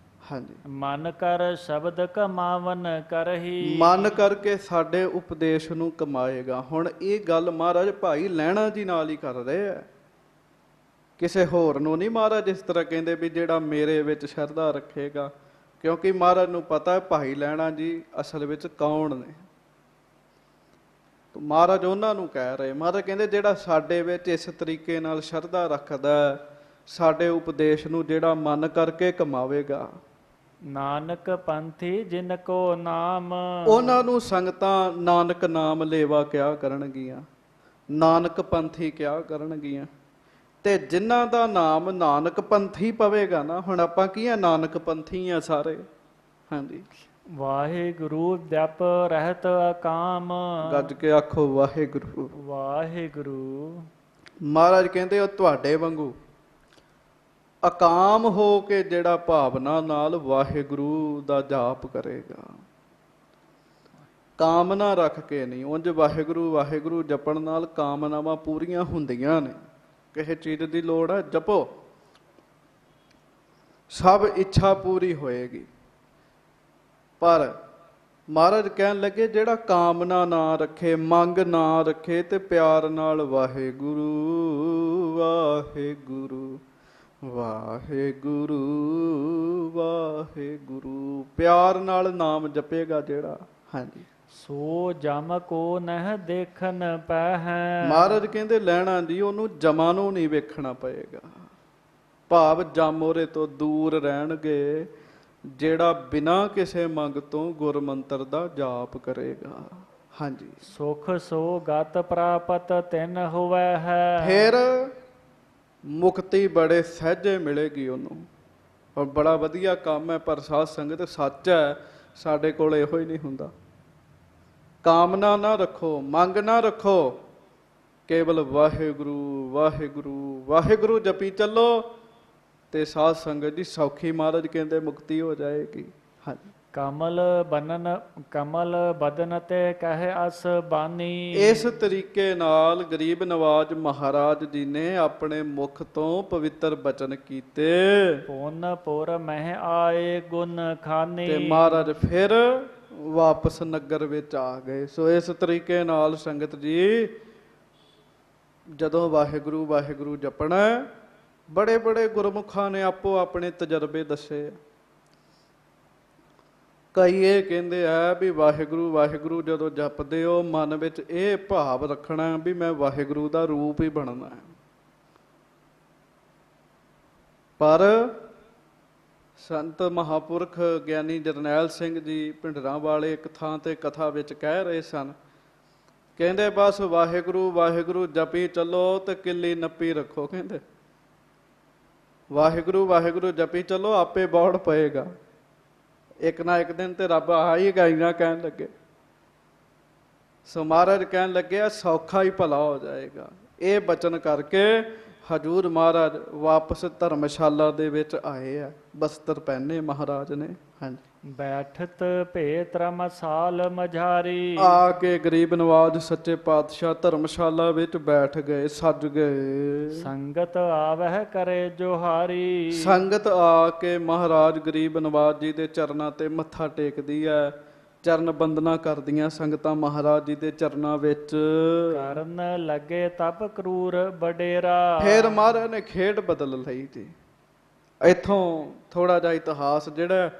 ਹਾਂਜੀ, ਮਨ ਕਰ ਸ਼ਬਦ ਕਮਾਵਨ ਕਰਹੀ। ਮਨ ਕਰਕੇ ਸਾਡੇ ਉਪਦੇਸ਼ ਨੂੰ ਕਮਾਏਗਾ। ਹੁਣ ਇਹ ਗੱਲ ਮਹਾਰਾਜ ਭਾਈ ਲਹਿਣਾ ਜੀ ਨਾਲ ਹੀ ਕਰ ਰਹੇ ਆ, ਕਿਸੇ ਹੋਰ ਨੂੰ ਨਹੀਂ ਮਹਾਰਾਜ ਇਸ ਤਰ੍ਹਾਂ ਕਹਿੰਦੇ ਵੀ ਜਿਹੜਾ ਮੇਰੇ ਵਿੱਚ ਸ਼ਰਧਾ ਰੱਖੇਗਾ, ਕਿਉਂਕਿ ਮਹਾਰਾਜ ਨੂੰ ਪਤਾ ਹੈ ਭਾਈ ਲਹਿਣਾ ਜੀ ਅਸਲ ਵਿੱਚ ਕੌਣ ਨੇ। ਮਹਾਰਾਜ ਉਹਨਾਂ ਨੂੰ ਕਹਿ ਰਹੇ, ਮਹਾਰਾਜ ਕਹਿੰਦੇ ਜਿਹੜਾ ਸਾਡੇ ਵਿੱਚ ਇਸ ਤਰੀਕੇ ਨਾਲ ਸ਼ਰਧਾ ਰੱਖਦਾ, ਸਾਡੇ ਉਪਦੇਸ਼ ਨੂੰ ਜਿਹੜਾ ਮਨ ਕਰਕੇ ਕਮਾਵੇਗਾ। ਨਾਨਕ ਪੰਥੀ ਜਿਨ ਕੋ ਨਾਮ। ਉਹਨਾਂ ਨੂੰ ਸੰਗਤਾਂ ਨਾਨਕ ਨਾਮ ਲੇਵਾ ਕਿਆ ਕਰਨਗੀਆਂ, ਨਾਨਕ ਪੰਥੀ ਕਿਆ ਕਰਨਗੀਆਂ। ਤੇ ਜਿਨ੍ਹਾਂ ਦਾ ਨਾਮ ਨਾਨਕ ਪੰਥੀ ਪਵੇਗਾ ਨਾ, ਹੁਣ ਆਪਾਂ ਕੀ ਆ, ਨਾਨਕ ਪੰਥੀ ਆ ਸਾਰੇ। ਹਾਂਜੀ, ਵਾਹਿਗੁਰੂ ਜਪ ਰਹਿਤ ਅਕਾਮ। ਗੱਜ ਕੇ ਆਖੋ ਵਾਹਿਗੁਰੂ। ਵਾਹਿਗੁਰੂ। ਮਹਾਰਾਜ ਕਹਿੰਦੇ ਉਹ ਤੁਹਾਡੇ ਵਾਂਗੂ ਅਕਾਮ ਹੋ ਕੇ ਜਿਹੜਾ ਭਾਵਨਾ ਨਾਲ ਵਾਹਿਗੁਰੂ ਦਾ ਜਾਪ ਕਰੇਗਾ, ਕਾਮਨਾ ਰੱਖ ਕੇ ਨਹੀਂ। ਉਂਝ ਵਾਹਿਗੁਰੂ ਵਾਹਿਗੁਰੂ ਜਪਣ ਨਾਲ ਕਾਮਨਾਵਾਂ ਪੂਰੀਆਂ ਹੁੰਦੀਆਂ ਨੇ, ਕਿਸੇ ਚੀਜ਼ ਦੀ ਲੋੜ ਹੈ ਜਪੋ, ਸਭ ਇੱਛਾ ਪੂਰੀ ਹੋਏਗੀ। ਪਰ ਮਹਾਰਾਜ ਕਹਿਣ ਲੱਗੇ ਜਿਹੜਾ ਕਾਮਨਾ ਨਾ ਰੱਖੇ, ਮੰਗ ਨਾ ਰੱਖੇ ਤੇ ਪਿਆਰ ਨਾਲ ਵਾਹਿਗੁਰੂ ਵਾਹਿਗੁਰੂ ਵਾਹਿਗੁਰੂ ਵਾਹਿਗੁਰੂ ਪਿਆਰ ਨਾਲ ਨਾਮ ਜਪੇਗਾ ਜਿਹੜਾ, ਹਾਂਜੀ। ਸੋ ਜਮ ਕੋ ਨਹਿ ਦੇਖਨ ਪਹਿ। ਮਹਾਰਾਜ ਕਹਿੰਦੇ ਲੈਣਾ ਜੀ ਉਹਨੂੰ ਜਮਾਂ ਨੂੰ ਨਹੀਂ ਵੇਖਣਾ ਪਏਗਾ, ਭਾਵ ਜਮ ਉਹਦੇ ਤੋਂ ਦੂਰ ਰਹਿਣਗੇ ਜਿਹੜਾ ਬਿਨਾਂ ਕਿਸੇ ਮੰਗ ਤੋਂ ਗੁਰਮੰਤਰ ਦਾ ਜਾਪ ਕਰੇਗਾ, ਹਾਂਜੀ। ਸੁਖ ਸੋ ਗਤ ਪ੍ਰਾਪਤ ਤਿਨ ਹੋਵੈ ਹੈ। ਫਿਰ ਮੁਕਤੀ ਬੜੇ ਸਹਿਜੇ ਮਿਲੇਗੀ ਉਹਨੂੰ, ਔਰ ਬੜਾ ਵਧੀਆ ਕੰਮ ਹੈ। ਪਰ ਸਾਧ ਸੰਗਤ ਸੱਚ ਹੈ, ਸਾਡੇ ਕੋਲ ਇਹੋ ਹੀ ਨਹੀਂ ਹੁੰਦਾ। ਕਾਮਨਾ ਨਾ ਰੱਖੋ, ਮੰਗ ਨਾ ਰੱਖੋ, ਕੇਵਲ ਵਾਹਿਗੁਰੂ ਵਾਹਿਗੁਰੂ ਵਾਹਿਗੁਰੂ ਜਪੀ ਚੱਲੋ ਤੇ ਸਾਧ ਸੰਗਤ ਜੀ ਸੌਖੀ, ਮਹਾਰਾਜ ਕਹਿੰਦੇ ਮੁਕਤੀ ਹੋ ਜਾਏਗੀ, ਹਾਂਜੀ। ਕਮਲ ਬਦਨ ਤੇ ਕਹਿ ਅਸ ਬਾਨੀ। ਇਸ ਤਰੀਕੇ ਨਾਲ ਗਰੀਬ ਨਵਾਜ ਮਹਾਰਾਜ ਜੀ ਨੇ ਆਪਣੇ ਮੁਖ ਤੋਂ ਪਵਿੱਤਰ ਬਚਨ ਕੀਤੇ ਪੁਨ ਪੁਰ ਮਹਿ ਆਏ ਗੁਣ ਖਾਨੀ। ਤੇ ਮਹਾਰਾਜ ਫਿਰ ਵਾਪਸ ਨਗਰ ਵਿੱਚ ਆ ਗਏ। ਸੋ ਇਸ ਤਰੀਕੇ ਨਾਲ ਸੰਗਤ ਜੀ ਜਦੋਂ ਵਾਹਿਗੁਰੂ ਵਾਹਿਗੁਰੂ ਜਪਣਾ, ਬੜੇ ਬੜੇ ਗੁਰਮੁਖਾਂ ਨੇ ਆਪੋ ਆਪਣੇ ਤਜਰਬੇ ਦੱਸੇ। ਕਈ ਇਹ ਕਹਿੰਦੇ ਆ ਵੀ ਵਾਹਿਗੁਰੂ ਵਾਹਿਗੁਰੂ ਜਦੋਂ ਜਪਦੇ ਹੋ ਮਨ ਵਿੱਚ ਇਹ ਭਾਵ ਰੱਖਣਾ ਵੀ ਮੈਂ ਵਾਹਿਗੁਰੂ ਦਾ ਰੂਪ ਹੀ ਬਣਨਾ ਹੈ। ਪਰ ਸੰਤ ਮਹਾਪੁਰਖ ਗਿਆਨੀ ਜਰਨੈਲ ਸਿੰਘ ਜੀ ਭਿੰਡਰਾਂ ਵਾਲੇ ਇੱਕ ਥਾਂ ਤੇ ਕਥਾ ਵਿੱਚ ਕਹਿ ਰਹੇ ਸਨ, ਕਹਿੰਦੇ ਬਸ ਵਾਹਿਗੁਰੂ ਵਾਹਿਗੁਰੂ ਜਪੀ ਚੱਲੋ ਤੇ ਕਿੱਲੀ ਨੱਪੀ ਰੱਖੋ। ਕਹਿੰਦੇ ਵਾਹਿਗੁਰੂ ਵਾਹਿਗੁਰੂ ਜਪੀ ਚੱਲੋ, ਆਪੇ ਬੌੜ ਪਏਗਾ। ਇੱਕ ਨਾ ਇੱਕ ਦਿਨ ਤੇ ਰੱਬ ਆਏਗਾ ਹੀ ਨਾ, ਕਹਿਣ ਲੱਗੇ। ਸੋ ਮਹਾਰਾਜ ਕਹਿਣ ਲੱਗੇ ਸੌਖਾ ਹੀ ਭਲਾ ਹੋ ਜਾਏਗਾ। ਇਹ ਬਚਨ ਕਰਕੇ ਹਜੂਰ ਮਹਾਰਾਜ ਵਾਪਸ ਧਰਮਸ਼ਾਲਾ ਦੇ ਵਿੱਚ ਆਏ ਆ, ਬਸਤਰ ਪਹਿਨੇ ਮਹਾਰਾਜ ਨੇ, ਹਾਂਜੀ। ਬੈਠਤ ਭੇ ਧਰਮਸਾਲ ਮਝਾਰੀ। ਆ ਕੇ ਗਰੀਬ ਨਵਾਜ ਸੱਚੇ ਪਾਤਸ਼ਾਹ ਧਰਮਸ਼ਾਲਾ ਵਿੱਚ ਬੈਠ ਗਏ, ਸੱਜ ਗਏ। ਸੰਗਤ ਆਵਹਿ ਕਰੇ ਜੋਹਾਰੀ। ਸੰਗਤ ਆ ਕੇ ਮਹਾਰਾਜ ਗਰੀਬ ਨਵਾਜ ਜੀ ਦੇ ਚਰਨਾਂ ਤੇ ਮੱਥਾ ਟੇਕਦੀ ਹੈ, ਚਰਨ ਬੰਦਨਾ ਕਰਦੀਆਂ ਸੰਗਤਾਂ ਮਹਾਰਾਜ ਜੀ ਦੇ ਚਰਨਾਂ ਵਿੱਚ। ਕਰਨ ਲੱਗੇ ਤਪ ਕਰੂਰ ਬਡੇਰਾ। ਫਿਰ ਮਹਾਰਾਜ ਨੇ ਖੇਡ ਬਦਲ ਲਈ ਜੀ। ਇੱਥੋਂ ਥੋੜਾ ਜਿਹਾ ਇਤਿਹਾਸ ਜਿਹੜਾ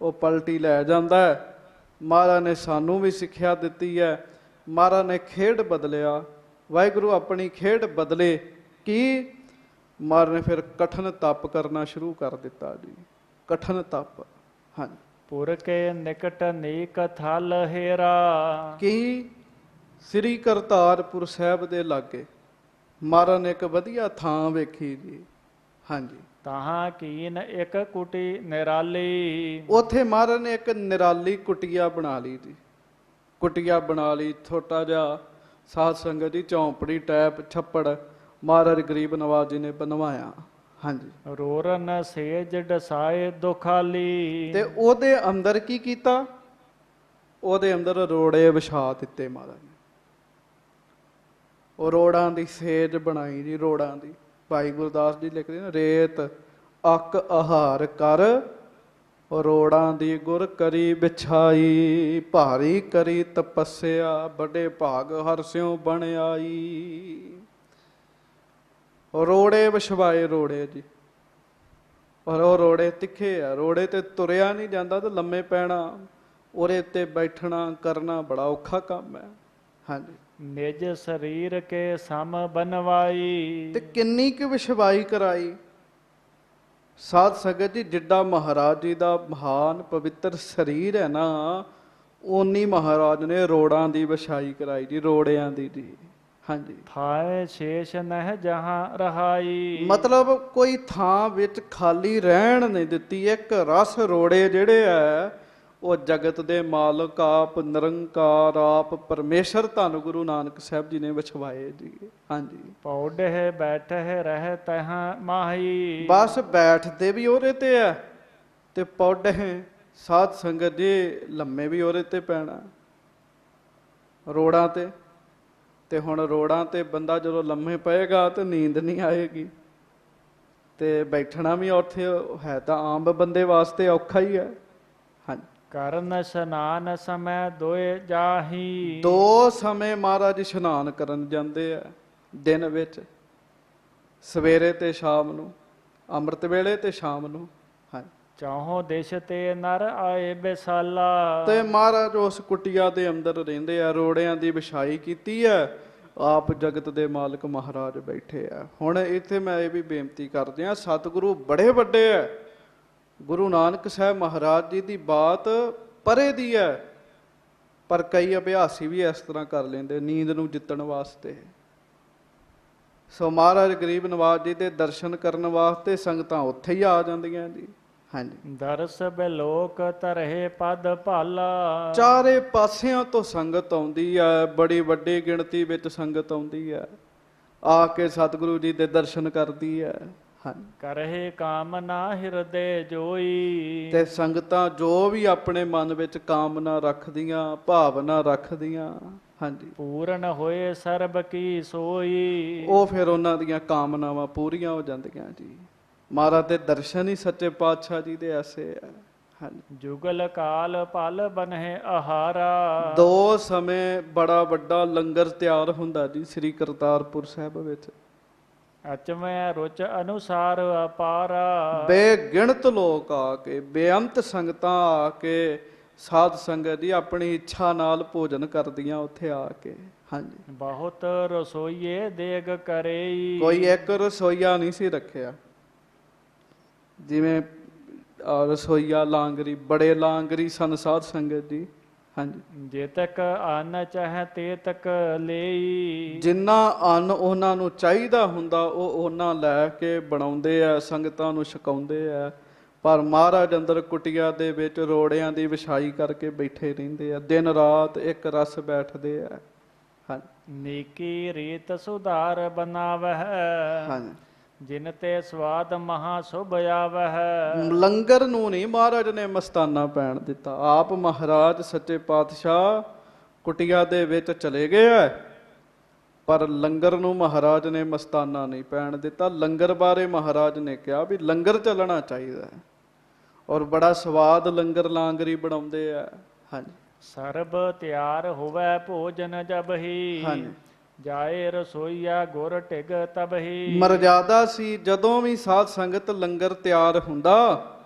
ਉਹ ਪਲਟੀ ਲੈ ਜਾਂਦਾ ਹੈ। ਮਹਾਰਾਜ ਨੇ ਸਾਨੂੰ ਵੀ ਸਿੱਖਿਆ ਦਿੱਤੀ ਹੈ। ਮਹਾਰਾਜ ਨੇ ਖੇਡ ਬਦਲਿਆ, ਵਾਹਿਗੁਰੂ ਆਪਣੀ ਖੇਡ ਬਦਲੇ। ਕੀ? ਮਹਾਰਾਜ ਨੇ ਫਿਰ ਕਠਨ ਤਪ ਕਰਨਾ ਸ਼ੁਰੂ ਕਰ ਦਿੱਤਾ ਜੀ, ਕਠਨ ਤਪ, ਹਾਂਜੀ। ਪੁਰ ਕੇ ਨਿਕਟ ਨੀਕ ਥਲ ਹੇਰਾ। ਕੀ? ਸ੍ਰੀ ਕਰਤਾਰਪੁਰ ਸਾਹਿਬ ਦੇ ਲਾਗੇ ਮਹਾਰਾਜ ਨੇ ਇੱਕ ਵਧੀਆ ਥਾਂ ਵੇਖੀ ਜੀ, ਹਾਂਜੀ। ਤਾਹਾਂ ਕੀਨ ਇੱਕ ਕੁਟੀ ਨਿਰਾਲੀ। ਉੱਥੇ ਮਹਾਰਾਜ ਨੇ ਇੱਕ ਨਿਰਾਲੀ ਕੁਟੀਆ ਬਣਾ ਲਈ ਜੀ, ਕੁਟੀਆ ਬਣਾ ਲਈ, ਛੋਟਾ ਜਿਹਾ ਸਾਧ ਸੰਗਤ ਦੀ ਝੌਂਪੜੀ ਟੈਪ ਛੱਪੜ ਮਹਾਰਾਜ ਗਰੀਬ ਨਵਾਜ ਜੀ ਨੇ ਬਣਵਾਇਆ, ਹਾਂਜੀ। ਰੋਰਨ ਸੇਜ ਡਸਾਏ ਦੁਖਾਲੀ। ਤੇ ਉਹਦੇ ਅੰਦਰ ਕੀ ਕੀਤਾ? ਉਹਦੇ ਅੰਦਰ ਰੋੜੇ ਵਿਛਾ ਦਿੱਤੇ ਮਹਾਰਾਜ ਨੇ। ਉਹ ਰੋੜਾਂ ਦੀ ਸੇਜ ਬਣਾਈ ਜੀ, ਰੋੜਾਂ ਦੀ। ਭਾਈ ਗੁਰਦਾਸ ਜੀ ਲਿਖਦੇ ਨੇ, ਰੇਤ ਅੱਕ ਆਹਾਰ ਕਰ ਰੋੜਾਂ ਦੀ ਗੁਰ ਕਰੀ ਵਿਛਾਈ। ਭਾਰੀ ਕਰੀ ਤਪੱਸਿਆ ਵੱਡੇ ਭਾਗ ਹਰਸਿਓ ਬਣ ਆਈ। ਰੋੜੇ ਵਿਛਵਾਏ, ਰੋੜੇ ਜੀ। ਔਰ ਉਹ ਰੋੜੇ ਤਿੱਖੇ ਆ, ਰੋੜੇ ਤੇ ਤੁਰਿਆ ਨਹੀਂ ਜਾਂਦਾ ਤੇ ਲੰਮੇ ਪੈਣਾ, ਉਹਦੇ ਤੇ ਬੈਠਣਾ ਕਰਨਾ ਬੜਾ ਔਖਾ ਕੰਮ ਹੈ, ਹਾਂਜੀ। ਨਿਜ ਸਰੀਰ ਕੇ ਸਮ ਬਨਵਾਈ। ਤੇ ਕਿੰਨੀ ਕੁ ਵਿਛਵਾਈ ਕਰਾਈ ਸਾਧ ਸੰਗਤ ਜੀ। ਜਿੱਡਾ ਮਹਾਰਾਜ ਜੀ ਦਾ ਮਹਾਨ ਪਵਿੱਤਰ ਸਰੀਰ ਹੈ ਨਾ, ਓਨੀ ਮਹਾਰਾਜ ਨੇ ਰੋੜਾਂ ਦੀ ਵਿਛਾਈ ਕਰਾਈ ਜੀ, ਰੋੜਿਆਂ ਦੀ ਜੀ, ਹਾਂਜੀ। ਥਾਏ ਸ਼ੇਸ਼ ਨਹਿ ਜਹਾਂ ਰਹਾਈ। ਮਤਲਬ ਕੋਈ ਥਾਂ ਵਿੱਚ ਖਾਲੀ ਰਹਿਣ ਨਹੀਂ ਦਿੱਤੀ। ਇੱਕ ਰਸ ਰੋੜੇ ਜਿਹੜੇ ਆ ਉਹ ਜਗਤ ਦੇ ਮਾਲਕ ਆਪ ਨਿਰੰਕਾਰ ਆਪ ਪਰਮੇਸ਼ਰ ਧੰਨ ਗੁਰੂ ਨਾਨਕ ਸਾਹਿਬ ਜੀ ਨੇ ਵਿਛਵਾਏ ਜੀ, ਹਾਂਜੀ। ਪੌੜੇ ਬੈਠੇ ਰਹਿ ਤਹਾਂ ਮਾਹੀ। ਬਸ ਬੈਠਦੇ ਵੀ ਉਹਦੇ ਤੇ ਆ ਤੇ ਪੌੜੇ ਸਾਧ ਸੰਗਤ ਜੀ ਲੰਮੇ ਵੀ ਉਹਦੇ ਤੇ ਪੈਣਾ, ਰੋੜਾਂ ਤੇ। ਤੇ ਹੁਣ ਰੋੜਾਂ ਤੇ ਬੰਦਾ ਜਦੋਂ ਲੰਮੇ ਪਏਗਾ ਤੇ ਨੀਂਦ ਨਹੀਂ ਆਏਗੀ, ਤੇ ਬੈਠਣਾ ਵੀ ਉੱਥੇ ਹੈ ਤਾਂ ਆਮ ਬੰਦੇ ਵਾਸਤੇ ਔਖਾ ਹੀ ਹੈ, ਹਾਂਜੀ। ਕਰਨ ਇਸ਼ਨਾਨ ਸਮੈ ਦੋਇ ਜਾਹੀ। ਦੋ ਸਮੇਂ ਮਹਾਰਾਜ ਇਸ਼ਨਾਨ ਕਰਨ ਜਾਂਦੇ ਆ ਦਿਨ ਵਿੱਚ, ਸਵੇਰੇ ਤੇ ਸ਼ਾਮ ਨੂੰ, ਅੰਮ੍ਰਿਤ ਵੇਲੇ ਤੇ ਸ਼ਾਮ ਨੂੰ। ਹਾਂ, ਚਾਹੋ ਦਿਸ਼ ਤੇ ਨਰ ਆਏ ਬਿਸਾਲਾ। ਤੇ ਮਹਾਰਾਜ ਉਸ ਕੁਟੀਆ ਦੇ ਅੰਦਰ ਰਹਿੰਦੇ ਆ, ਰੋੜਿਆਂ ਦੀ ਵਿਛਾਈ ਕੀਤੀ ਹੈ, ਆਪ ਜਗਤ ਦੇ ਮਾਲਕ ਮਹਾਰਾਜ ਬੈਠੇ ਆ। ਹੁਣ ਇੱਥੇ ਮੈਂ ਇਹ ਵੀ ਬੇਨਤੀ ਕਰਦੇ ਆ, ਸਤਿਗੁਰੂ ਬੜੇ ਵੱਡੇ ਆ। ਗੁਰੂ ਨਾਨਕ ਸਾਹਿਬ ਮਹਾਰਾਜ ਜੀ ਦੀ ਬਾਤ ਪਰੇ ਦੀ ਹੈ, ਪਰ ਕਈ ਅਭਿਆਸੀ ਵੀ ਇਸ ਤਰ੍ਹਾਂ ਕਰ ਲੈਂਦੇ ਨੀਂਦ ਨੂੰ ਜਿੱਤਣ ਵਾਸਤੇ। ਸੋ ਮਹਾਰਾਜ ਗਰੀਬ ਨਵਾਜ ਜੀ ਦੇ ਦਰਸ਼ਨ ਕਰਨ ਵਾਸਤੇ ਸੰਗਤਾਂ ਉੱਥੇ ਹੀ ਆ ਜਾਂਦੀਆਂ ਜੀ। ਹਾਂਜੀ, ਦਰਸ ਬਿਲੋਕ ਤਰਹਿ ਪਦ ਭਾਲਾ। ਚਾਰੇ ਪਾਸਿਆਂ ਤੋਂ ਸੰਗਤ ਆਉਂਦੀ ਹੈ, ਬੜੀ ਵੱਡੀ ਗਿਣਤੀ ਵਿੱਚ ਸੰਗਤ ਆਉਂਦੀ ਹੈ, ਆ ਕੇ ਸਤਿਗੁਰੂ ਜੀ ਦੇ ਦਰਸ਼ਨ ਕਰਦੀ ਹੈ। ਹਾਂਜੀ, ਕਰਹਿ ਕਾਮਨਾ ਹਿਰਦੇ ਜੋਈ। ਤੇ ਸੰਗਤਾਂ ਜੋ ਵੀ ਆਪਣੇ ਮਨ ਵਿੱਚ ਕਾਮਨਾ ਰੱਖਦੀਆਂ, ਭਾਵਨਾ ਰੱਖਦੀਆਂ, ਹਾਂਜੀ, ਪੂਰਨ ਹੋਏ ਸਰਬ ਕੀ ਸੋਈ। ਉਹ ਫਿਰ ਉਹਨਾਂ ਦੀਆਂ ਕਾਮਨਾਵਾਂ ਪੂਰੀਆਂ ਹੋ ਜਾਂਦੀਆਂ ਜੀ। ਮਹਾਰਾਜ ਦੇ ਦਰਸ਼ਨ ਹੀ ਸੱਚੇ ਪਾਤਸ਼ਾਹ ਜੀ ਦੇ ਐਸੇ ਆ। ਹਾਂਜੀ, ਜੁਗਲ ਕਾਲ ਪਲ ਬਨਹਿ ਆਹਾਰਾ। ਦੋ ਸਮੇਂ ਬੜਾ ਵੱਡਾ ਲੰਗਰ ਤਿਆਰ ਹੁੰਦਾ ਜੀ ਸ੍ਰੀ ਕਰਤਾਰਪੁਰ ਸਾਹਿਬ ਵਿੱਚ। ਅਚਮੈ ਰੁਚ ਅਨੁਸਾਰ ਅਪਾਰਾ। ਬੇਗਿਣਤ ਲੋਕ ਆ ਕੇ, ਬੇਅੰਤ ਸੰਗਤਾਂ ਆ ਕੇ, ਸਾਧ ਸੰਗਤ ਜੀ ਆਪਣੀ ਇੱਛਾ ਨਾਲ ਭੋਜਨ ਕਰਦੀਆਂ ਉੱਥੇ ਆ ਕੇ। ਹਾਂਜੀ, ਬਹੁਤ ਰਸੋਈਏ ਦੇਗ ਕਰੇਈ। ਕੋਈ ਇੱਕ ਰਸੋਈਆ ਨਹੀਂ ਸੀ ਰੱਖਿਆ, ਜਿਵੇਂ ਰਸੋਈਆ ਲਾਂਗਰੀ, ਬੜੇ ਲਾਂਗਰੀ ਸਨ ਸਾਧ ਸੰਗਤ ਜੀ। ਹਾਂਜੀ, ਜੇ ਤੱਕ ਅੰਨ ਚਾਹੇ ਤੇ ਤੱਕ ਲਈ। ਜਿੰਨਾ ਅੰਨ ਉਹਨਾਂ ਨੂੰ ਚਾਹੀਦਾ ਹੁੰਦਾ ਉਹ ਉਹਨਾਂ ਲੈ ਕੇ ਬਣਾਉਂਦੇ ਆ, ਸੰਗਤਾਂ ਨੂੰ ਛਕਾਉਂਦੇ ਆ। ਪਰ ਮਹਾਰਾਜ ਅੰਦਰ ਕੁਟੀਆ ਦੇ ਵਿੱਚ ਰੋੜਿਆਂ ਦੀ ਵਿਛਾਈ ਕਰਕੇ ਬੈਠੇ ਰਹਿੰਦੇ ਆ, ਦਿਨ ਰਾਤ ਇੱਕ ਰਸ ਬੈਠਦੇ ਆ। ਹਾਂਜੀ, ਨੀਕੀ ਰੀਤ ਸੁਧਾਰ ਬਨਾਵਹਿ। ਹਾਂਜੀ, ਜਿਨ ਤੇ ਸਵਾਦ ਮਹਾ ਸੁਭ ਆਵਹਿ। ਲੰਗਰ ਨੂੰ ਨਹੀਂ ਮਹਾਰਾਜ ਨੇ ਮਸਤਾਨਾ ਪੈਣ ਦਿੱਤਾ। ਆਪ ਮਹਾਰਾਜ ਸੱਚੇ ਪਾਤਸ਼ਾਹ ਕੁਟੀਆ ਦੇ ਵਿੱਚ ਚਲੇ ਗਏ ਆ, ਪਰ ਲੰਗਰ ਨੂੰ ਮਹਾਰਾਜ ਨੇ ਮਸਤਾਨਾ ਨਹੀਂ ਪੈਣ ਦਿੱਤਾ। ਲੰਗਰ ਬਾਰੇ ਮਹਾਰਾਜ ਨੇ ਕਿਹਾ ਵੀ ਲੰਗਰ ਚੱਲਣਾ ਚਾਹੀਦਾ ਹੈ, ਔਰ ਬੜਾ ਸਵਾਦ ਲੰਗਰ ਲਾਂਗਰੀ ਬਣਾਉਂਦੇ ਆ। ਹਾਂਜੀ, ਸਰਬ ਤਿਆਰ ਹੋਵੇ ਭੋਜਨ ਜਬਹੀ। ਹਾਂਜੀ, ਜਾਏ ਰਸੋਈਆ ਗੁਰ ਟਿਗ ਤਬਹੀ। ਮਰਜ਼ਾਦਾ ਸੀ ਜਦੋਂ ਵੀ ਸਾਧ ਸੰਗਤ ਲੰਗਰ ਤਿਆਰ ਹੁੰਦਾ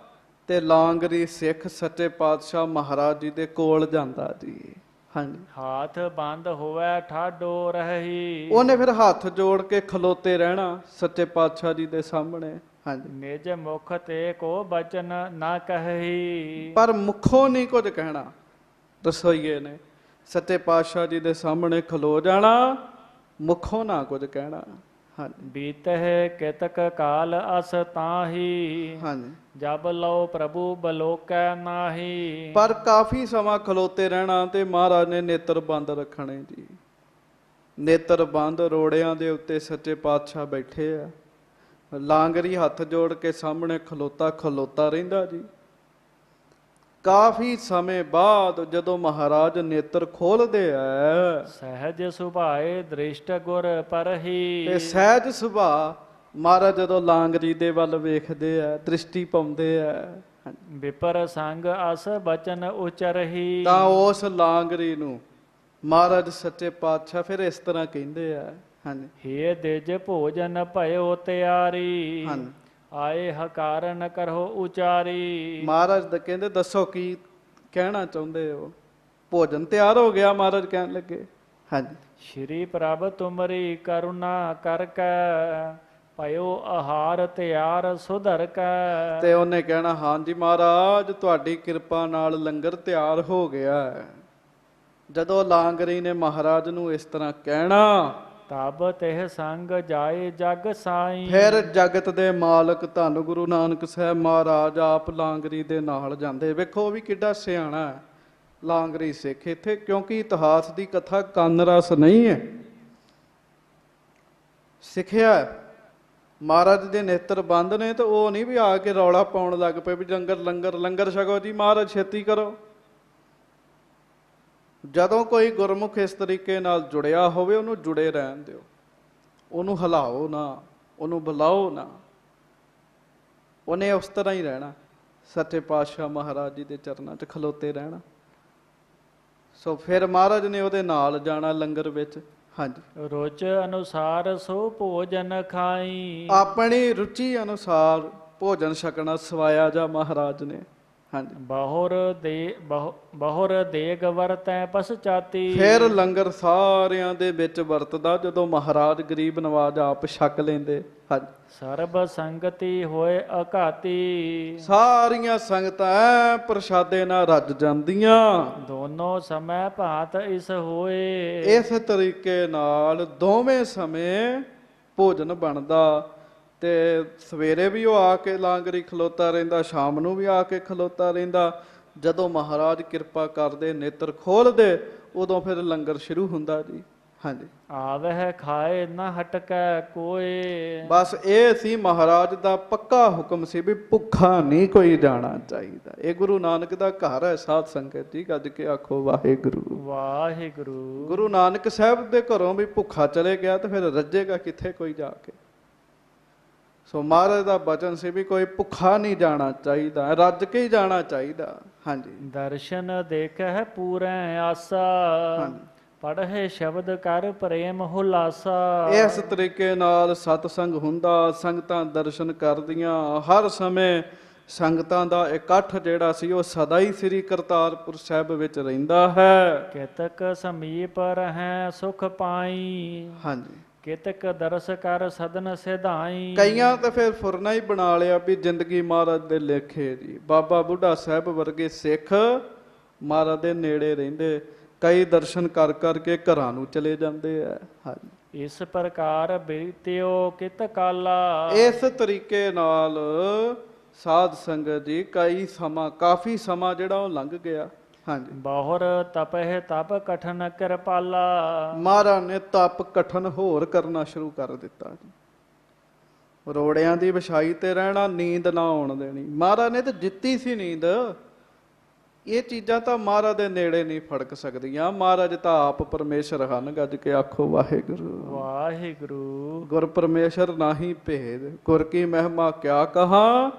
ਤੇ ਲਾਂਗਰੀ ਸਿੱਖ ਸੱਚੇ ਪਾਤਸ਼ਾਹ ਮਹਾਰਾਜ ਜੀ ਦੇ ਕੋਲ ਜਾਂਦਾ ਜੀ। ਹਾਂਜੀ, ਹਾਥ ਬੰਦ ਹੋਵੇ ਠਾਡੋ ਰਹੀ। ਉਹਨੇ ਫਿਰ ਹੱਥ ਜੋੜ ਕੇ ਖਲੋਤੇ ਰਹਿਣਾ ਸੱਚੇ ਪਾਤਸ਼ਾਹ ਜੀ ਦੇ ਸਾਹਮਣੇ। ਹਾਂਜੀ, ਨਿਜ ਮੁਖ ਤੇ ਕੋ ਬਚਨ ਨਾ ਕਹੀ। ਪਰ ਮੁਖੋਂ ਨਹੀਂ ਕੁਝ ਕਹਿਣਾ। ਰਸੋਈਏ ਨੇ ਸੱਚੇ ਪਾਤਸ਼ਾਹ ਜੀ ਦੇ ਸਾਹਮਣੇ ਖਲੋ ਜਾਣਾ, ਮੁਖੋਂ ਨਾ ਕੁਝ ਕਹਿਣਾ। ਹਾਂਜੀ, ਬੀਤਹਿ ਕਿਤਕ ਕਾਲ ਅਸ ਤਾਹੀ। ਹਾਂਜੀ, ਜਬ ਲਓ ਪ੍ਰਭੂ ਬਲੋਕੈ ਨਾਹੀ। ਪਰ ਕਾਫੀ ਸਮਾਂ ਖਲੋਤੇ ਰਹਿਣਾ ਤੇ ਮਹਾਰਾਜ ਨੇ ਨੇਤਰ ਬੰਦ ਰੱਖਣੇ ਜੀ। ਨੇਤਰ ਬੰਦ, ਰੋੜਿਆਂ ਦੇ ਉੱਤੇ ਸੱਚੇ ਪਾਤਸ਼ਾਹ ਬੈਠੇ ਆ, ਲਾਂਗਰੀ ਹੱਥ ਜੋੜ ਕੇ ਸਾਹਮਣੇ ਖਲੋਤਾ ਰਹਿੰਦਾ ਜੀ। ਕਾਫੀ ਸਮੇਂ ਬਾਅਦ ਜਦੋਂ ਮਹਾਰਾਜ ਨੇਤਰ ਖੋਲਦੇ ਆ, ਸਹਿਜ ਸੁਭਾਏ ਦ੍ਰਿਸ਼ਟ ਗੁਰ ਪਰਹੀ। ਤੇ ਸਹਿਜ ਸੁਭਾਅ ਮਹਾਰਾਜ ਜਦੋਂ ਲਾਂਗਰੀ ਦੇ ਵੱਲ ਵੇਖਦੇ ਆ, ਦ੍ਰਿਸ਼ਟੀ ਪਾਉਂਦੇ ਆ, ਵਿਪਰ ਸੰਗ ਅਸ ਬਚਨ ਉਚਰਹੀ। ਤਾਂ ਉਸ ਲਾਂਗਰੀ ਨੂੰ ਮਹਾਰਾਜ ਸੱਚੇ ਪਾਤਸ਼ਾਹ ਫਿਰ ਇਸ ਤਰ੍ਹਾਂ ਕਹਿੰਦੇ ਆ। ਹਾਂਜੀ, ਹੇ ਦਿਜ ਭੋਜਨ ਭਇਓ ਤਿਆਰੀ। ਹਾਂਜੀ, ਆਏ ਹਕਾਰਨ ਕਰੋ ਉਚਾਰੀ। ਮਹਾਰਾਜ ਦਾ ਕਹਿੰਦੇ ਦੱਸੋ ਕੀ ਕਹਿਣਾ ਚਾਹੁੰਦੇ ਹੋ। ਭੋਜਨ ਤਿਆਰ ਹੋ ਗਿਆ, ਮਹਾਰਾਜ ਕਹਿਣ ਲੱਗੇ। ਹਾਂਜੀ, ਸ਼੍ਰੀ ਪ੍ਰਭ ਤੁਮਰੀ ਕਰੁਣਾ ਕਰਕੈ। ਭਇਓ ਆਹਾਰ ਤਿਆਰ ਸੁਧਰ ਕੈ। ਤੇ ਉਹਨੇ ਕਹਿਣਾ ਹਾਂਜੀ ਮਹਾਰਾਜ ਤੁਹਾਡੀ ਕਿਰਪਾ ਨਾਲ ਲੰਗਰ ਤਿਆਰ ਹੋ ਗਿਆ ਹੈ। ਜਦੋਂ ਲਾਂਗਰੀ ਨੇ ਮਹਾਰਾਜ ਨੂੰ ਇਸ ਤਰ੍ਹਾਂ ਕਹਿਣਾ, ਤਬ ਤਿਹ ਸੰਗ ਜਾਏ ਜਗ ਸਾਈ। ਫਿਰ ਜਗਤ ਦੇ ਮਾਲਕ ਧੰਨ ਗੁਰੂ ਨਾਨਕ ਸਾਹਿਬ ਮਹਾਰਾਜ ਆਪ ਲਾਂਗਰੀ ਦੇ ਨਾਲ ਜਾਂਦੇ। ਵੇਖੋ ਵੀ ਕਿੱਡਾ ਸਿਆਣਾ ਹੈ ਲਾਂਗਰੀ ਸਿੱਖ ਇੱਥੇ, ਕਿਉਂਕਿ ਇਤਿਹਾਸ ਦੀ ਕਥਾ ਕੰਨ ਰਸ ਨਹੀਂ ਹੈ, ਸਿੱਖਿਆ। ਮਹਾਰਾਜ ਦੇ ਨੇਤਰ ਬੰਦ ਨੇ ਤੇ ਉਹ ਨਹੀਂ ਵੀ ਆ ਕੇ ਰੌਲਾ ਪਾਉਣ ਲੱਗ ਪਏ ਵੀ ਲੰਗਰ ਛਕੋ ਜੀ ਮਹਾਰਾਜ, ਛੇਤੀ ਕਰੋ। ਜਦੋਂ ਕੋਈ ਗੁਰਮੁਖ ਇਸ ਤਰੀਕੇ ਨਾਲ ਜੁੜਿਆ ਹੋਵੇ ਉਹਨੂੰ ਜੁੜੇ ਰਹਿਣ ਦਿਓ, ਉਹਨੂੰ ਹਿਲਾਓ ਨਾ, ਉਹਨੂੰ ਬੁਲਾਓ ਨਾ, ਉਹਨੇ ਉਸ ਤਰ੍ਹਾਂ ਹੀ ਰਹਿਣਾ। ਸੱਚੇ ਪਾਤਸ਼ਾਹ ਮਹਾਰਾਜ ਜੀ ਦੇ ਚਰਨਾਂ 'ਚ ਖਲੋਤੇ ਰਹਿਣਾ। ਸੋ ਫਿਰ ਮਹਾਰਾਜ ਨੇ ਉਹਦੇ ਨਾਲ ਜਾਣਾ ਲੰਗਰ ਵਿੱਚ। ਹਾਂਜੀ, ਰੁਚ ਅਨੁਸਾਰ ਸੋ ਭੋਜਨ ਖਾਈ। ਆਪਣੀ ਰੁਚੀ ਅਨੁਸਾਰ ਭੋਜਨ ਛਕਣਾ ਸਵਾਇਆ ਜਾ ਮਹਾਰਾਜ ਨੇ। ਹਾਂਜੀ, ਬਹੁਰ ਦੇਗ ਵਰਤੈ ਪਸਚਾਤੀ। ਫਿਰ ਲੰਗਰ ਸਾਰਿਆਂ ਦੇ ਵਿੱਚ ਵਰਤਦਾ ਜਦੋਂ ਮਹਾਰਾਜ ਗਰੀਬ ਨਵਾਜ ਆਪ ਛਕ ਲੈਂਦੇ। ਹਾਂਜੀ, ਸਰਬ ਸੰਗਤੀ ਹੋਏ ਅਘਾਤੀ। ਸਾਰੀਆਂ ਸੰਗਤਾਂ ਐਂ ਪ੍ਰਸ਼ਾਦੇ ਨਾਲ ਰੱਜ ਜਾਂਦੀਆਂ। ਦੋਨੋਂ ਸਮੈ ਭਾਤ ਇਸ ਹੋਏ। ਇਸ ਤਰੀਕੇ ਨਾਲ ਦੋਵੇਂ ਸਮੇਂ ਭੋਜਨ ਬਣਦਾ। ਤੇ ਸਵੇਰੇ ਵੀ ਉਹ ਆ ਕੇ ਲਾਂਗਰੀ ਖਲੋਤਾ ਰਹਿੰਦਾ, ਸ਼ਾਮ ਨੂੰ ਵੀ ਆ ਕੇ ਖਲੋਤਾ ਰਹਿੰਦਾ। ਜਦੋਂ ਮਹਾਰਾਜ ਕਿਰਪਾ ਕਰਦੇ, ਨੇਤਰ ਖੋਲਦੇ, ਉਦੋਂ ਫਿਰ ਲੰਗਰ ਸ਼ੁਰੂ ਹੁੰਦਾ ਜੀ। ਹਾਂਜੀ, ਆਵਹਿ ਖਾਏ ਨਾ ਹਟਕੈ ਕੋਏ। ਬਸ ਇਹ ਸੀ ਮਹਾਰਾਜ ਦਾ ਪੱਕਾ ਹੁਕਮ ਸੀ ਵੀ ਭੁੱਖਾ ਨਹੀਂ ਕੋਈ ਜਾਣਾ ਚਾਹੀਦਾ। ਇਹ ਗੁਰੂ ਨਾਨਕ ਦਾ ਘਰ ਹੈ ਸਾਧ ਸੰਗਤ ਜੀ। ਗੱਜ ਕੇ ਆਖੋ ਵਾਹਿਗੁਰੂ ਵਾਹਿਗੁਰੂ। ਗੁਰੂ ਨਾਨਕ ਸਾਹਿਬ ਦੇ ਘਰੋਂ ਵੀ ਭੁੱਖਾ ਚਲੇ ਗਿਆ ਤੇ ਫਿਰ ਰੱਜੇਗਾ ਕਿੱਥੇ ਕੋਈ ਜਾ ਕੇ। ਸੋ ਮਹਾਰਾਜ ਦਾ ਬਚਨ ਸੀ ਵੀ ਕੋਈ ਭੁੱਖਾ ਨਹੀਂ ਜਾਣਾ ਚਾਹੀਦਾ, ਰੱਜ ਕੇ ਹੀ ਜਾਣਾ ਚਾਹੀਦਾ। ਹਾਂਜੀ, ਦਰਸ਼ਨ ਦੇਖਹਿ ਪੂਰੈ ਆਸਾ। ਹਾਂਜੀ, ਪੜ੍ਹੇ ਸ਼ਬਦ ਕਰ ਪ੍ਰੇਮ ਹੁਲਾਸਾ। ਇਸ ਤਰੀਕੇ ਨਾਲ ਸਤਸੰਗ ਹੁੰਦਾ, ਸੰਗਤਾਂ ਦਰਸ਼ਨ ਕਰਦੀਆਂ। ਹਰ ਸਮੇਂ ਸੰਗਤਾਂ ਦਾ ਇਕੱਠ ਜਿਹੜਾ ਸੀ ਉਹ ਸਦਾ ਹੀ ਸ੍ਰੀ ਕਰਤਾਰਪੁਰ ਸਾਹਿਬ ਵਿੱਚ ਰਹਿੰਦਾ ਹੈ। ਕਿਤਕ ਸਮੀਪ ਰਹੈ ਸੁਖ ਪਾਈ। ਹਾਂਜੀ, ਕਿਤਕ ਦਰਸ ਕਰ ਸਦਨ ਸਿਧਾਈ। ਕਈਆਂ ਤਾਂ ਫਿਰ ਫੁਰਨਾ ਹੀ ਬਣਾ ਲਿਆ ਵੀ ਜ਼ਿੰਦਗੀ ਮਹਾਰਾਜ ਦੇ ਲੇਖੇ ਜੀ। ਬਾਬਾ ਬੁੱਢਾ ਸਾਹਿਬ ਵਰਗੇ ਸਿੱਖ ਮਹਾਰਾਜ ਦੇ ਨੇੜੇ ਰਹਿੰਦੇ, ਕਈ ਦਰਸ਼ਨ ਕਰ ਕਰਕੇ ਘਰਾਂ ਨੂੰ ਚਲੇ ਜਾਂਦੇ ਆ। ਹਾਂਜੀ, ਇਸ ਪ੍ਰਕਾਰ ਬੀਤਿਓ ਕਿਤ ਕਾਲਾ। ਇਸ ਤਰੀਕੇ ਨਾਲ ਸਾਧ ਸੰਗਤ ਜੀ ਕਾਫੀ ਸਮਾਂ ਜਿਹੜਾ ਉਹ ਲੰਘ ਗਿਆ। ਹਾਂਜੀ, ਬਹੁਰ ਤਪਹਿ ਤਪ ਕਠਨ ਕਿਰਪਾਲਾ। ਮਹਾਰਾਜ ਨੇ ਤਪ ਕਠਨ ਹੋਰ ਕਰਨਾ ਸ਼ੁਰੂ ਕਰ ਦਿੱਤਾ ਜੀ। ਰੋੜਿਆਂ ਦੀ ਵਿਛਾਈ ਤੇ ਰਹਿਣਾ, ਨੀਂਦ ਨਾ ਆਉਣ ਦੇਣੀ। ਮਹਾਰਾਜ ਨੇ ਤਾਂ ਜਿੱਤੀ ਸੀ ਨੀਂਦ। ਇਹ ਚੀਜ਼ਾਂ ਤਾਂ ਮਹਾਰਾਜ ਦੇ ਨੇੜੇ ਨਹੀਂ ਫੜਕ ਸਕਦੀਆਂ। ਮਹਾਰਾਜ ਤਾਂ ਆਪ ਪਰਮੇਸ਼ਰ ਹਨ। ਗੱਜ ਕੇ ਆਖੋ ਵਾਹਿਗੁਰੂ ਵਾਹਿਗੁਰੂ। ਗੁਰ ਪਰਮੇਸ਼ਰ ਨਾਹੀ ਭੇਦ, ਗੁਰ ਕੀ ਮਹਿਮਾ ਕਿਆ ਕਹਾ।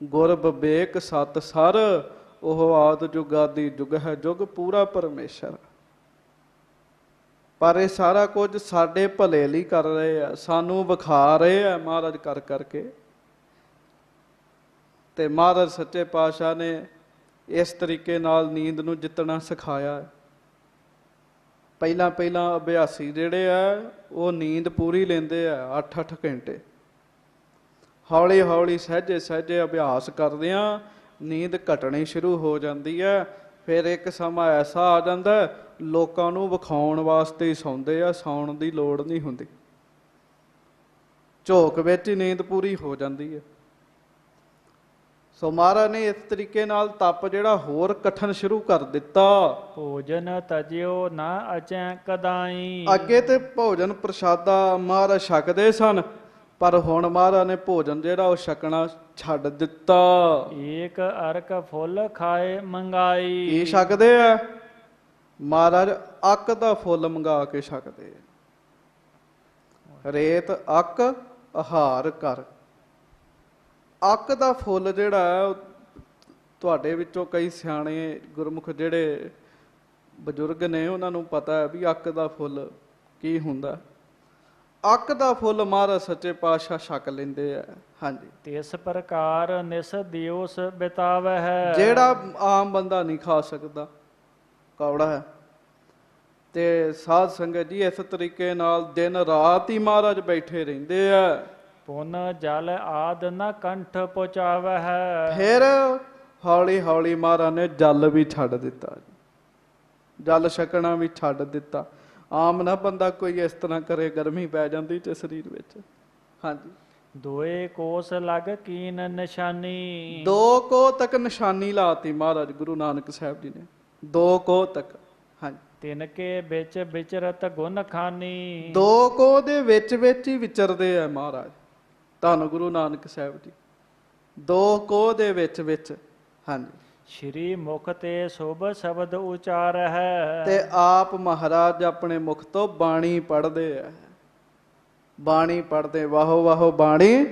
ਗੁਰ ਬਿਬੇਕ ਸਤ ਸਰ, ਉਹ ਆਦ ਜੁਗਾਦੀ ਜੁਗ ਹੈ ਜੁਗ ਪੂਰਾ ਪਰਮੇਸ਼ਰ। ਪਰ ਇਹ ਸਾਰਾ ਕੁਝ ਸਾਡੇ ਭਲੇ ਲਈ ਕਰ ਰਹੇ ਆ, ਸਾਨੂੰ ਵਿਖਾ ਰਹੇ ਆ ਮਹਾਰਾਜ ਕਰ ਕਰਕੇ। ਤੇ ਮਹਾਰਾਜ ਸੱਚੇ ਪਾਤਸ਼ਾਹ ਨੇ ਇਸ ਤਰੀਕੇ ਨਾਲ ਨੀਂਦ ਨੂੰ ਜਿੱਤਣਾ ਸਿਖਾਇਆ। ਪਹਿਲਾਂ ਅਭਿਆਸੀ ਜਿਹੜੇ ਆ ਉਹ ਨੀਂਦ ਪੂਰੀ ਲੈਂਦੇ ਆ 8-8 ਘੰਟੇ। ਹੌਲੀ ਹੌਲੀ ਸਹਿਜੇ ਅਭਿਆਸ ਕਰਦਿਆਂ ਨੀਂਦ ਘਟਣੀ ਸ਼ੁਰੂ ਹੋ ਜਾਂਦੀ ਹੈ। ਫਿਰ ਇੱਕ ਸਮਾਂ ਐਸਾ ਆ ਜਾਂਦਾ ਲੋਕਾਂ ਨੂੰ ਵਿਖਾਉਣ ਵਾਸਤੇ ਹੀ ਸੌਂਦੇ ਆ, ਸੌਣ ਦੀ ਲੋੜ ਨਹੀਂ ਹੁੰਦੀ। ਝੋਕ ਵਿੱਚ ਹੀ ਨੀਂਦ ਪੂਰੀ ਹੋ ਜਾਂਦੀ ਹੈ। ਸੋ ਮਹਾਰਾਜ ਨੇ ਇਸ ਤਰੀਕੇ ਨਾਲ ਤਪ ਜਿਹੜਾ ਹੋਰ ਕਠਨ ਸ਼ੁਰੂ ਕਰ ਦਿੱਤਾ। ਭੋਜਨ ਤਜਿਓ ਨਾ ਅਚੈ ਕਦਾਈ। ਅੱਗੇ ਤੇ ਭੋਜਨ ਪ੍ਰਸ਼ਾਦਾ ਮਹਾਰਾਜ ਛਕਦੇ ਸਨ, ਪਰ ਹੁਣ ਮਹਾਰਾਜ ਨੇ ਭੋਜਨ ਜਿਹੜਾ ਉਹ ਛਕਣਾ ਛੱਡ ਦਿੱਤਾ। ਏਕ ਅਰਕ ਫੁੱਲ ਖਾਏ ਮੰਗਾਈ। ਕੀ ਛਕਦੇ ਆ ਮਹਾਰਾਜ? ਅੱਕ ਦਾ ਫੁੱਲ ਮੰਗਾ ਕੇ ਛਕਦੇ ਆ। ਰੇਤ ਅੱਕ ਆਹਾਰ ਕਰ। ਅੱਕ ਦਾ ਫੁੱਲ ਜਿਹੜਾ ਤੁਹਾਡੇ ਵਿੱਚੋਂ ਕਈ ਸਿਆਣੇ ਗੁਰਮੁਖ ਜਿਹੜੇ ਬਜ਼ੁਰਗ ਨੇ ਉਹਨਾਂ ਨੂੰ ਪਤਾ ਹੈ ਵੀ ਅੱਕ ਦਾ ਫੁੱਲ ਕੀ ਹੁੰਦਾ। ਅੱਕ ਦਾ ਫੁੱਲ ਮਹਾਰਾਜ ਸੱਚੇ ਪਾਤਸ਼ਾਹ ਛਕ ਲੈਂਦੇ ਆ। ਹਾਂਜੀ, ਤਿਸ ਪ੍ਰਕਾਰ ਨਿਸ ਦਿਵਸ ਬਿਤਾਵਹਿ। ਜਿਹੜਾ ਆਮ ਬੰਦਾ ਨਹੀਂ ਖਾ ਸਕਦਾ, ਕੌੜਾ ਹੈ। ਤੇ ਸਾਧ ਸੰਗਤ ਜੀ ਇਸ ਤਰੀਕੇ ਨਾਲ ਦਿਨ ਰਾਤ ਹੀ ਮਹਾਰਾਜ ਬੈਠੇ ਰਹਿੰਦੇ ਆ। ਪੁਨ ਜਲ ਆਦ ਨ ਕੰਠ ਪਹੁੰਚਾਵਹਿ। ਫਿਰ ਹੌਲੀ ਹੌਲੀ ਮਹਾਰਾਜ ਨੇ ਜਲ ਵੀ ਛੱਡ ਦਿੱਤਾ, ਜਲ ਛਕਣਾ ਵੀ ਛੱਡ ਦਿੱਤਾ। ਆਮ ਨਾ ਬੰਦਾ ਕੋਈ ਇਸ ਤਰ੍ਹਾਂ ਕਰੇ, ਗਰਮੀ ਪੈ ਜਾਂਦੀ ਤੇ ਸਰੀਰ ਵਿੱਚ। ਹਾਂਜੀ, ਦੋਏ ਕੋਸ ਲਗ ਕੀਨ ਨਿਸ਼ਾਨੀ। 2 ਕੋਹ ਤੱਕ ਨਿਸ਼ਾਨੀ ਲਾਤੀ ਮਹਾਰਾਜ ਗੁਰੂ ਨਾਨਕ ਸਾਹਿਬ ਜੀ ਨੇ, 2 ਕੋਹ ਤੱਕ। ਹਾਂਜੀ, ਤਿਨਕੇ ਵਿੱਚ ਵਿਚਰਤ ਗੁਣ ਖਾਨੀ। 2 ਕੋਹ ਦੇ ਵਿੱਚ ਹੀ ਵਿਚਰਦੇ ਆ ਮਹਾਰਾਜ ਧੰਨ ਗੁਰੂ ਨਾਨਕ ਸਾਹਿਬ ਜੀ। 2 ਕੋਹ ਦੇ ਵਿੱਚ। ਹਾਂਜੀ, ਸ਼੍ਰੀ ਮੁਖ ਤੇ ਸ਼ੁਭ ਸ਼ਬਦ ਉਚਾਰ ਹੈ। ਤੇ ਆਪ ਮਹਾਰਾਜ ਆਪਣੇ ਮੁਖ ਤੋਂ ਬਾਣੀ ਪੜ੍ਹਦੇ ਆ। ਬਾਣੀ ਪੜ੍ਹਦੇ, ਵਾਹੋ ਵਾਹੋ ਬਾਣੀ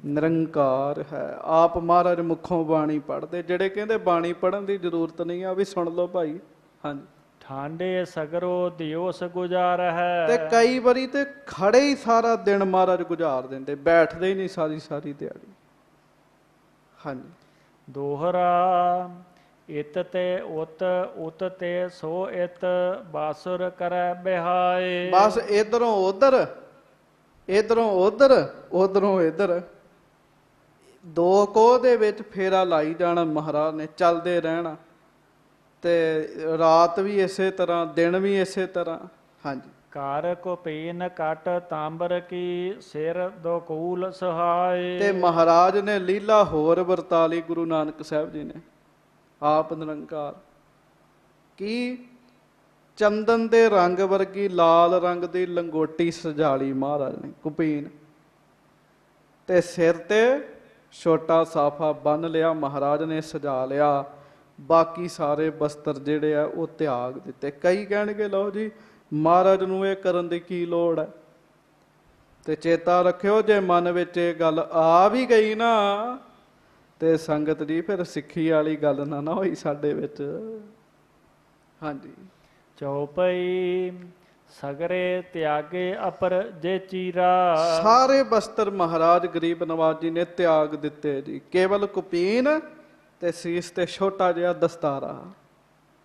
ਨਿਰੰਕਾਰ ਹੈ। ਆਪ ਮਹਾਰਾਜ ਮੁਖੋਂ ਬਾਣੀ ਪੜ੍ਹਦੇ, ਜਿਹੜੇ ਕਹਿੰਦੇ ਬਾਣੀ ਪੜ੍ਹਨ ਦੀ ਜ਼ਰੂਰਤ ਨਹੀਂ ਆ ਵੀ ਸੁਣ ਲਓ ਭਾਈ। ਹਾਂਜੀ। ਠਾਂਡੇ ਸਗਰੋ ਦਿਓਸ ਗੁਜ਼ਾਰ ਹੈ। ਤੇ ਕਈ ਵਾਰੀ ਤੇ ਖੜੇ ਹੀ ਸਾਰਾ ਦਿਨ ਮਹਾਰਾਜ ਗੁਜ਼ਾਰ ਦਿੰਦੇ, ਬੈਠਦੇ ਹੀ ਨਹੀਂ ਸਾਰੀ ਸਾਰੀ ਦਿਹਾੜੀ। ਹਾਂਜੀ। ਦੋਹਰਾ ਇਤ ਤੇ ਉਤ ਉਤ ਤੇ ਸੋ ਇਤ ਬਾਸੁਰ ਕਰੈ ਬਿਹਾਏ। ਬਸ ਇਧਰੋਂ ਉਧਰ, ਇਧਰੋਂ ਉਧਰ, ਉਧਰੋਂ ਇਧਰ, ਦੋ ਕੋਹ ਦੇ ਵਿੱਚ ਫੇਰਾ ਲਾਈ ਜਾਣਾ ਮਹਾਰਾਜ ਨੇ, ਚੱਲਦੇ ਰਹਿਣਾ। ਤੇ ਰਾਤ ਵੀ ਇਸੇ ਤਰ੍ਹਾਂ, ਦਿਨ ਵੀ ਇਸੇ ਤਰ੍ਹਾਂ। ਹਾਂਜੀ। ਕਰ ਕੁਪੀਨ ਕਟ ਤਾਂਬਰ ਕੀ ਸਿਰ ਦੋ ਕੂਲ ਸਹਾਏ। ਤੇ ਮਹਾਰਾਜ ਨੇ ਲੀਲਾ ਹੋਰ ਵਰਤਾ ਲਈ ਗੁਰੂ ਨਾਨਕ ਸਾਹਿਬ ਜੀ ਨੇ, ਆਪ ਨਿਰੰਕਾਰ। ਕੀ ਚੰਦਨ ਦੇ ਰੰਗ ਵਰਗੀ ਲਾਲ ਰੰਗ ਦੀ ਲੰਗੋਟੀ ਸਜਾ ਲਈ ਮਹਾਰਾਜ ਨੇ, ਕੁਪੀਨ, ਤੇ ਸਿਰ ਤੇ ਛੋਟਾ ਸਾਫਾ ਬੰਨ ਲਿਆ ਮਹਾਰਾਜ ਨੇ, ਸਜਾ ਲਿਆ। ਬਾਕੀ ਸਾਰੇ ਬਸਤਰ ਜਿਹੜੇ ਆ ਉਹ ਤਿਆਗ ਦਿੱਤੇ। ਕਈ ਕਹਿਣਗੇ ਲਓ ਜੀ ਮਹਾਰਾਜ ਨੂੰ ਇਹ ਕਰਨ ਦੀ ਕੀ ਲੋੜ ਹੈ। ਤੇ ਚੇਤਾ ਰੱਖਿਓ, ਜੇ ਮਨ ਵਿੱਚ ਇਹ ਗੱਲ ਆ ਵੀ ਗਈ ਨਾ ਤੇ ਸੰਗਤ ਜੀ ਫਿਰ ਸਿੱਖੀ ਵਾਲੀ ਗੱਲ ਨਾ ਹੋਈ ਸਾਡੇ ਵਿੱਚ। ਹਾਂਜੀ। ਚੌਪਈ ਸਗਰੇ ਤਿਆਗੇ ਅਪਰ ਜੇ ਚੀਰਾ। ਸਾਰੇ ਬਸਤਰ ਮਹਾਰਾਜ ਗਰੀਬ ਨਵਾਜ ਜੀ ਨੇ ਤਿਆਗ ਦਿੱਤੇ ਜੀ, ਕੇਵਲ ਕੁਪੀਨ ਤੇ ਸੀਸ ਤੇ ਛੋਟਾ ਜਿਹਾ ਦਸਤਾਰਾ।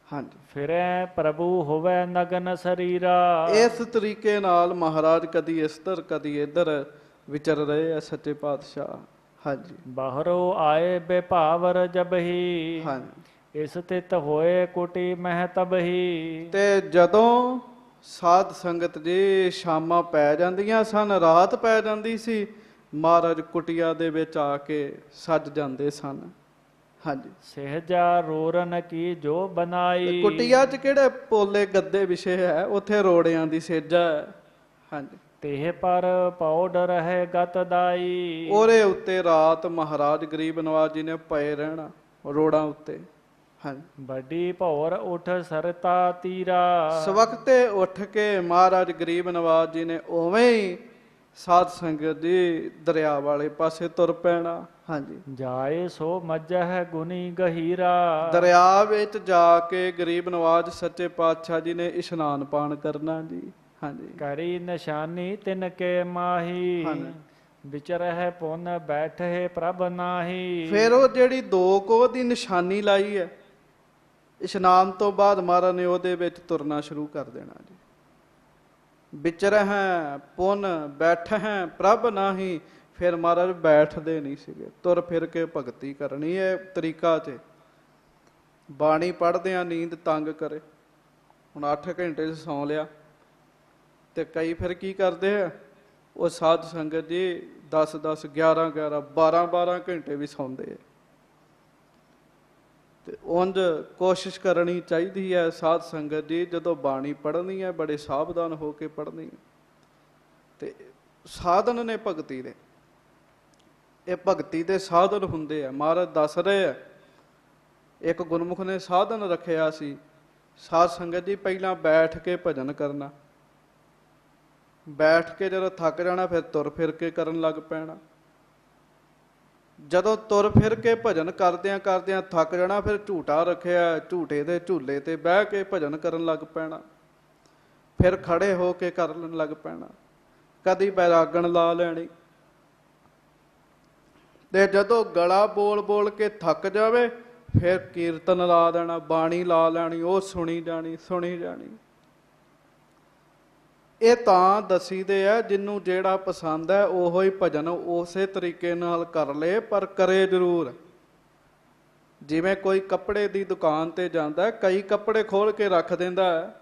ਹਾਂਜੀ। ਫਿਰੈ ਪ੍ਰਭੂ ਹੋਵੇ ਨਗਨ ਸਰੀਰਾ। ਇਸ ਤਰੀਕੇ ਨਾਲ ਮਹਾਰਾਜ ਕਦੀ ਇਸਧਰ ਕਦੀ ਇੱਧਰ ਵਿਚਰ ਰਹੇ ਆ ਸੱਚੇ ਪਾਤਸ਼ਾਹ। ਹਾਂਜੀ। ਬਾਹਰੋਂ ਆਏ ਬੇਭਾਵਰ ਜਬਹੀ। ਹਾਂਜੀ। ਇਸ ਤਿਤ ਹੋਏ ਕੁਟੀ ਮਹਿ ਤਬਹੀ। ਤੇ ਜਦੋਂ ਸਾਧ ਸੰਗਤ ਜੀ ਸ਼ਾਮਾਂ ਪੈ ਜਾਂਦੀਆਂ ਸਨ, ਰਾਤ ਪੈ ਜਾਂਦੀ ਸੀ, ਮਹਾਰਾਜ ਕੁਟੀਆ ਦੇ ਵਿੱਚ ਆ ਕੇ ਸੱਜ ਜਾਂਦੇ ਸਨ। ਹਾਂਜੀ। ਸਹਿਜਾ ਰੋਰਨ ਕੀ ਜੋ ਬਣਾਈ। ਕੁਟੀਆ 'ਚ ਕਿਹੜੇ ਪੋਲੇ ਗੱਦੇ ਵਿਛੇ ਹੈ, ਉੱਥੇ ਰੋੜਿਆਂ ਦੀ ਸੇਜਾ ਹੈ। ਹਾਂਜੀ। ਤੇਹ ਪਰ ਪਾਉਡਰ ਹੈ ਗਤ ਦਾਈ। ਉਹਦੇ ਉੱਤੇ ਰਾਤ ਮਹਾਰਾਜ ਗਰੀਬ ਨਵਾਜ ਜੀ ਨੇ ਪਏ ਰਹਿਣਾ, ਰੋੜਾਂ ਉੱਤੇ। ਹਾਂਜੀ। ਵੱਡੀ ਭੌਰ ਉਠ ਸਰਤਾ ਤੀਰਾ। ਸਵਖਤੇ ਉੱਠ ਕੇ ਮਹਾਰਾਜ ਗਰੀਬ ਨਵਾਜ ਜੀ ਨੇ ਉਵੇਂ ਹੀ ਸਾਧ ਸੰਗਤ ਜੀ ਦਰਿਆ ਵਾਲੇ ਪਾਸੇ ਤੁਰ ਪੈਣਾ। ਹਾਂਜੀ। ਜਾਏ ਸੋ ਮੱਝਹਿ ਗੁਨੀ ਗਹੀਰਾ। ਦਰਿਆ ਵਿੱਚ ਜਾ ਕੇ ਗਰੀਬ ਨਵਾਜ ਸੱਚੇ ਪਾਤਸ਼ਾਹ ਜੀ ਨੇ ਇਸ਼ਨਾਨ ਪਾਨ ਕਰਨਾ ਜੀ। ਹਾਂਜੀ। ਕਰੀ ਨਿਸ਼ਾਨੀ ਤਿਨ ਕੇ ਮਾਹੀ। ਹਾਂਜੀ। ਵਿਚਰਹਿ ਪੁਨ ਬੈਠੇ ਪ੍ਰਭ ਨਾਹੀ। ਫਿਰ ਉਹ ਜਿਹੜੀ 2 ਕੋਹ ਦੀ ਨਿਸ਼ਾਨੀ ਲਾਈ ਹੈ, ਇਸ਼ਨਾਨ ਤੋਂ ਬਾਅਦ ਮਹਾਰਾਜ ਨੇ ਉਹਦੇ ਵਿੱਚ ਤੁਰਨਾ ਸ਼ੁਰੂ ਕਰ ਦੇਣਾ ਜੀ। ਵਿਚਰਹਿ ਪੁਨ ਬੈਠਹਿ ਪ੍ਰਭ ਨਾਹੀ। ਫਿਰ ਮਹਾਰਾਜ ਬੈਠਦੇ ਨਹੀਂ ਸੀਗੇ, ਤੁਰ ਫਿਰ ਕੇ ਭਗਤੀ ਕਰਨੀ। ਇਹ ਤਰੀਕਾ 'ਚ ਬਾਣੀ ਪੜ੍ਹਦਿਆਂ ਨੀਂਦ ਤੰਗ ਕਰੇ, ਹੁਣ 8 ਘੰਟੇ 'ਚ ਸੌਂ ਲਿਆ। ਤੇ ਕਈ ਫਿਰ ਕੀ ਕਰਦੇ ਆ, ਉਹ ਸਾਧ ਸੰਗਤ ਜੀ 10-10, 11-11, 12-12 ਘੰਟੇ ਵੀ ਸੌਂਦੇ ਆ। ਤੇ ਉਂਝ ਕੋਸ਼ਿਸ਼ ਕਰਨੀ ਚਾਹੀਦੀ ਹੈ ਸਾਧ ਸੰਗਤ ਜੀ, ਜਦੋਂ ਬਾਣੀ ਪੜ੍ਹਨੀ ਹੈ ਬੜੇ ਸਾਵਧਾਨ ਹੋ ਕੇ ਪੜ੍ਹਨੀ ਹੈ। ਤੇ ਸਾਧਨ ਨੇ ਭਗਤੀ ਦੇ, ਇਹ ਭਗਤੀ ਦੇ ਸਾਧਨ ਹੁੰਦੇ ਆ। ਮਹਾਰਾਜ ਦੱਸ ਰਹੇ ਆ, ਇੱਕ ਗੁਰਮੁਖ ਨੇ ਸਾਧਨ ਰੱਖਿਆ ਸੀ, ਸਾਧ ਸੰਗਤ ਜੀ ਪਹਿਲਾਂ ਬੈਠ ਕੇ ਭਜਨ ਕਰਨਾ, ਬੈਠ ਕੇ ਜਦੋਂ ਥੱਕ ਜਾਣਾ ਫਿਰ ਤੁਰ ਫਿਰ ਕੇ ਕਰਨ ਲੱਗ ਪੈਣਾ। ਜਦੋਂ ਤੁਰ ਫਿਰ ਕੇ ਭਜਨ ਕਰਦਿਆਂ ਕਰਦਿਆਂ ਥੱਕ ਜਾਣਾ, ਫਿਰ ਝੂਟਾ ਰੱਖਿਆ, ਝੂਟੇ ਦੇ ਝੂਲੇ ਤੇ ਬਹਿ ਕੇ ਭਜਨ ਕਰਨ ਲੱਗ ਪੈਣਾ। ਫਿਰ ਖੜੇ ਹੋ ਕੇ ਕਰਨ ਲੱਗ ਪੈਣਾ, ਕਦੀ ਬੈਰਾਗਣ ਲਾ ਲੈਣੀ। ਤੇ ਜਦੋਂ ਗਲਾ ਬੋਲ ਬੋਲ ਕੇ ਥੱਕ ਜਾਵੇ ਫਿਰ ਕੀਰਤਨ ਲਾ ਦੇਣਾ, ਬਾਣੀ ਲਾ ਲੈਣੀ, ਉਹ ਸੁਣੀ ਜਾਣੀ ਸੁਣੀ ਜਾਣੀ। ਇਹ ਤਾਂ ਦੱਸੀਦੇ ਆ ਜਿਹਨੂੰ ਜਿਹੜਾ ਪਸੰਦ ਹੈ ਉਹੋ ਹੀ ਭਜਨ ਉਸੇ ਤਰੀਕੇ ਨਾਲ ਕਰ ਲਏ, ਪਰ ਕਰੇ ਜ਼ਰੂਰ। ਜਿਵੇਂ ਕੋਈ ਕੱਪੜੇ ਦੀ ਦੁਕਾਨ ਤੇ ਜਾਂਦਾ, ਕਈ ਕੱਪੜੇ ਖੋਲ ਕੇ ਰੱਖ ਦਿੰਦਾ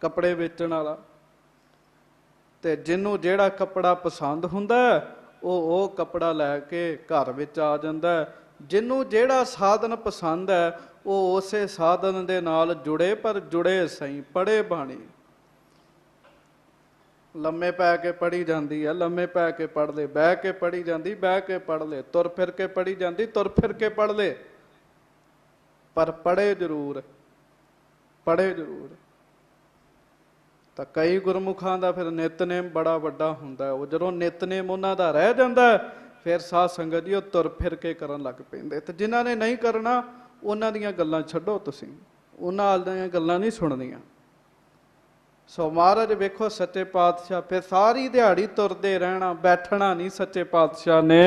ਕੱਪੜੇ ਵੇਚਣ ਵਾਲਾ, ਤੇ ਜਿਹਨੂੰ ਜਿਹੜਾ ਕੱਪੜਾ ਪਸੰਦ ਹੁੰਦਾ ਉਹ ਕੱਪੜਾ ਲੈ ਕੇ ਘਰ ਵਿੱਚ ਆ ਜਾਂਦਾ। ਜਿਹਨੂੰ ਜਿਹੜਾ ਸਾਧਨ ਪਸੰਦ ਹੈ ਉਹ ਉਸੇ ਸਾਧਨ ਦੇ ਨਾਲ ਜੁੜੇ, ਪਰ ਜੁੜੇ ਸਹੀ, ਪੜ੍ਹੇ ਬਾਣੀ। ਲੰਮੇ ਪੈ ਕੇ ਪੜ੍ਹੀ ਜਾਂਦੀ ਹੈ, ਲੰਮੇ ਪੈ ਕੇ ਪੜ੍ਹ ਲੈ, ਬਹਿ ਕੇ ਪੜ੍ਹੀ ਜਾਂਦੀ, ਬਹਿ ਕੇ ਪੜ੍ਹ ਲੈ, ਤੁਰ ਫਿਰ ਕੇ ਪੜ੍ਹੀ ਜਾਂਦੀ, ਤੁਰ ਫਿਰ ਕੇ ਪੜ੍ਹ ਲੈ, ਪਰ ਪੜ੍ਹੇ ਜ਼ਰੂਰ, ਪੜ੍ਹੇ ਜ਼ਰੂਰ। ਤਾਂ ਕਈ ਗੁਰਮੁਖਾਂ ਦਾ ਫਿਰ ਨਿਤਨੇਮ ਬੜਾ ਵੱਡਾ ਹੁੰਦਾ, ਉਹ ਜਦੋਂ ਨਿਤਨੇਮ ਉਹਨਾਂ ਦਾ ਰਹਿ ਜਾਂਦਾ ਫਿਰ ਸਾਧ ਸੰਗਤ ਜੀ ਉਹ ਤੁਰ ਫਿਰ ਕੇ ਕਰਨ ਲੱਗ ਪੈਂਦੇ। ਤੇ ਜਿਨ੍ਹਾਂ ਨੇ ਨਹੀਂ ਕਰਨਾ ਉਹਨਾਂ ਦੀਆਂ ਗੱਲਾਂ ਛੱਡੋ, ਤੁਸੀਂ ਉਹਨਾਂ ਦੀਆਂ ਗੱਲਾਂ ਨਹੀਂ ਸੁਣਨੀਆਂ। ਸੋ ਮਹਾਰਾਜ ਵੇਖੋ ਸੱਚੇ ਪਾਤਸ਼ਾਹ ਫਿਰ ਸਾਰੀ ਦਿਹਾੜੀ ਤੁਰਦੇ ਰਹਿਣਾ, ਬੈਠਣਾ ਨਹੀਂ ਸੱਚੇ ਪਾਤਸ਼ਾਹ ਨੇ।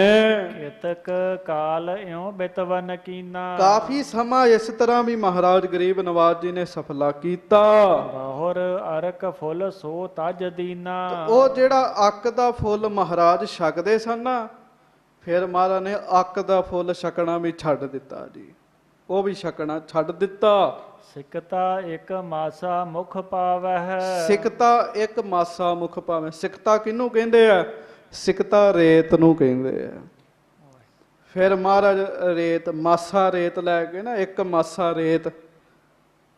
ਇਤਕ ਕਾਲ ਇਉ ਬਿਤਵਨ ਕੀਨਾ। ਕਾਫੀ ਸਮਾਂ ਇਸ ਤਰ੍ਹਾਂ ਵੀ ਮਹਾਰਾਜ ਗਰੀਬ ਨਵਾਜ ਜੀ ਨੇ ਸਫਲਾ ਕੀਤਾ। ਬਹੁਰ ਅਰਕ ਫੁੱਲ ਸੋ ਤਜ ਦੀਨਾ। ਉਹ ਜਿਹੜਾ ਅੱਕ ਦਾ ਫੁੱਲ ਮਹਾਰਾਜ ਛਕਦੇ ਸਨ ਨਾ, ਫਿਰ ਮਹਾਰਾਜ ਨੇ ਅੱਕ ਦਾ ਫੁੱਲ ਛਕਣਾ ਵੀ ਛੱਡ ਦਿੱਤਾ ਜੀ। ਉਹ ਵੀ ਛਕਣਾ ਛੱਡ ਦਿੱਤਾ। ਸਿਕਤਾ ਇੱਕ ਮਾਸਾ ਮੁਖ ਪਾਵਹਿ। ਸਿਕਤਾ ਇੱਕ ਮਾਸਾ ਮੁਖ ਪਾਵੇਂ। ਸਿਕਤਾ ਕਿਹਨੂੰ ਕਹਿੰਦੇ ਆ? ਸਿਕਤਾ ਰੇਤ ਨੂੰ ਕਹਿੰਦੇ ਆ। ਫਿਰ ਮਹਾਰਾਜ ਰੇਤ, ਮਾਸਾ ਰੇਤ ਲੈ ਕੇ ਨਾ, ਇੱਕ ਮਾਸਾ ਰੇਤ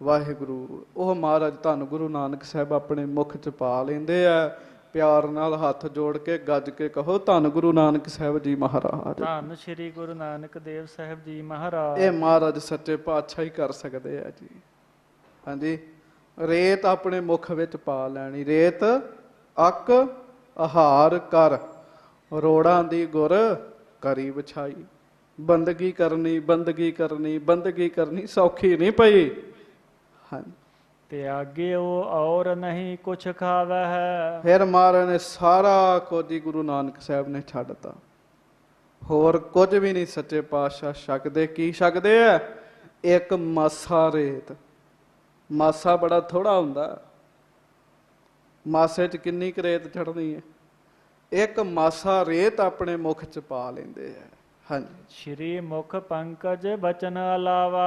ਵਾਹਿਗੁਰੂ, ਉਹ ਮਹਾਰਾਜ ਧੰਨ ਗੁਰੂ ਨਾਨਕ ਸਾਹਿਬ ਆਪਣੇ ਮੁਖ ਚ ਪਾ ਲੈਂਦੇ ਆ। ਪਿਆਰ ਨਾਲ ਹੱਥ ਜੋੜ ਕੇ ਗੱਜ ਕੇ ਕਹੋ ਧੰਨ ਗੁਰੂ ਨਾਨਕ ਸਾਹਿਬ ਜੀ ਮਹਾਰਾਜ। ਧੰਨ ਸ਼੍ਰੀ ਗੁਰੂ ਨਾਨਕ ਦੇਵ ਸਾਹਿਬ ਜੀ ਮਹਾਰਾਜ। ਇਹ ਮਹਾਰਾਜ ਸੱਚੇ ਪਾਤਸ਼ਾਹ ਹੀ ਕਰ ਸਕਦੇ ਆ ਜੀ। ਹਾਂਜੀ, ਰੇਤ ਆਪਣੇ ਮੁਖ ਵਿੱਚ ਪਾ ਲੈਣੀ। ਰੇਤ ਅੱਕ ਆਹਾਰ ਕਰ, ਰੋੜਾਂ ਦੀ ਗੁਰ ਕਰੀ ਵਿਛਾਈ। ਬੰਦਗੀ ਕਰਨੀ, ਬੰਦਗੀ ਕਰਨੀ, ਬੰਦਗੀ ਕਰਨੀ ਸੌਖੀ ਨਹੀਂ ਪਈ। ਹਾਂਜੀ, ਤਿਆਗੇ ਉਹ ਔਰ ਨਹੀਂ ਕੁਛ ਖਾਵੈ ਹੈ। ਫਿਰ ਮਹਾਰਾਜ ਨੇ ਸਾਰਾ ਕੁਝ ਹੀ ਗੁਰੂ ਨਾਨਕ ਸਾਹਿਬ ਨੇ ਛੱਡਤਾ। ਹੋਰ ਕੁਝ ਵੀ ਨਹੀਂ ਸੱਚੇ ਪਾਤਸ਼ਾਹ ਛਕਦੇ। ਕੀ ਛਕਦੇ ਆ? ਇੱਕ ਮਾਸਾ ਰੇਤ। ਮਾਸਾ ਬੜਾ ਥੋੜਾ ਹੁੰਦਾ, ਮਾਸੇ 'ਚ ਕਿੰਨੀ ਕੁ ਰੇਤ ਚੜ੍ਹਨੀ ਹੈ? ਇੱਕ ਮਾਸਾ ਰੇਤ ਆਪਣੇ ਮੁਖ 'ਚ ਪਾ ਲੈਂਦੇ ਆ। ਹਾਂਜੀ, ਸ਼੍ਰੀ ਮੁਖ ਪੰਕਜ ਬਚਨ ਅਲਾਵਾ।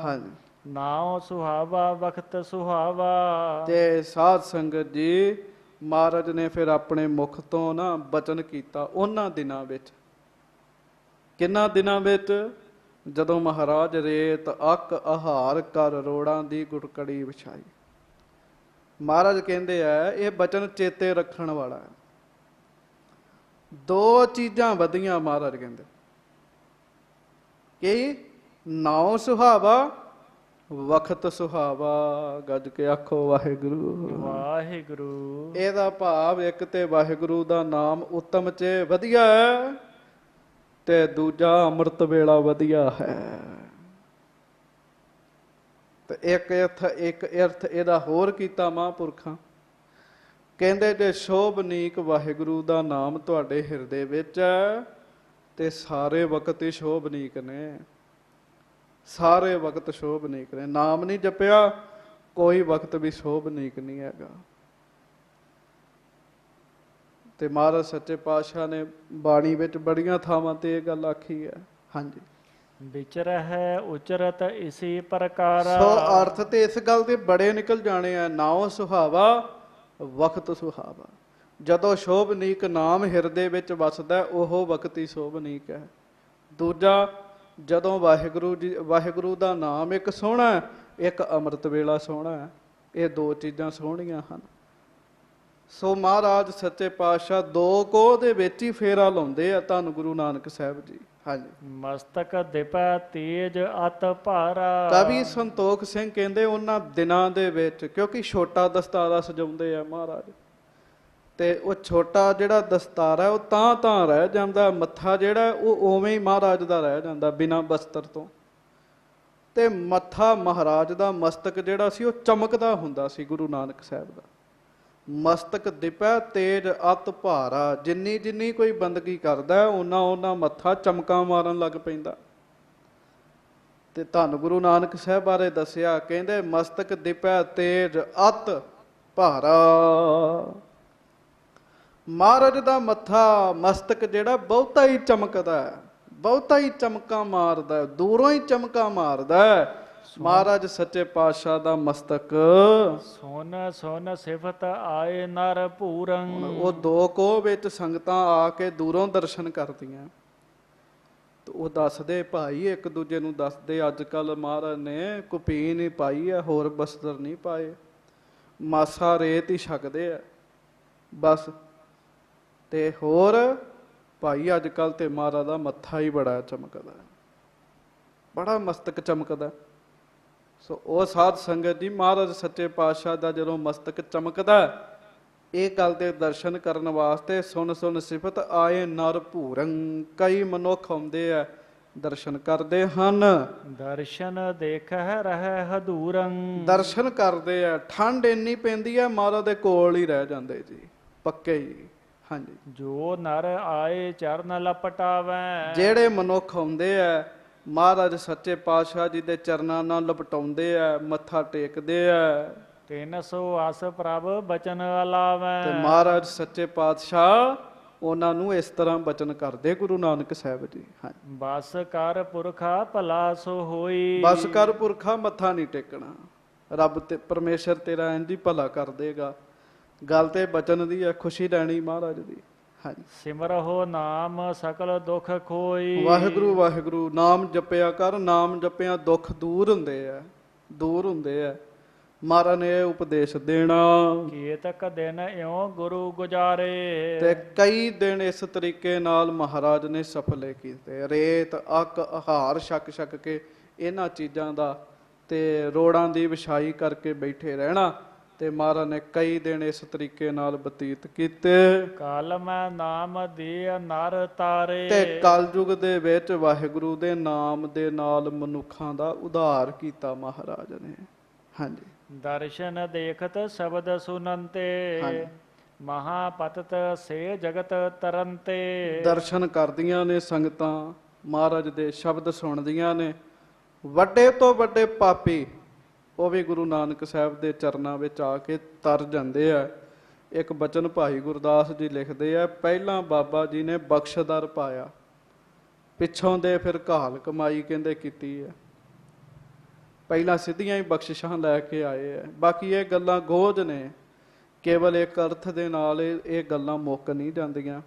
ਹਾਂਜੀ। ਨਾਉ ਸੁਹਾਵਾ ਵਖਤ ਸੁਹਾਵਾ। ਤੇ ਸਾਧ ਸੰਗਤ ਜੀ ਮਹਾਰਾਜ ਨੇ ਫਿਰ ਆਪਣੇ ਮੁਖ ਤੋਂ ਨਾ ਬਚਨ ਕੀਤਾ ਉਹਨਾਂ ਦਿਨਾਂ ਵਿੱਚ। ਕਿੰਨਾਂ ਦਿਨਾਂ ਵਿੱਚ? ਜਦੋਂ ਮਹਾਰਾਜ ਰੇਤ ਅੱਕ ਆਹਾਰ ਕਰ, ਰੋੜਾਂ ਦੀ ਗੁਟਕੜੀ ਵਿਛਾਈ। ਮਹਾਰਾਜ ਕਹਿੰਦੇ ਆ ਇਹ ਬਚਨ ਚੇਤੇ ਰੱਖਣ ਵਾਲਾ ਹੈ। ਦੋ ਚੀਜ਼ਾਂ ਵਧੀਆਂ ਮਹਾਰਾਜ ਕਹਿੰਦੇ ਕਿ ਨਾਉ ਸੁਹਾਵਾ ਵਖਤ ਸੁਹਾਵਾ। ਗੱਜ ਕੇ ਆਖੋ ਵਾਹਿਗੁਰੂ ਵਾਹਿਗੁਰੂ। ਇਹਦਾ ਭਾਵ ਇੱਕ ਤੇ ਵਾਹਿਗੁਰੂ ਦਾ ਨਾਮ ਉੱਤਮ ਚ ਵਧੀਆ ਹੈ, ਤੇ ਦੂਜਾ ਅੰਮ੍ਰਿਤ ਵੇਲਾ ਵਧੀਆ ਹੈ। ਤੇ ਇੱਕ ਅਰਥ ਇਹਦਾ ਹੋਰ ਕੀਤਾ ਮਹਾਂਪੁਰਖਾਂ। ਕਹਿੰਦੇ ਜੇ ਸ਼ੋਭਨੀਕ ਵਾਹਿਗੁਰੂ ਦਾ ਨਾਮ ਤੁਹਾਡੇ ਹਿਰਦੇ ਵਿੱਚ ਹੈ ਤੇ ਸਾਰੇ ਵਕਤ ਹੀ ਸ਼ੋਭਨੀਕ ਨੇ। ਸਾਰੇ ਵਕਤ ਸ਼ੋਭਨੀਕ ਨੇ। ਨਾਮ ਨਹੀਂ ਜਪਿਆ ਕੋਈ ਵਕਤ ਵੀ ਸ਼ੋਭਨੀਕ ਨਹੀਂ ਹੈਗਾ। ਤੇ ਮਹਾਰਾਜ ਸੱਚੇ ਪਾਤਸ਼ਾਹ ਨੇ ਬਾਣੀ ਵਿੱਚ ਬੜੀਆਂ ਥਾਵਾਂ ਤੇ ਇਹ ਗੱਲ ਆਖੀ ਹੈ। ਹਾਂਜੀ, ਵਿਚਰਹਿ ਉਚਰਤ ਇਸੀ ਪ੍ਰਕਾਰਾ। ਸੋ ਅਰਥ ਤੇ ਇਸ ਗੱਲ ਦੇ ਬੜੇ ਨਿਕਲ ਜਾਣੇ ਆ। ਨਾਉ ਸੁਹਾਵਾ ਵਕਤ ਸੁਹਾਵਾ। ਜਦੋਂ ਸ਼ੋਭਨੀਕ ਨਾਮ ਹਿਰਦੇ ਵਿੱਚ ਵਸਦਾ ਉਹ ਵਕਤ ਹੀ ਸ਼ੋਭਨੀਕ ਹੈ। ਦੂਜਾ, ਜਦੋਂ ਵਾਹਿਗੁਰੂ ਦਾ ਨਾਮ ਇੱਕ ਸੋਹਣਾ, ਇੱਕ ਅੰਮ੍ਰਿਤ ਵੇਲਾ ਸੋਹਣਾ। ਇਹ ਦੋ ਚੀਜ਼ਾਂ ਸੋਹਣੀਆਂ ਹਨ। ਸੋ ਮਹਾਰਾਜ ਸੱਚੇ ਪਾਤਸ਼ਾਹ ਦੋ ਕੋਹ ਦੇ ਵਿੱਚ ਹੀ ਫੇਰਾ ਲਾਉਂਦੇ ਆ ਧੰਨ ਗੁਰੂ ਨਾਨਕ ਸਾਹਿਬ ਜੀ। ਹਾਂਜੀ, ਮਸਤਕ ਦਿਪੈ ਤੇਜ ਅਤ ਭਾਰਾ। ਕਵੀ ਸੰਤੋਖ ਸਿੰਘ ਕਹਿੰਦੇ ਉਹਨਾਂ ਦਿਨਾਂ ਦੇ ਵਿੱਚ, ਕਿਉਂਕਿ ਛੋਟਾ ਦਸਤਾਰਾ ਸਜਾਉਂਦੇ ਆ ਮਹਾਰਾਜ, ਤੇ ਉਹ ਛੋਟਾ ਜਿਹੜਾ ਦਸਤਾਰਾ ਉਹ ਤਾਂ ਰਹਿ ਜਾਂਦਾ, ਮੱਥਾ ਜਿਹੜਾ ਉਹ ਉਵੇਂ ਹੀ ਮਹਾਰਾਜ ਦਾ ਰਹਿ ਜਾਂਦਾ ਬਿਨਾਂ ਬਸਤਰ ਤੋਂ। ਤੇ ਮੱਥਾ ਮਹਾਰਾਜ ਦਾ ਮਸਤਕ ਜਿਹੜਾ ਸੀ ਉਹ ਚਮਕਦਾ ਹੁੰਦਾ ਸੀ। ਗੁਰੂ ਨਾਨਕ ਸਾਹਿਬ ਦਾ ਮਸਤਕ ਦਿਪੈ ਤੇਜ ਅਤ ਭਾਰਾ। ਜਿੰਨੀ ਜਿੰਨੀ ਕੋਈ ਬੰਦਗੀ ਕਰਦਾ ਉਹਨਾਂ ਮੱਥਾ ਚਮਕਾਂ ਮਾਰਨ ਲੱਗ ਪੈਂਦਾ। ਤੇ ਧੰਨ ਗੁਰੂ ਨਾਨਕ ਸਾਹਿਬ ਬਾਰੇ ਦੱਸਿਆ, ਕਹਿੰਦੇ ਮਸਤਕ ਦਿਪੈ ਤੇਜ ਅਤ ਭਾਰਾ। ਮਹਾਰਾਜ ਦਾ ਮੱਥਾ ਮਸਤਕ ਜਿਹੜਾ ਬਹੁਤਾ ਹੀ ਚਮਕਦਾ, ਬਹੁਤਾ ਹੀ ਚਮਕਾਂ ਮਾਰਦਾ, ਦੂਰੋਂ ਹੀ ਚਮਕਾਂ ਮਾਰਦਾ। ਮਹਾਰਾਜ ਸੱਚੇ ਪਾਤਸ਼ਾਹ ਦਾ ਮਸਤਕ ਸੋਨ ਸੋਨ ਸਿਫਤ ਆਏ ਨਰ ਪੂਰੰ। ਉਹ ਦੋ ਕੋਹ ਵਿੱਚ ਸੰਗਤਾਂ ਆ ਕੇ ਦੂਰੋਂ ਦਰਸ਼ਨ ਕਰਦੀਆਂ। ਤੇ ਉਹ ਦੱਸਦੇ ਭਾਈ, ਇੱਕ ਦੂਜੇ ਨੂੰ ਦੱਸਦੇ, ਅੱਜ ਕੱਲ ਮਹਾਰਾਜ ਨੇ ਕੁਪੀ ਨਹੀਂ ਪਾਈ ਹੈ, ਹੋਰ ਬਸਤਰ ਨਹੀਂ ਪਾਏ, ਮਾਸਾ ਰੇਤ ਹੀ ਛਕਦੇ ਆ ਬਸ। ਤੇ ਹੋਰ ਭਾਈ ਅੱਜ ਕੱਲ ਤੇ ਮਹਾਰਾਜ ਦਾ ਮੱਥਾ ਹੀ ਬੜਾ ਚਮਕਦਾ, ਬੜਾ ਮਸਤਕ ਚਮਕਦਾ। ਸੋ ਉਹ ਸਾਧ ਸੰਗਤ ਜੀ, ਮਹਾਰਾਜ ਸੱਚੇ ਪਾਤਸ਼ਾਹ ਦਾ ਜਦੋਂ ਮਸਤਕ ਚਮਕਦਾ ਇਹ ਗੱਲ ਦੇ ਦਰਸ਼ਨ ਕਰਨ ਵਾਸਤੇ ਸੁਣ ਸੁਣ ਸਿਫਤ ਆਏ ਨਰ ਭੂਰੰ। ਕਈ ਮਨੁੱਖ ਆਉਂਦੇ ਆ ਦਰਸ਼ਨ ਕਰਦੇ ਹਨ। ਦਰਸ਼ਨ ਦੇਖਹਿ ਰਹਿ ਹਦੂਰੰ। ਦਰਸ਼ਨ ਕਰਦੇ ਆ, ਠੰਡ ਇੰਨੀ ਪੈਂਦੀ ਆ ਮਹਾਰਾਜ ਦੇ ਕੋਲ ਹੀ ਰਹਿ ਜਾਂਦੇ ਜੀ, ਪੱਕੇ ਹੀ। ਹਾਂਜੀ, ਜੋ ਨਰ ਆਏ ਚਰਨ ਲਪਟਾਵੈ। ਜਿਹੜੇ ਮਨੁੱਖ ਆਉਂਦੇ ਆ ਮਹਾਰਾਜ ਸੱਚੇ ਪਾਤਸ਼ਾਹ ਜੀ ਦੇ ਚਰਨਾਂ ਨਾਲ ਲਪਟਾਉਂਦੇ ਆ, ਮੱਥਾ ਟੇਕਦੇ ਆ, ਤਿਨ ਸੋ ਅਸ ਪ੍ਰਭ ਬਚਨ ਅਲਾਵੈ। ਤੇ ਮਹਾਰਾਜ ਸੱਚੇ ਪਾਤਸ਼ਾਹ ਉਹਨਾਂ ਨੂੰ ਇਸ ਤਰ੍ਹਾਂ ਬਚਨ ਕਰਦੇ ਗੁਰੂ ਨਾਨਕ ਸਾਹਿਬ ਜੀ। ਹਾਂਜੀ, ਬਸ ਕਰ ਪੁਰਖਾ ਭਲਾ ਸੋ ਹੋਈ। ਬਸ ਕਰ ਪੁਰਖਾ ਮੱਥਾ ਨਹੀਂ ਟੇਕਣਾ, ਰੱਬ ਤੇ ਪਰਮੇਸ਼ਰ ਤੇਰਾ ਇੰਝ ਹੀ ਭਲਾ ਕਰ ਦੇਗਾ। ਗੱਲ ਤੇ ਬਚਨ ਦੀ ਹੈ, ਖੁਸ਼ੀ ਲੈਣੀ ਮਹਾਰਾਜ ਦੀ। ਹਾਂਜੀ, ਸਿਮਰਹੁ ਨਾਮ ਸਕਲ ਦੁਖ ਖੋਈ। ਵਾਹਿਗੁਰੂ ਵਾਹਿਗੁਰੂ ਨਾਮ ਜਪਿਆ ਕਰ, ਨਾਮ ਜਪਿਆ ਦੁੱਖ ਦੂਰ ਹੁੰਦੇ ਆ, ਦੂਰ ਹੁੰਦੇ ਆ। ਮਹਾਰਾਜ ਨੇ ਇਹ ਉਪਦੇਸ਼ ਦੇਣਾ। ਕੀਤਕ ਦਿਨ ਇਉ ਗੁਰੂ ਗੁਜਾਰੇ। ਤੇ ਕਈ ਦਿਨ ਇਸ ਤਰੀਕੇ ਨਾਲ ਮਹਾਰਾਜ ਨੇ ਸਫਲੇ ਕੀਤੇ। ਰੇਤ ਅੱਕ ਆਹਾਰ ਛਕ ਛਕ ਕੇ ਇਹਨਾਂ ਚੀਜ਼ਾਂ ਦਾ ਤੇ ਰੋੜਾਂ ਦੀ ਵਿਛਾਈ ਕਰਕੇ ਬੈਠੇ ਰਹਿਣਾ, ਤੇ ਮਹਾਰਾਜ ਨੇ ਕਈ ਦਿਨ ਇਸ ਤਰੀਕੇ ਨਾਲ ਬਤੀਤ ਕੀਤੇ। ਕਾਲ ਮੈਂ ਨਾਮ ਦੇ ਨਰ ਤਾਰੇ। ਤੇ ਕਲਯੁਗ ਦੇ ਵਿੱਚ ਵਾਹਿਗੁਰੂ ਦੇ ਨਾਮ ਦੇ ਨਾਲ ਮਨੁੱਖਾਂ ਦਾ ਉਧਾਰ ਕੀਤਾ ਮਹਾਰਾਜ ਨੇ। ਹਾਂਜੀ, ਦਰਸ਼ਨ ਦੇਖਤ ਸ਼ਬਦ ਸੁਨੰਤੇ। ਮਹਾਪਤਤ ਸੇ ਜਗਤ ਤਰੰਤੇ। ਦਰਸ਼ਨ ਕਰਦੀਆਂ ਨੇ ਸੰਗਤਾਂ, ਮਹਾਰਾਜ ਦੇ ਸ਼ਬਦ ਸੁਣਦੀਆਂ ਨੇ। ਵੱਡੇ ਤੋਂ ਵੱਡੇ ਪਾਪੀ ਉਹ ਵੀ ਗੁਰੂ ਨਾਨਕ ਸਾਹਿਬ ਦੇ ਚਰਨਾਂ ਵਿੱਚ ਆ ਕੇ ਤਰ ਜਾਂਦੇ ਆ। ਇੱਕ ਬਚਨ ਭਾਈ ਗੁਰਦਾਸ ਜੀ ਲਿਖਦੇ ਆ, ਪਹਿਲਾਂ ਬਾਬਾ ਜੀ ਨੇ ਬਖਸ਼ਦਰ ਪਾਇਆ, ਪਿੱਛੋਂ ਦੇ ਫਿਰ ਘਾਲ ਕਮਾਈ ਕਹਿੰਦੇ ਕੀਤੀ ਹੈ। ਪਹਿਲਾਂ ਸਿੱਧੀਆਂ ਹੀ ਬਖਸ਼ਿਸ਼ਾਂ ਲੈ ਕੇ ਆਏ ਆ। ਬਾਕੀ ਇਹ ਗੱਲਾਂ ਗੋਝ ਨੇ, ਕੇਵਲ ਇੱਕ ਅਰਥ ਦੇ ਨਾਲ ਇਹ ਗੱਲਾਂ ਮੁੱਕ ਨਹੀਂ ਜਾਂਦੀਆਂ।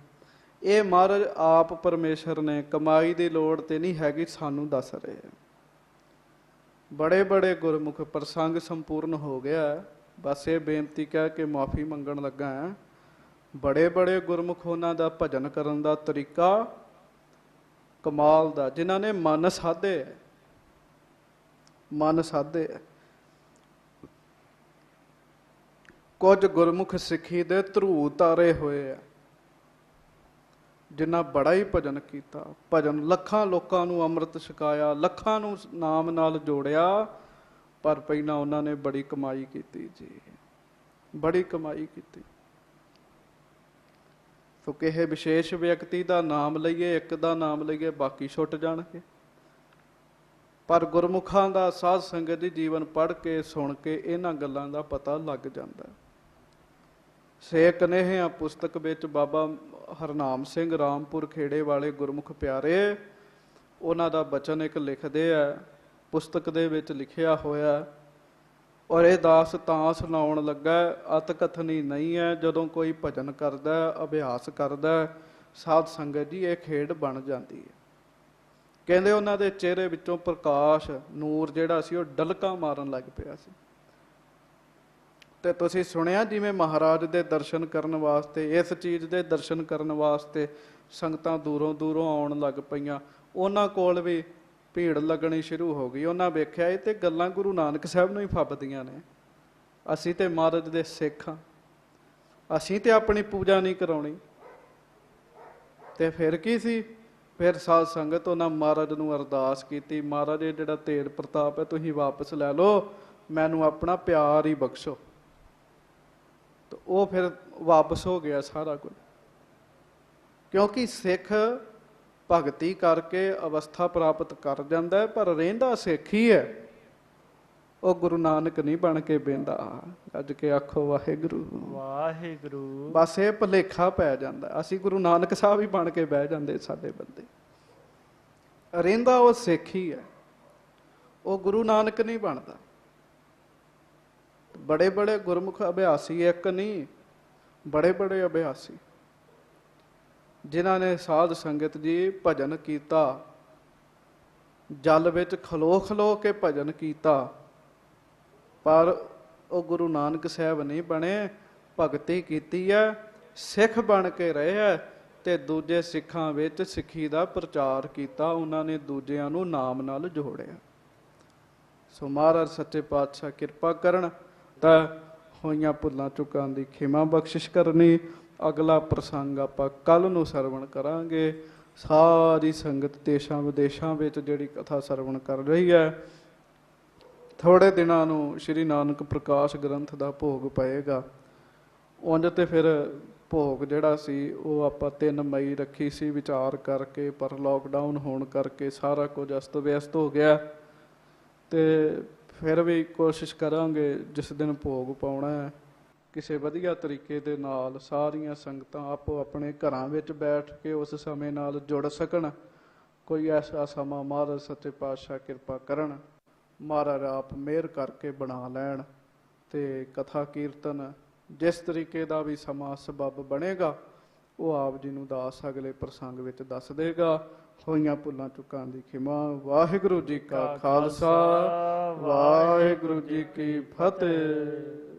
ਇਹ ਮਹਾਰਾਜ ਆਪ ਪਰਮੇਸ਼ਰ ਨੇ, ਕਮਾਈ ਦੀ ਲੋੜ ਤੇ ਨਹੀਂ ਹੈਗੀ, ਸਾਨੂੰ ਦੱਸ ਰਹੇ ਆ। ਬੜੇ ਬੜੇ ਗੁਰਮੁਖ, ਪ੍ਰਸੰਗ ਸੰਪੂਰਨ ਹੋ ਗਿਆ, ਬਸ ਇਹ ਬੇਨਤੀ ਕਹਿ ਕੇ ਮਾਫੀ ਮੰਗਣ ਲੱਗਾ ਹਾਂ। ਬੜੇ ਬੜੇ ਗੁਰਮੁਖ, ਉਹਨਾਂ ਦਾ ਭਜਨ ਕਰਨ ਦਾ ਤਰੀਕਾ ਕਮਾਲ ਦਾ, ਜਿਨ੍ਹਾਂ ਨੇ ਮਨ ਸਾਧੇ ਹੈ, ਮਨ ਸਾਧੇ ਹੈ। ਕੁਝ ਗੁਰਮੁਖ ਸਿੱਖੀ ਦੇ ਧਰੂ ਤਾਰੇ ਹੋਏ ਆ, ਜਿਨ੍ਹਾਂ ਬੜਾ ਹੀ ਭਜਨ ਕੀਤਾ। ਭਜਨ ਲੱਖਾਂ ਲੋਕਾਂ ਨੂੰ ਅੰਮ੍ਰਿਤ ਛਕਾਇਆ, ਲੱਖਾਂ ਨੂੰ ਨਾਮ ਨਾਲ ਜੋੜਿਆ, ਪਰ ਪਹਿਲਾਂ ਉਹਨਾਂ ਨੇ ਬੜੀ ਕਮਾਈ ਕੀਤੀ ਜੀ, ਬੜੀ ਕਮਾਈ ਕੀਤੀ। ਸੋ ਕਿਸੇ ਵਿਸ਼ੇਸ਼ ਵਿਅਕਤੀ ਦਾ ਨਾਮ ਲਈਏ, ਇੱਕ ਦਾ ਨਾਮ ਲਈਏ, ਬਾਕੀ ਛੁੱਟ ਜਾਣਗੇ। ਪਰ ਗੁਰਮੁਖਾਂ ਦਾ ਸਾਧ ਸੰਗਤ ਦੀ ਜੀਵਨ ਪੜ੍ਹ ਕੇ ਸੁਣ ਕੇ ਇਹਨਾਂ ਗੱਲਾਂ ਦਾ ਪਤਾ ਲੱਗ ਜਾਂਦਾ। ਸੇ ਕਨੇਹਿਆ ਪੁਸਤਕ ਵਿੱਚ ਬਾਬਾ ਹਰਨਾਮ ਸਿੰਘ ਰਾਮਪੁਰ ਖੇੜੇ ਵਾਲੇ ਗੁਰਮੁਖ ਪਿਆਰੇ, ਉਹਨਾਂ ਦਾ ਬਚਨ ਇੱਕ ਲਿਖਦੇ ਆ, ਪੁਸਤਕ ਦੇ ਵਿੱਚ ਲਿਖਿਆ ਹੋਇਆ। ਔਰ ਇਹ ਦਾਸ ਤਾਂ ਸੁਣਾਉਣ ਲੱਗਾ, ਅਤ ਕਥਨੀ ਨਹੀਂ ਹੈ। ਜਦੋਂ ਕੋਈ ਭਜਨ ਕਰਦਾ, ਅਭਿਆਸ ਕਰਦਾ ਸਾਧ ਸੰਗਤ ਜੀ, ਇਹ ਖੇਡ ਬਣ ਜਾਂਦੀ ਹੈ। ਕਹਿੰਦੇ ਉਹਨਾਂ ਦੇ ਚਿਹਰੇ ਵਿੱਚੋਂ ਪ੍ਰਕਾਸ਼, ਨੂਰ ਜਿਹੜਾ ਸੀ, ਉਹ ਡਲਕਾਂ ਮਾਰਨ ਲੱਗ ਪਿਆ ਸੀ। ਤੇ ਤੁਸੀਂ ਸੁਣਿਆ ਜਿਵੇਂ ਮਹਾਰਾਜ ਦੇ ਦਰਸ਼ਨ ਕਰਨ ਵਾਸਤੇ, ਇਸ ਚੀਜ਼ ਦੇ ਦਰਸ਼ਨ ਕਰਨ ਵਾਸਤੇ ਸੰਗਤਾਂ ਦੂਰੋਂ ਦੂਰੋਂ ਆਉਣ ਲੱਗ ਪਈਆਂ। ਉਹਨਾਂ ਕੋਲ ਵੀ ਭੀੜ ਲੱਗਣੀ ਸ਼ੁਰੂ ਹੋ ਗਈ। ਉਹਨਾਂ ਵੇਖਿਆ ਇਹ ਤੇ ਗੱਲਾਂ ਗੁਰੂ ਨਾਨਕ ਸਾਹਿਬ ਨੂੰ ਹੀ ਫੱਬਦੀਆਂ ਨੇ। ਅਸੀਂ ਤੇ ਮਹਾਰਾਜ ਦੇ ਸਿੱਖ ਹਾਂ, ਅਸੀਂ ਤੇ ਆਪਣੀ ਪੂਜਾ ਨਹੀਂ ਕਰਾਉਣੀ। ਤੇ ਫਿਰ ਕੀ ਸੀ? ਫਿਰ ਸਾਧ ਸੰਗਤ ਉਹਨਾਂ ਮਹਾਰਾਜ ਨੂੰ ਅਰਦਾਸ ਕੀਤੀ, ਮਹਾਰਾਜ ਇਹ ਜਿਹੜਾ ਤੇੜ ਪ੍ਰਤਾਪ ਹੈ ਤੁਸੀਂ ਵਾਪਸ ਲੈ ਲਓ, ਮੈਨੂੰ ਆਪਣਾ ਪਿਆਰ ਹੀ ਬਖਸ਼ੋ। ਤੇ ਉਹ ਫਿਰ ਵਾਪਸ ਹੋ ਗਿਆ ਸਾਰਾ ਕੁਝ। ਕਿਉਂਕਿ ਸਿੱਖ ਭਗਤੀ ਕਰਕੇ ਅਵਸਥਾ ਪ੍ਰਾਪਤ ਕਰ ਜਾਂਦਾ, ਪਰ ਰਹਿੰਦਾ ਸਿੱਖ ਹੀ ਹੈ। ਉਹ ਗੁਰੂ ਨਾਨਕ ਨਹੀਂ ਬਣ ਕੇ ਬਹਿੰਦਾ। ਅੱਜ ਕੇ ਆਖੋ ਵਾਹਿਗੁਰੂ ਵਾਹਿਗੁਰੂ। ਬਸ ਇਹ ਭੁਲੇਖਾ ਪੈ ਜਾਂਦਾ, ਅਸੀਂ ਗੁਰੂ ਨਾਨਕ ਸਾਹਿਬ ਹੀ ਬਣ ਕੇ ਬਹਿ ਜਾਂਦੇ। ਸਾਡੇ ਬੰਦੇ ਰਹਿੰਦਾ ਉਹ ਸਿੱਖ ਹੀ ਹੈ, ਉਹ ਗੁਰੂ ਨਾਨਕ ਨਹੀਂ ਬਣਦਾ। ਬੜੇ ਬੜੇ ਗੁਰਮੁਖ ਅਭਿਆਸੀ, ਇੱਕ ਨਹੀਂ, ਬੜੇ ਬੜੇ ਅਭਿਆਸੀ, ਜਿਨ੍ਹਾਂ ਨੇ ਸਾਧ ਸੰਗਤ ਜੀ ਭਜਨ ਕੀਤਾ, ਜਲ ਵਿੱਚ ਖਲੋ ਖਲੋ ਕੇ ਭਜਨ ਕੀਤਾ, ਪਰ ਉਹ ਗੁਰੂ ਨਾਨਕ ਸਾਹਿਬ ਨਹੀਂ ਬਣੇ। ਭਗਤੀ ਕੀਤੀ ਹੈ, ਸਿੱਖ ਬਣ ਕੇ ਰਹੇ ਹੈ, ਤੇ ਦੂਜੇ ਸਿੱਖਾਂ ਵਿੱਚ ਸਿੱਖੀ ਦਾ ਪ੍ਰਚਾਰ ਕੀਤਾ। ਉਹਨਾਂ ਨੇ ਦੂਜਿਆਂ ਨੂੰ ਨਾਮ ਨਾਲ ਜੋੜਿਆ। ਸੋ ਮਹਾਰਾਜ ਸੱਚੇ ਪਾਤਸ਼ਾਹ ਕਿਰਪਾ ਕਰਨ। ਤਾਂ ਹੋਈਆਂ ਭੁੱਲਾਂ ਚੁੱਕਾਂ ਦੀ ਖਿਮਾ ਬਖਸ਼ਿਸ਼ ਕਰਨੀ। ਅਗਲਾ ਪ੍ਰਸੰਗ ਆਪਾਂ ਕੱਲ ਨੂੰ ਸਰਵਣ ਕਰਾਂਗੇ। ਸਾਰੀ ਸੰਗਤ ਦੇਸ਼ਾਂ ਵਿਦੇਸ਼ਾਂ ਵਿੱਚ ਜਿਹੜੀ ਕਥਾ ਸਰਵਣ ਕਰ ਰਹੀ ਹੈ, ਥੋੜੇ ਦਿਨਾਂ ਨੂੰ ਸ਼੍ਰੀ ਨਾਨਕ ਪ੍ਰਕਾਸ਼ ਗ੍ਰੰਥ ਦਾ ਭੋਗ ਪਏਗਾ। ਉਂਝ ਤੇ ਫਿਰ ਭੋਗ ਜਿਹੜਾ ਸੀ ਉਹ ਆਪਾਂ 3 ਮਈ ਰੱਖੀ ਸੀ ਵਿਚਾਰ ਕਰਕੇ, ਪਰ ਲੋਕਡਾਊਨ ਹੋਣ ਕਰਕੇ ਸਾਰਾ ਕੁਝ ਅਸਤ ਵਿਅਸਤ ਹੋ ਗਿਆ। ਤੇ ਫਿਰ ਵੀ ਕੋਸ਼ਿਸ਼ ਕਰਾਂਗੇ ਜਿਸ ਦਿਨ ਭੋਗ ਪਾਉਣਾ ਹੈ ਕਿਸੇ ਵਧੀਆ ਤਰੀਕੇ ਦੇ ਨਾਲ ਸਾਰੀਆਂ ਸੰਗਤਾਂ ਆਪੋ ਆਪਣੇ ਘਰਾਂ ਵਿੱਚ ਬੈਠ ਕੇ ਉਸ ਸਮੇਂ ਨਾਲ ਜੁੜ ਸਕਣ। ਕੋਈ ਐਸਾ ਸਮਾਂ ਮਹਾਰਾਜ ਸੱਚੇ ਪਾਤਸ਼ਾਹ ਕਿਰਪਾ ਕਰਨ, ਮਹਾਰਾਜ ਆਪ ਮਿਹਰ ਕਰਕੇ ਬਣਾ ਲੈਣ ਤੇ ਕਥਾ ਕੀਰਤਨ ਜਿਸ ਤਰੀਕੇ ਦਾ ਵੀ ਸਮਾਂ ਸਬੱਬ ਬਣੇਗਾ ਉਹ ਆਪ ਜੀ ਨੂੰ ਦਾਸ ਅਗਲੇ ਪ੍ਰਸੰਗ ਵਿੱਚ ਦੱਸ ਦੇਗਾ। ਹੋਈਆਂ ਭੁੱਲਾਂ ਚੁੱਕਾਂ ਦੀ ਖਿਮਾ। ਵਾਹਿਗੁਰੂ ਜੀ ਕਾ ਖਾਲਸਾ, ਵਾਹਿਗੁਰੂ ਜੀ ਕੀ ਫਤਿਹ।